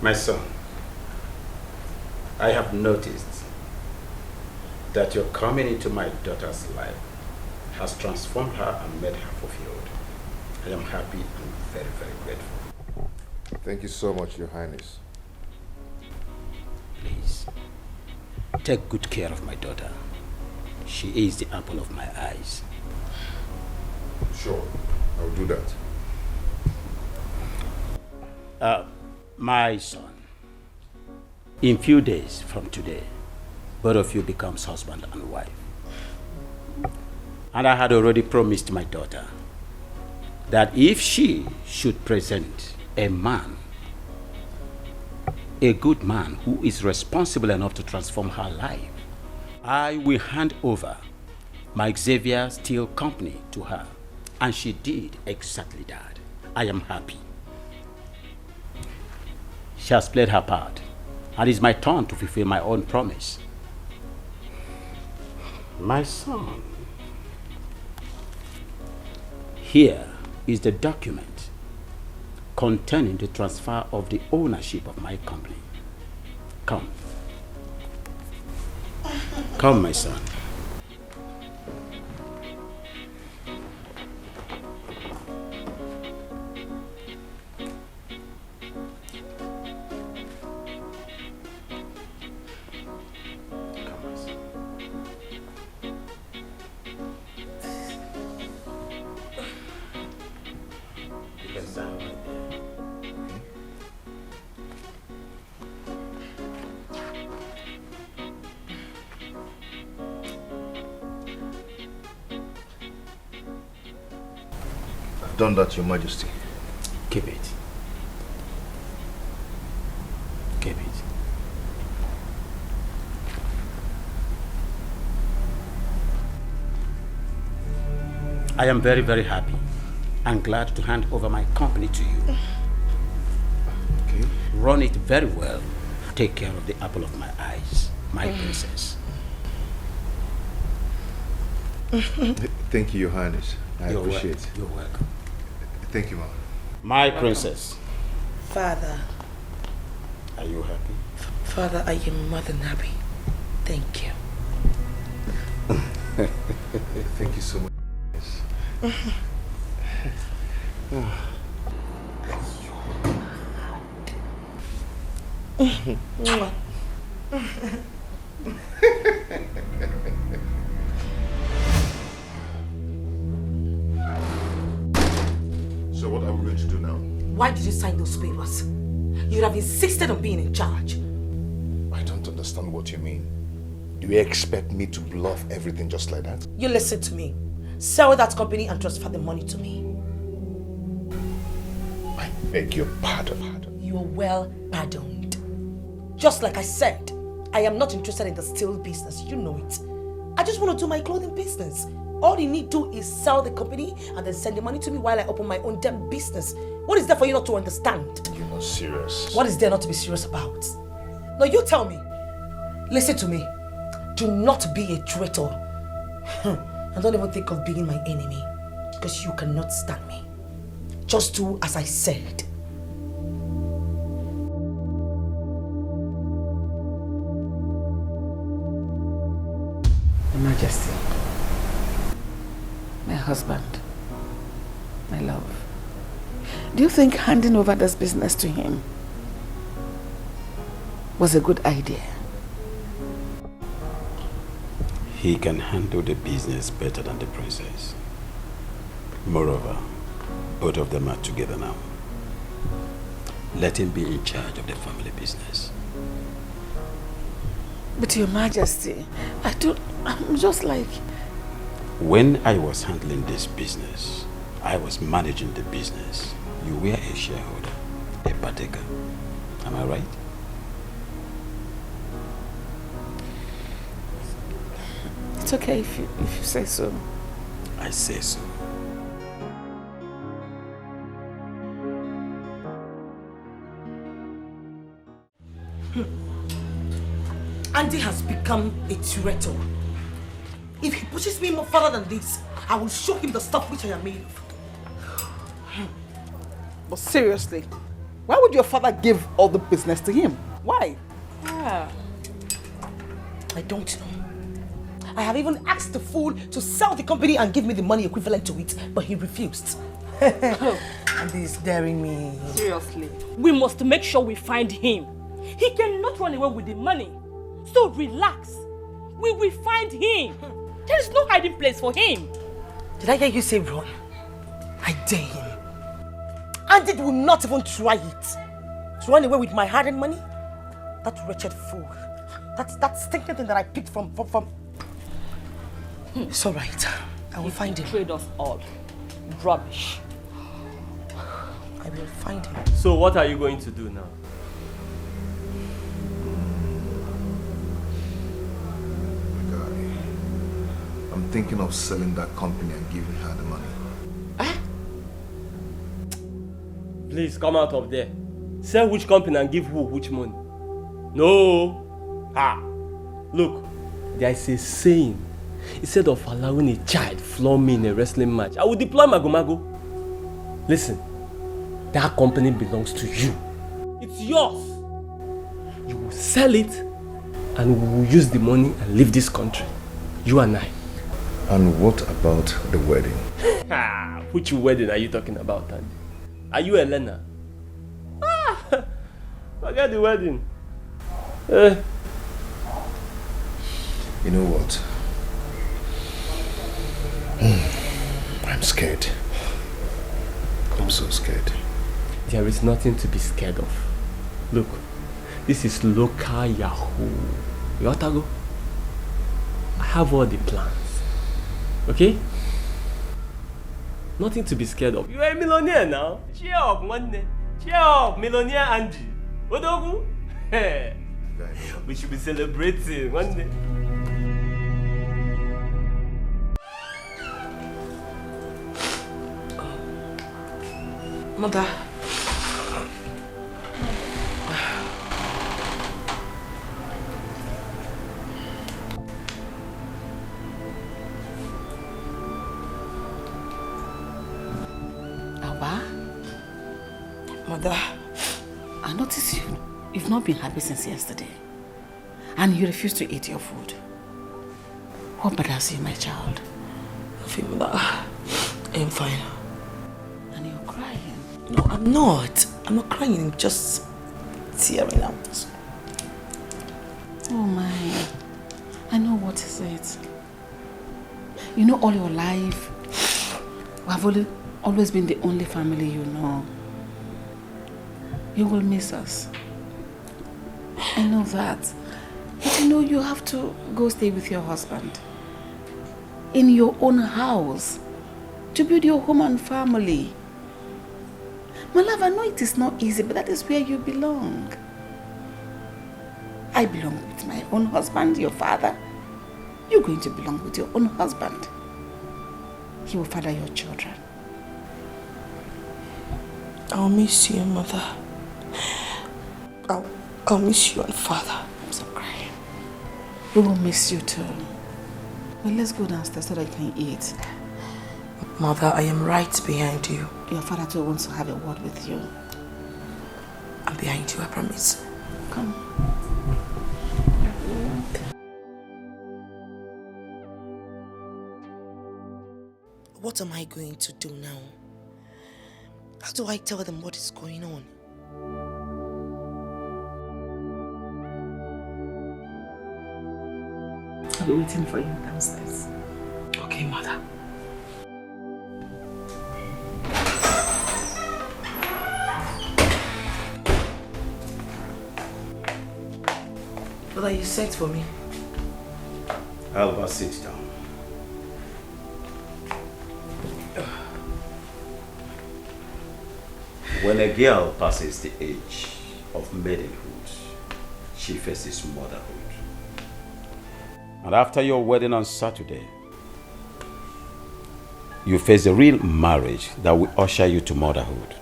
My son, I have noticed that your coming into my daughter's life has transformed her and made her fulfilled. I am happy and very, very grateful. Thank you so much, Your Highness. Please, take good care of my daughter. She is the apple of my eyes. Sure, I'll do that. My son, in few days from today, both of you becomes husband and wife. And I had already promised my daughter that if she should present a man, a good man who is responsible enough to transform her life, I will hand over my Xavier Steel Company to her. And she did exactly that. I am happy. She has played her part, and it's my turn to fulfill my own promise. My son, here is the document containing the transfer of the ownership of my company. Come. Come, my son. Done that, Your Majesty. Keep it. Keep it. I am very, very happy and glad to hand over my company to you. Okay. Run it very well. Take care of the apple of my eyes, my princess. Thank you, Your Highness. I appreciate it. You're welcome. Thank you, Mom. My princess. Father. Are you happy? Father, I am more than happy. Thank you. Thank you so much. So what are we going to do now? Why did you sign those papers? You'd have insisted on being in charge. I don't understand what you mean. Do you expect me to bluff everything just like that? You listen to me. Sell that company and transfer the money to me. I beg your pardon. You're well pardoned. Just like I said, I am not interested in the steel business. You know it. I just want to do my clothing business. All you need to do is sell the company and then send the money to me while I open my own damn business. What is there for you not to understand? You're not serious. What is there not to be serious about? No, you tell me. Listen to me. Do not be a traitor. And don't even think of being my enemy. Because you cannot stand me. Just do as I said. Your Majesty, my husband, my love, do you think handing over this business to him was a good idea? He can handle the business better than the princess. Moreover, both of them are together now. Let him be in charge of the family business. But Your Majesty, I'm just like... When I was handling this business, I was managing the business. You were a shareholder, a partaker. Am I right? It's okay if you say so. I say so. Andy has become a traitor. If he pushes me more further than this, I will show him the stuff which I am made of. But seriously, why would your father give all the business to him? Why? I don't know. I have even asked the fool to sell the company and give me the money equivalent to it, but he refused. And he's daring me. Seriously. We must make sure we find him. He cannot run away with the money. So relax. We will find him. There is no hiding place for him. Did I hear you say run? I dare him. Andy will not even try it. To run away with my hard-earned money? That wretched fool. That stinking thing that I picked from... It's all right. I will find him. He betrayed us all. Rubbish. I will find him. So what are you going to do now? I'm thinking of selling that company and giving her the money. Please come out of there. Sell which company and give who which money? No. Look, there is a saying. Instead of allowing a child floor me in a wrestling match, I will deploy Mago. Listen, that company belongs to you. It's yours. You will sell it and we will use the money and leave this country. You and I. And what about the wedding? Which wedding are you talking about, Andy? Are you Elena? Forget the wedding. You know what? I'm scared. I'm so scared. There is nothing to be scared of. Look, this is local Yahoo. You want to go? I have all the plans. Okay? Nothing to be scared of. You are a millionaire now. Cheer up, one day. Cheer up, millionaire Andy. Odogu? We should be celebrating one day. Mother. Alba? Mother. I notice you've not been happy since yesterday. And you refuse to eat your food. What bothers you, my child? Mother. I am fine. And you're crying. No, I'm not. I'm not crying. I'm just tearing out. Oh my, I know what is it. You know, all your life, we have always been the only family you know. You will miss us. I know that. But you know, you have to go stay with your husband. In your own house. To build your home and family. My love, I know it is not easy, but that is where you belong. I belong with my own husband, your father. You're going to belong with your own husband. He will father your children. I'll miss you, Mother. I'll miss you and Father. I'm so crying. We will miss you too. Well, let's go downstairs so that you can eat. Mother, I am right behind you. Your father too wants to have a word with you. I'm behind you, I promise. Come. What am I going to do now? How do I tell them what is going on? I'll be waiting for you downstairs. Okay, Mother. Mother, you sent for me. Alba, sit down. When a girl passes the age of maidenhood, she faces motherhood. And after your wedding on Saturday, you face a real marriage that will usher you to motherhood.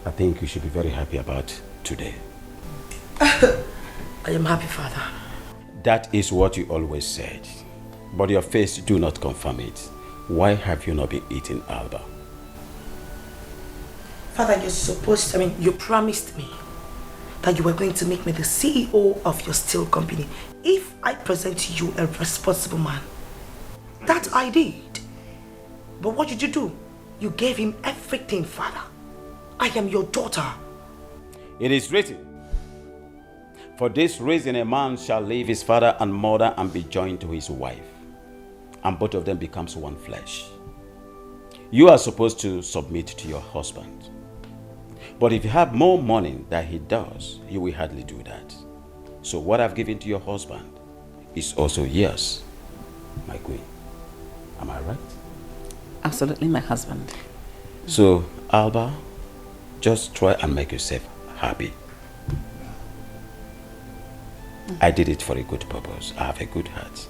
I think you should be very happy about today. I am happy, Father. That is what you always said, but your face do not confirm it. Why have you not been eating, Alba? Father, you promised me that you were going to make me the CEO of your steel company if I present you a responsible man. That I did. But what did you do? You gave him everything, Father. I am your daughter. It is written, for this reason a man shall leave his father and mother and be joined to his wife, and both of them becomes one flesh. You are supposed to submit to your husband. But if you have more money than he does, you will hardly do that. So what I've given to your husband is also yours, my queen. Am I right? Absolutely, my husband. So, Alba, just try and make yourself happy. I did it for a good purpose. I have a good heart.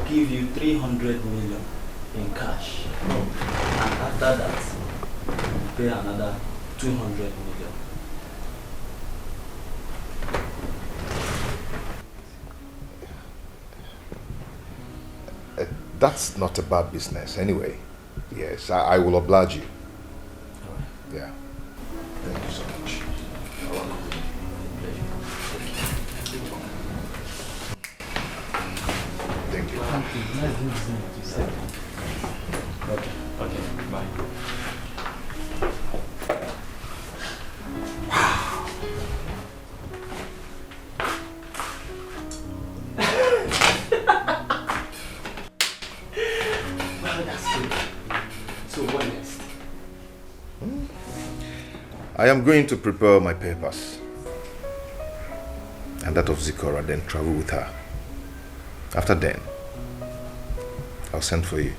Give you 300 million in cash, and after that you pay another 200 million. That's not a bad business anyway. Yes, I will oblige you. All right. Yeah. Thank you so much. Thank you. Okay, bye. So what next? I am going to prepare my papers and that of Zikora, then travel with her. After then, I'll send for you.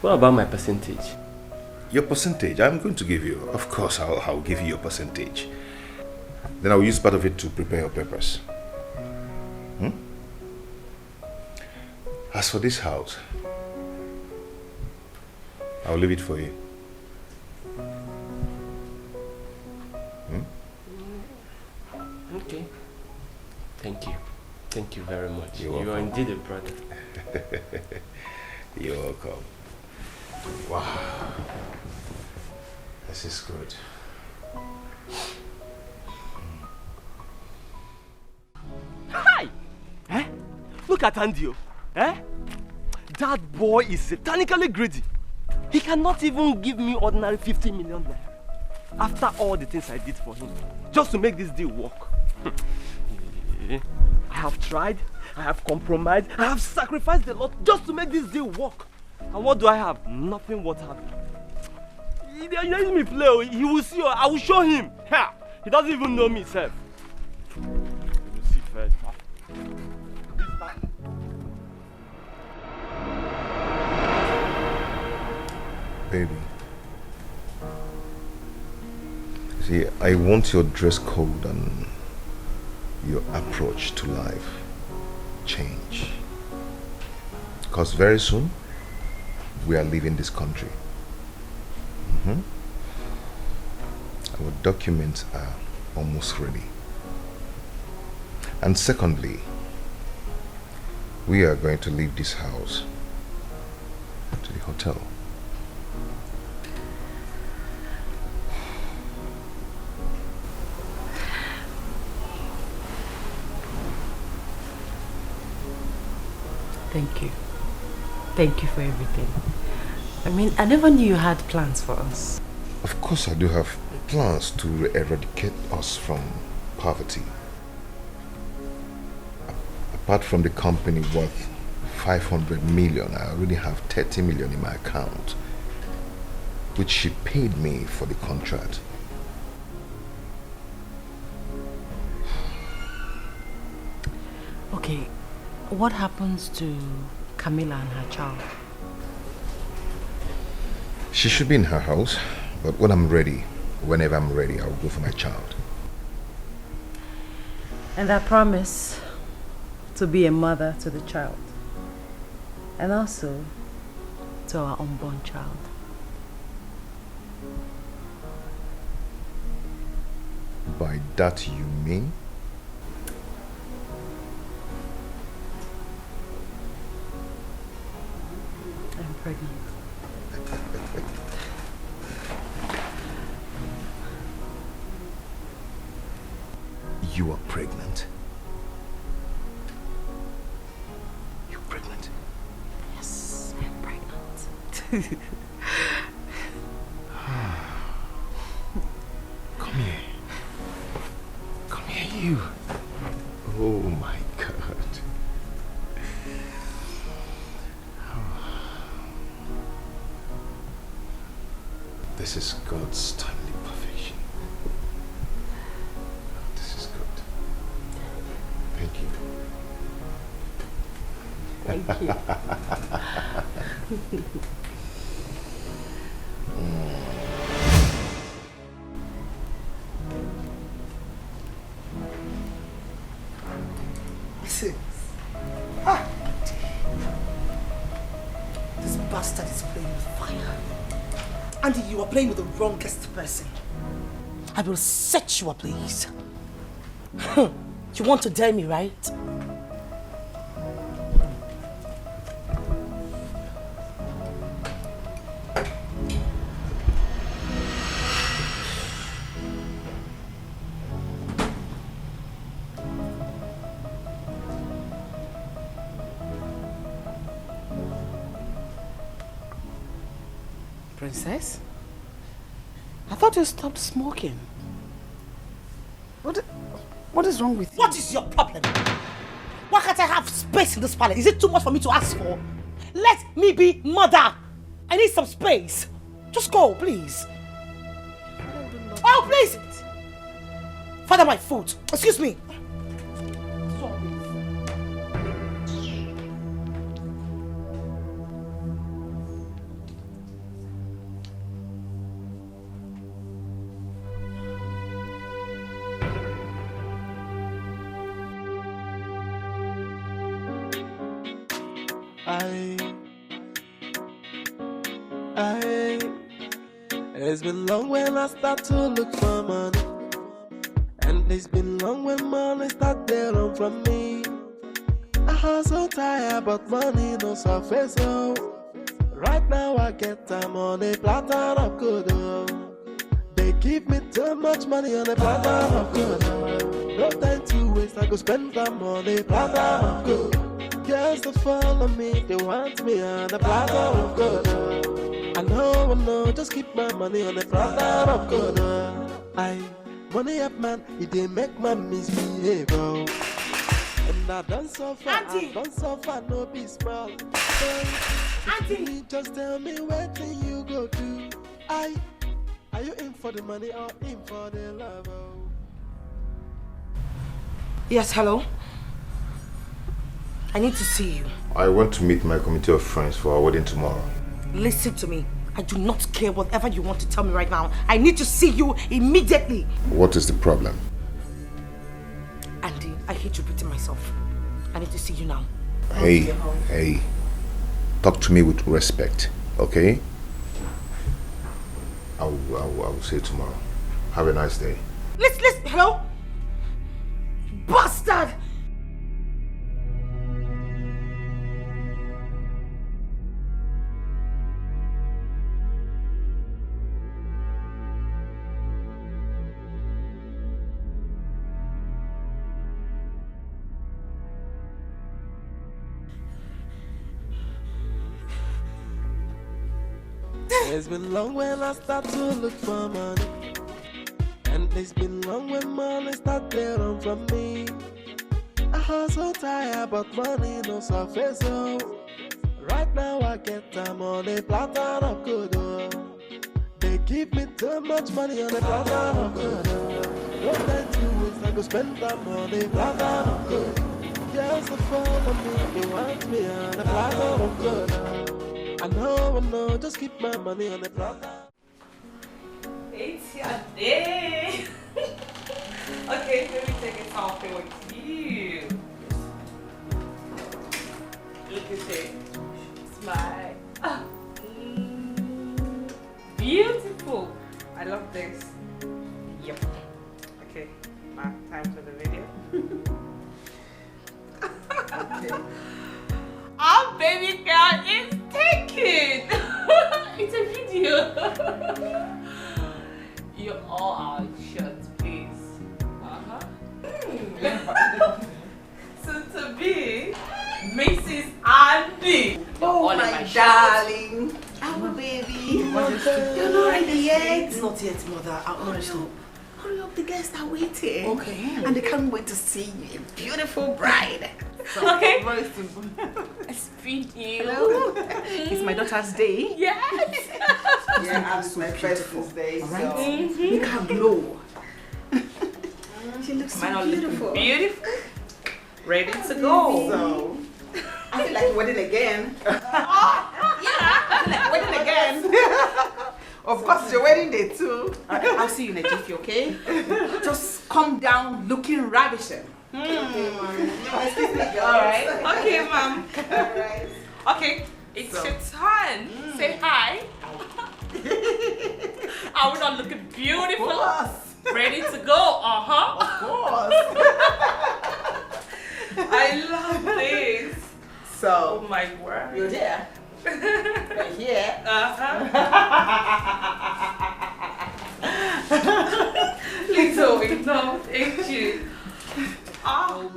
What about my percentage? Your percentage, I'm going to give you. Of course, I'll give you your percentage. Then I'll use part of it to prepare your papers. As for this house, I'll leave it for you. Okay. Thank you. Thank you very much. You're welcome. You are indeed a brother. You're welcome. Wow. This is good. look at Andy, eh? That boy is satanically greedy. He cannot even give me ordinary 50 million naira. After all the things I did for him, just to make this deal work. I have tried, I have compromised, I have sacrificed a lot just to make this deal work. And what do I have? Nothing worth having. He let me play, he will see, I will show him. He doesn't even know me, sir. You will see first. Baby. See, I want your dress code and your approach to life change. Because very soon, we are leaving this country. Our documents are almost ready. And secondly, we are going to leave this house to the hotel. Thank you. Thank you for everything. I mean, I never knew you had plans for us. Of course I do have plans to eradicate us from poverty. Apart from the company worth 500 million, I already have 30 million in my account, which she paid me for the contract. Okay, what happens to Camilla and her child? She should be in her house, but when I'm ready, whenever I'm ready, I'll go for my child. And I promise to be a mother to the child. And also to our unborn child. By that you mean? I'm pregnant. You are pregnant? You're pregnant? Yes, I'm pregnant. Come here. Come here, you. Oh my God. This is God's timely perfection. This is good. Thank you. Thank you. Listen. This bastard is playing with fire. Andy, you are playing with the wrongest person. I will set you ablaze. You want to dare me, right? Princess? I thought you stopped smoking. What is wrong with you? What is your problem? Why can't I have space in this palace? Is it too much for me to ask for? Let me be mother. I need some space. Just go, please. Oh, please! Father, my foot. Excuse me. It's been long when I start to look for money, and it's been long when money start to run from me. I hustle tired, but money no surface. Oh, right now I get time on a platter of good. Oh, they give me too much money on a platter of good. Oh, no time to waste, I go spend time on a platter of good. Girls that follow me, they want me on the platter of gold. I know, just keep my money on the platter of gold. Money up man, it didn't make man misbehave, bro. And I done so far, no be small. Auntie, just tell me where thing you go to. Are you in for the money or in for the love? Yes, hello? I need to see you. I want to meet my committee of friends for our wedding tomorrow. Listen to me. I do not care whatever you want to tell me right now. I need to see you immediately. What is the problem? Andy, I hate repeating myself. I need to see you now. Hey. Talk to me with respect, okay? I will see you tomorrow. Have a nice day. Listen, hello? Bastard! It's been long when I start to look for money, and it's been long when money start to run from me. I hustle tired, but money no surface. So right now I get time on the platter of good. They give me too much money on the platter of good. What I do is I go spend time on the platter of good. Girls that follow me, they want me on the platter of good. I know, just keep my money on the platter. It's your day. Okay, let me take a selfie with you. Look at it. Smile. Beautiful. I love this. Yep. Okay, now time for the video. Okay. Our baby girl is taken. It's a video. You all are short, please. Soon to be Mrs. Andy. Oh my darling. Our baby. You're not ready yet? Not yet, mother. Honestly. Hurry up, the guests are waiting. Okay. And they can't wait to see you, a beautiful bride. Okay. Very simple. Speak you. Hello. It's my daughter's day. Yes. Yeah, it's my first day. All right. So look how glow. She looks so beautiful. Beautiful. Ready to go. So I feel like wedding again. Yeah. I feel like wedding again. Of course, it's your wedding day too. I'll see you in a jiffy, okay? Just come down looking ravishing. Okay, Mom. Alright. Okay, Mom. Alright. Okay, it's your turn. Say hi. Are we not looking beautiful? Of course. Ready to go? Of course. I love this. So, oh my word. You're there. Right here. Little enough, ain't you? Oh.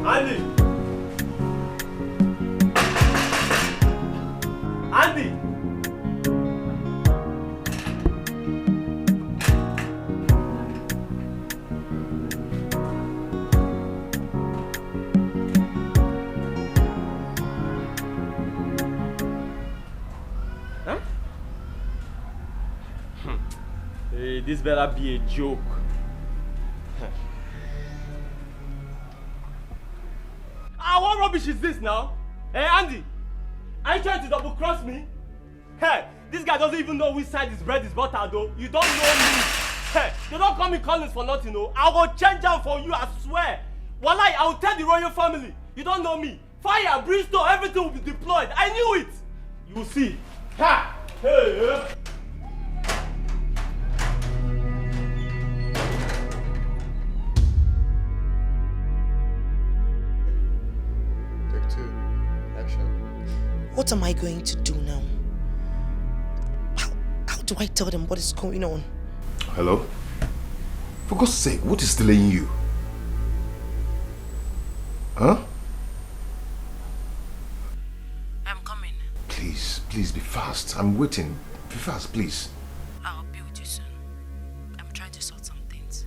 Andy! Andy! Huh? Hey, this better be a joke. What rubbish is this now? Hey, Andy, are you trying to double cross me? Hey, this guy doesn't even know which side his bread is buttered though. You don't know me. Hey, they don't call me Collins for nothing, no. I will change them for you, I swear. Wallahi, I will tell the royal family. You don't know me. Fire, brimstone, everything will be deployed. I knew it. You will see. Ha! Hey, Take two. What am I going to do now? How do I tell them what is going on? Hello? For God's sake, what is delaying you? Huh? I'm coming. Please be fast. I'm waiting. Be fast, please. I'll be with you soon. I'm trying to sort some things.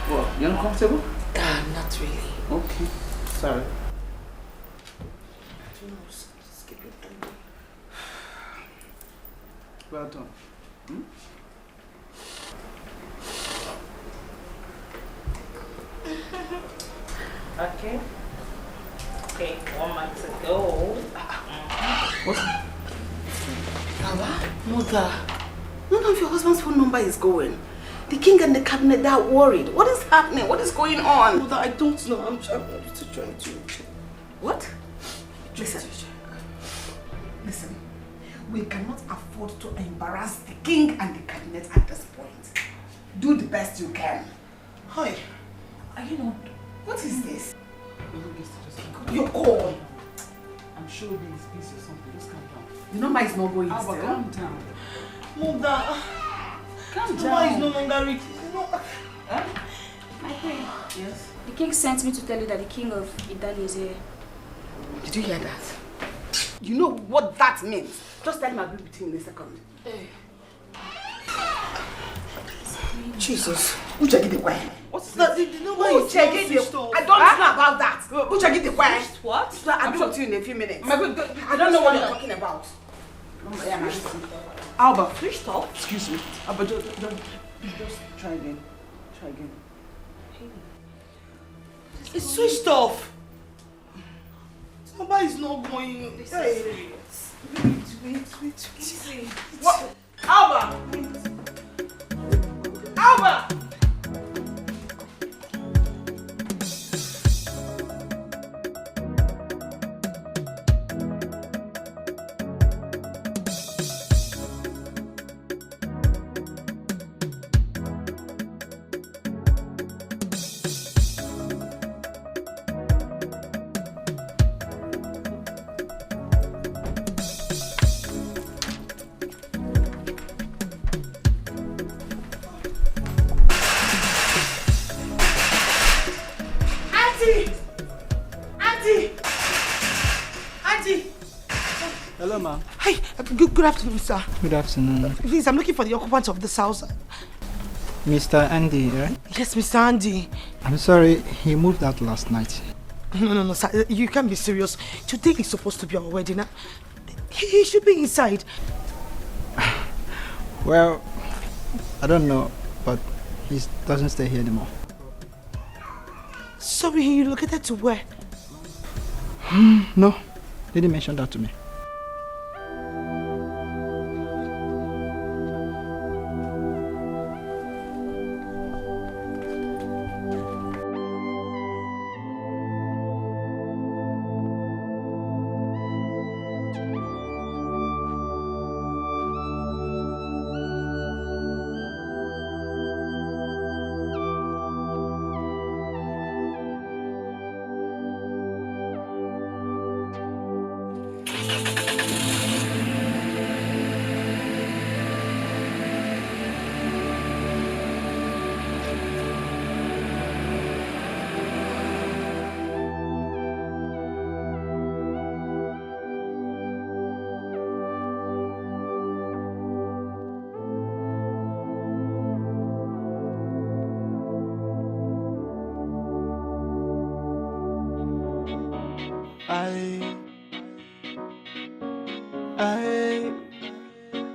What? You're uncomfortable? Not really. Okay. Sorry. Well done. Okay. Okay, 1 month ago. What? Alba? Mother, none of your husband's phone number is going. The king and the cabinet, they are worried. What is happening? What is going on? Mother, I don't know. I'm still trying to... What? Listen. We cannot afford to embarrass the king and the cabinet at this point. Do the best you can. Hi. Are you not... What is this? Your call. I'm sure he's busy or something. Just calm down. The number is not going Alba, still. calm down. Mother. Calm The down. number is no longer reaching. My queen. Yes? The king sent me to tell you that the king of Italy is here. Did you hear that? You know what that means? Just tell him I'll be with him in a second. Jesus. Uche, get the way. What's that? The number is Uche, get the... I don't know about that. Uche, get the way. What? I'll be with you in a few minutes. I don't know what you're talking about. Alba, switched off. Excuse me. Alba, just try again. Try again. It's switched off. Number is not going. This is serious. Wait. What? Alba! Alba! Hello, ma'am. Hi, good afternoon, sir. Good afternoon. Please, I'm looking for the occupant of this house. Mr. Andy, right? Yes, Mr. Andy. I'm sorry, he moved out last night. No, sir. You can't be serious. Today is supposed to be our wedding. He should be inside. Well, I don't know, but he doesn't stay here anymore. Sorry, he relocated to where? No, didn't mention that to me.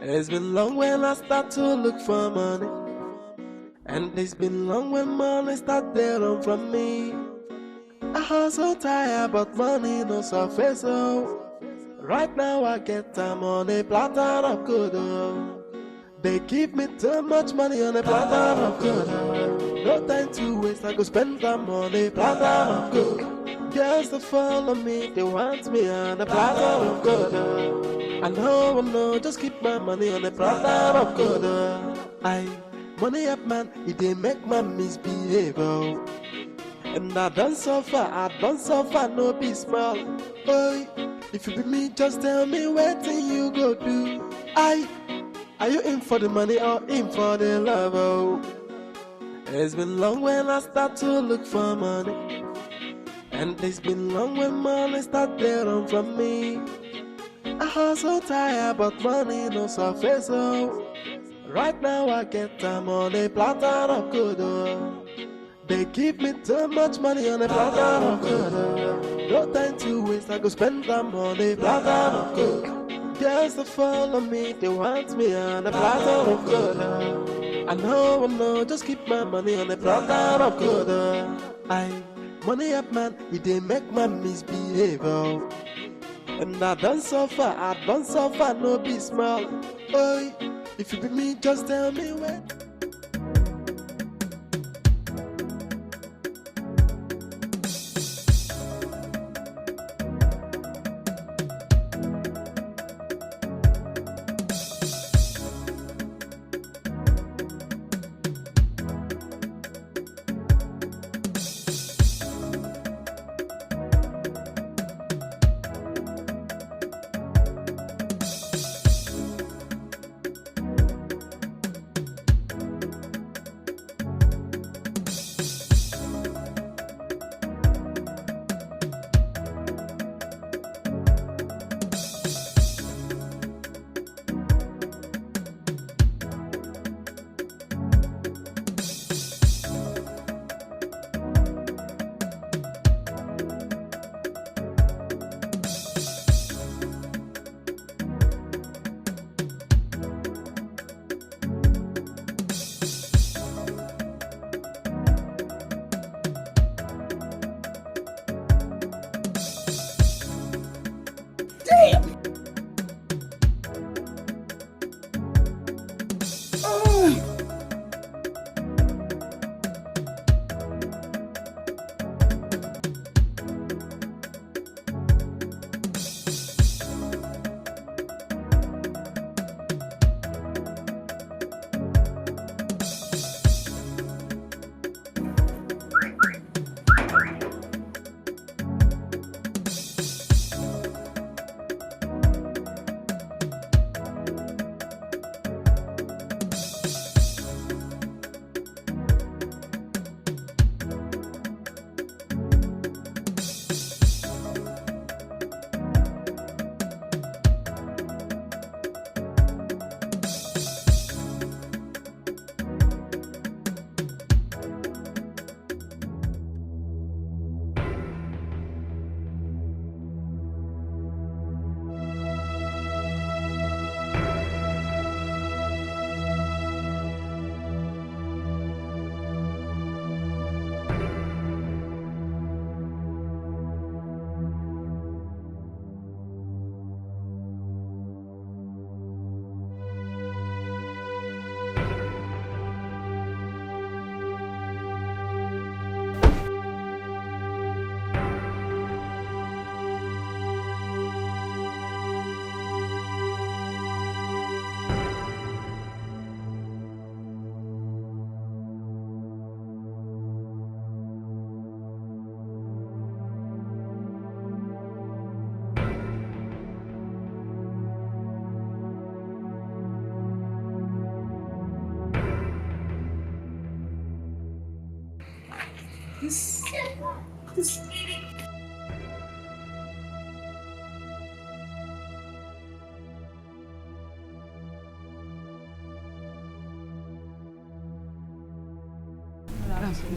It's been long when I start to look for money, and it's been long when money start to run from me. I hustle tired, but money no surface. So right now I get time on a platter of good. They give me too much money on a platter of good. No time to waste, I go spend time on a platter of good. Girls that follow me, they want me on a platter of good. I know, just keep my money on the platter of gold. Money up man, it dey make man misbehave. Oh. And I don't suffer, no be small. Boy, if you be me, just tell me what thing you go do. Are you in for the money or in for the love? Oh. It's been long when I start to look for money. And it's been long when money start to run from me. I hustle tired, but money no surface. Oh. Right now I get time on a platter of good. Oh. They give me too much money on a platter of good. Oh. No time to waste, I go spend them on a platter of good. Girls that follow me, they want me on a platter of good. Oh. I know, just keep my money on a platter of good. Oh. Money up man, it dey make man misbehave. Oh. And I don't suffer, no be small. Boy, if you be me, just tell me when. This.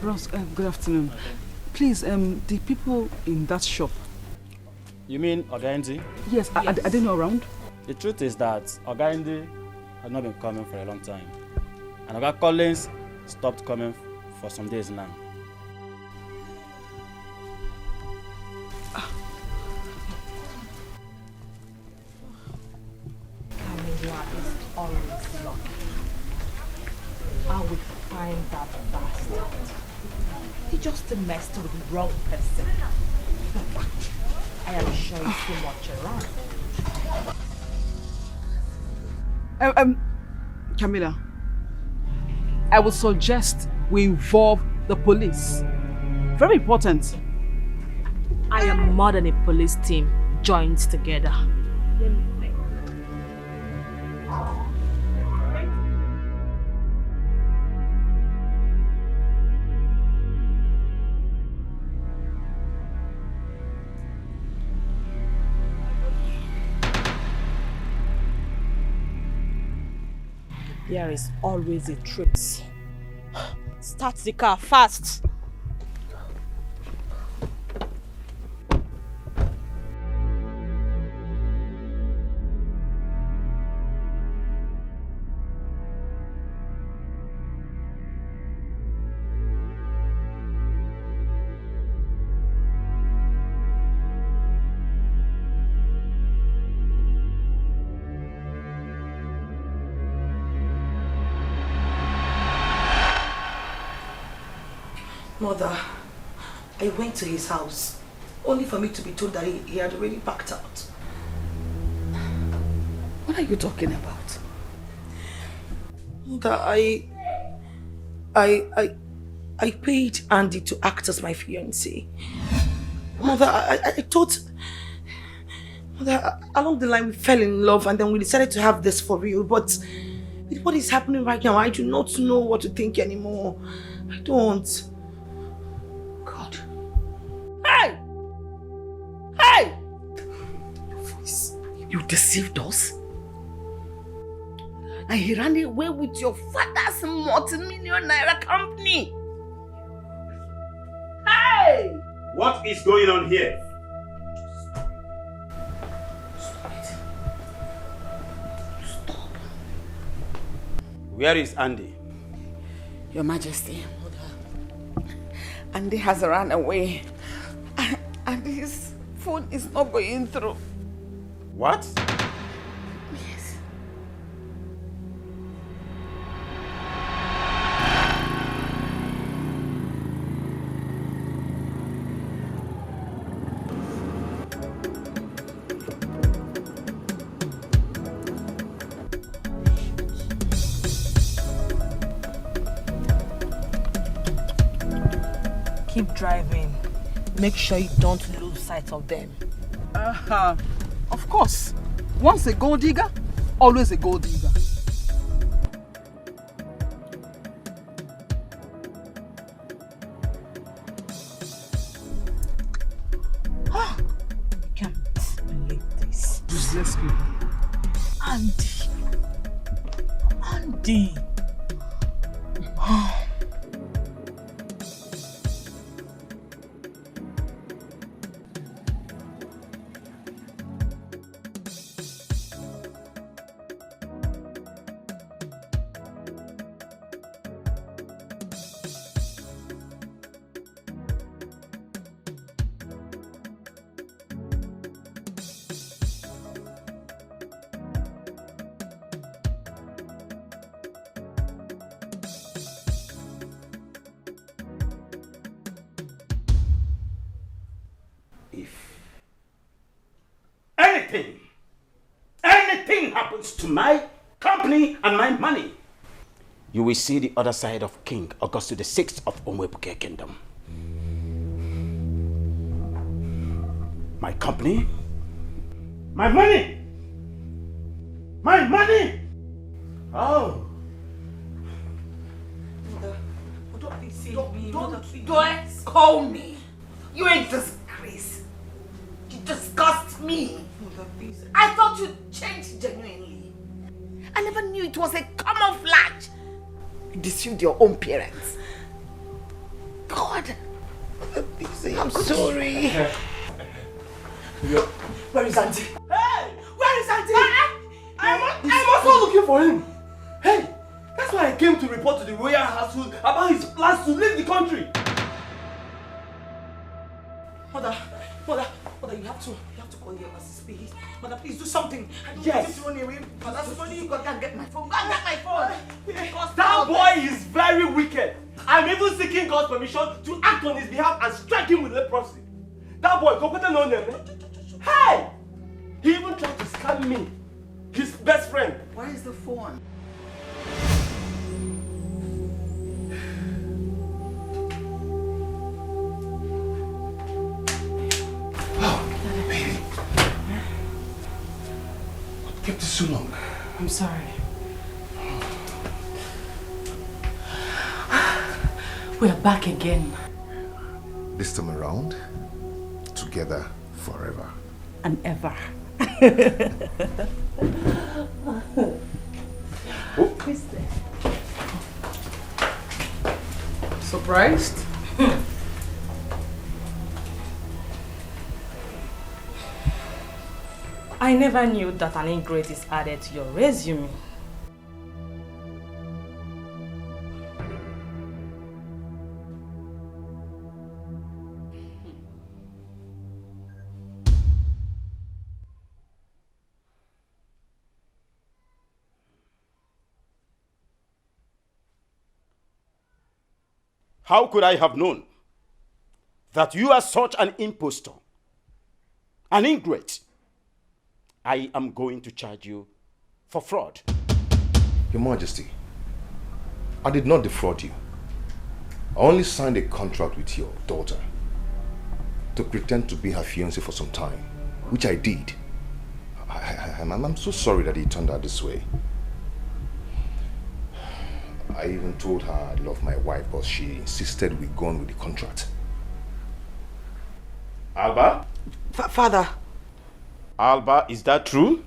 Bros, good afternoon. Please, the people in that shop. You mean Ogaindi? Yes, are they not around? The truth is that Ogaindi has not been coming for a long time. And Oga Collins stopped coming for some days now. Camilla is always lucky. I would find that bastard. He just messed with the wrong person. I am sure he's too much around. Camilla, I would suggest we involve the police. Very important. I am more than a police team joined together. Let me think. There is always a truth. Start the car fast. Mother, I went to his house, only for me to be told that he had already packed out. What are you talking about? Mother, I paid Andy to act as my fiancé. Mother, I thought... Mother, along the line we fell in love and then we decided to have this for real, but with what is happening right now, I do not know what to think anymore. I don't. God. Hey! Hey! You deceived us? And he ran away with your father's multi-million naira company. Hey! What is going on here? Stop. Where is Andy? Your Majesty, Andy has run away. And his phone is not going through. What? Yes. Keep driving. Make sure you don't lose sight of them. Of course. Once a gold digger, always a gold digger. I can't believe this. Useless people. Andy. Anything happens to my company and my money, you will see the other side of King Augustus VI of Omwebuke Kingdom. My company, my money, my money. Oh. Mother, don't call me. You a disgrace. You disgust me. Mother, please. I thought you changed genuinely. I never knew it was a camouflage. You deceived your own parents. God. Mother, please, I'm sorry. Where is Auntie? Hey! Where is Auntie? I'm also looking for him. Hey, that's why I came to report to the royal household about his plans to leave the country. Mother, you have to call your assist, please. Mother, please do something. I don't Yes. want you to run away. Mother, somebody, you go and get my phone. Go and get my phone. That boy is very wicked. I'm even seeking God's permission to act on his behalf and strike him with leprosy. That boy, go put no name. Hey! He even tried to scam me His best friend. Where is the phone? Oh, baby. What kept it so long? I'm sorry. We're back again. This time around, together forever. And ever. Who's there? Surprised? I never knew that an ingrate is added to your resume. How could I have known that you are such an impostor, an ingrate? I am going to charge you for fraud. Your Majesty, I did not defraud you. I only signed a contract with your daughter to pretend to be her fiancé for some time, which I did. I'm so sorry that it turned out this way. I even told her I love my wife, but she insisted we go on with the contract. Alba? Father. Alba, is that true?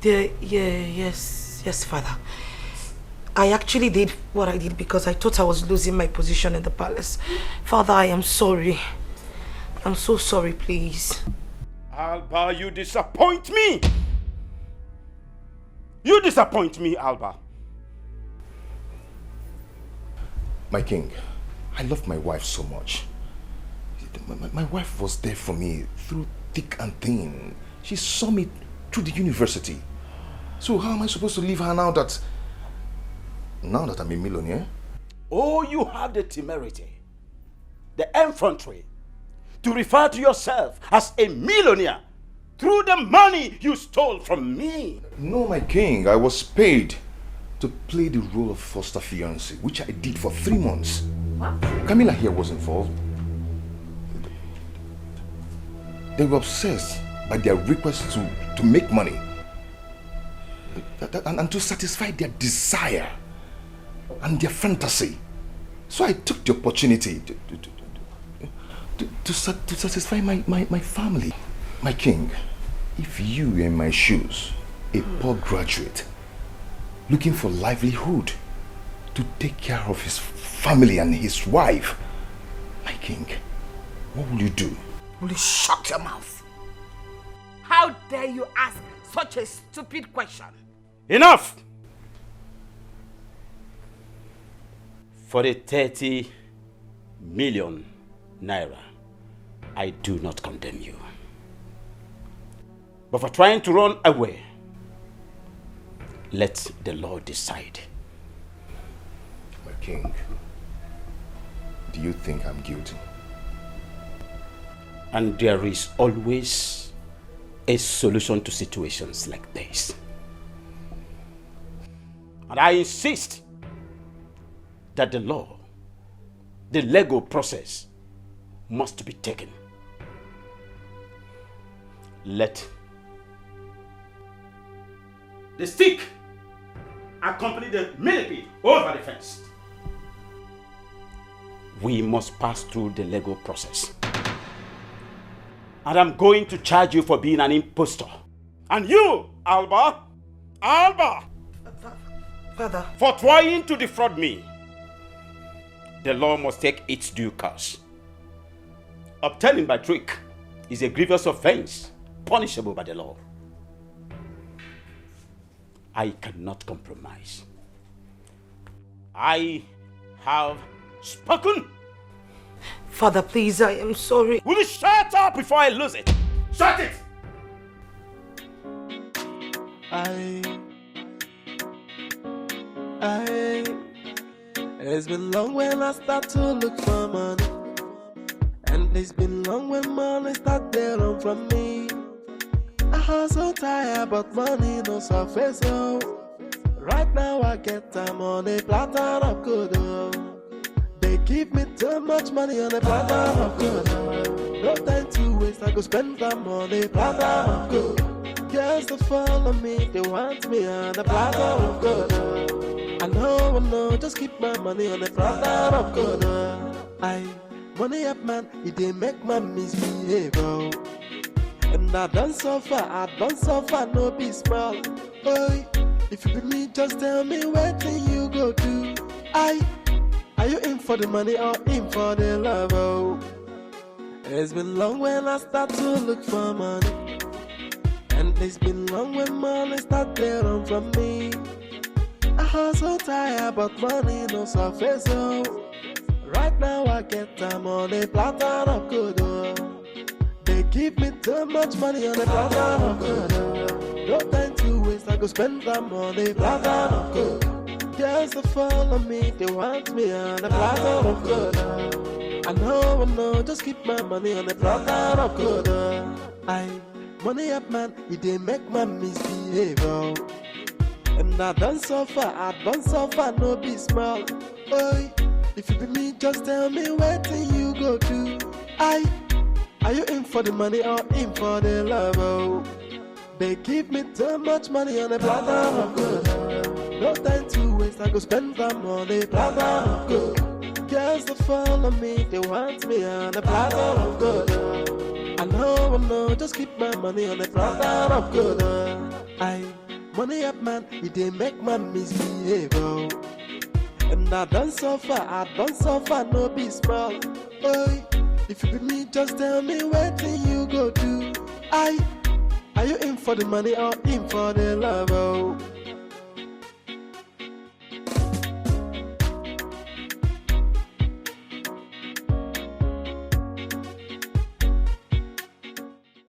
Yes, Father. I actually did what I did because I thought I was losing my position in the palace. Father, I am sorry. I'm so sorry, please. Alba, you disappoint me! You disappoint me, Alba. My king, I love my wife so much. My wife was there for me through thick and thin. She saw me through the university. So how am I supposed to leave her now that I'm a millionaire? Oh, you have the temerity, the effrontery, to refer to yourself as a millionaire through the money you stole from me. No, my king, I was paid to play the role of foster fiancé, which I did for 3 months. What? Camilla here was involved. They were obsessed by their request to make money and to satisfy their desire and their fantasy. So I took the opportunity to satisfy my family. My king, if you were in my shoes, a poor graduate looking for livelihood to take care of his family and his wife, my king, what will you do? Will you shut your mouth? How dare you ask such a stupid question? Enough! For the 30 million naira, I do not condemn you. But for trying to run away, let the law decide. My king, do you think I'm guilty? And there is always a solution to situations like this. And I insist that the law, the legal process, must be taken. Let the stick accompany the millipede over the fence. We must pass through the legal process. And I'm going to charge you for being an impostor. And you, Alba, Father, for trying to defraud me. The law must take its due course. Obtaining by trick is a grievous offense, punishable by the law. I cannot compromise. I have spoken. Father, please, I am sorry. Will you shut up before I lose it? Shut it! It's been long when I start to look for money. it's been long when money start to run from me. I hustle tired, but money no surface, oh. Right now I get time on a platter of good, oh. They give me too much money on a platter of good, oh. No time to waste, I go spend time on a platter of good. Girls to follow me, they want me on a platter of good, oh. I know, just keep my money on a platter of good, oh. Money up man, it dey make man misbehave, oh. And I don't suffer, no be small. Boy, if you be me, just tell me what thing you go do. Are you in for the money or in for the love, oh? It's been long when I start to look for money. And it's been long when money start to run from me. I hustle tired, but money no surface, oh. Right now I get time on a platter of good, oh. They give me too much money on a platter of good, oh. No time to waste, I go spend time on a platter of good. Girls to follow me, they want me on a platter of good, oh. I know, just keep my money on a platter of good, oh. Money up man, it dey make man misbehave, oh. And I don't suffer, no be small. Boy, if you be me, just tell me what thing you go do. Are you in for the money or in for the love, oh? They give me too much money on a platter of good, oh. No time to waste, I go spend time on a platter of good. Girls to follow me, they want me on a platter of good, oh. I know, just keep my money on a platter of good, oh. Money up man, it dey make man misbehave, oh. And I don't suffer, no be small. Boy, if you be me, just tell me what thing you go do. Are you in for the money or in for the love, oh?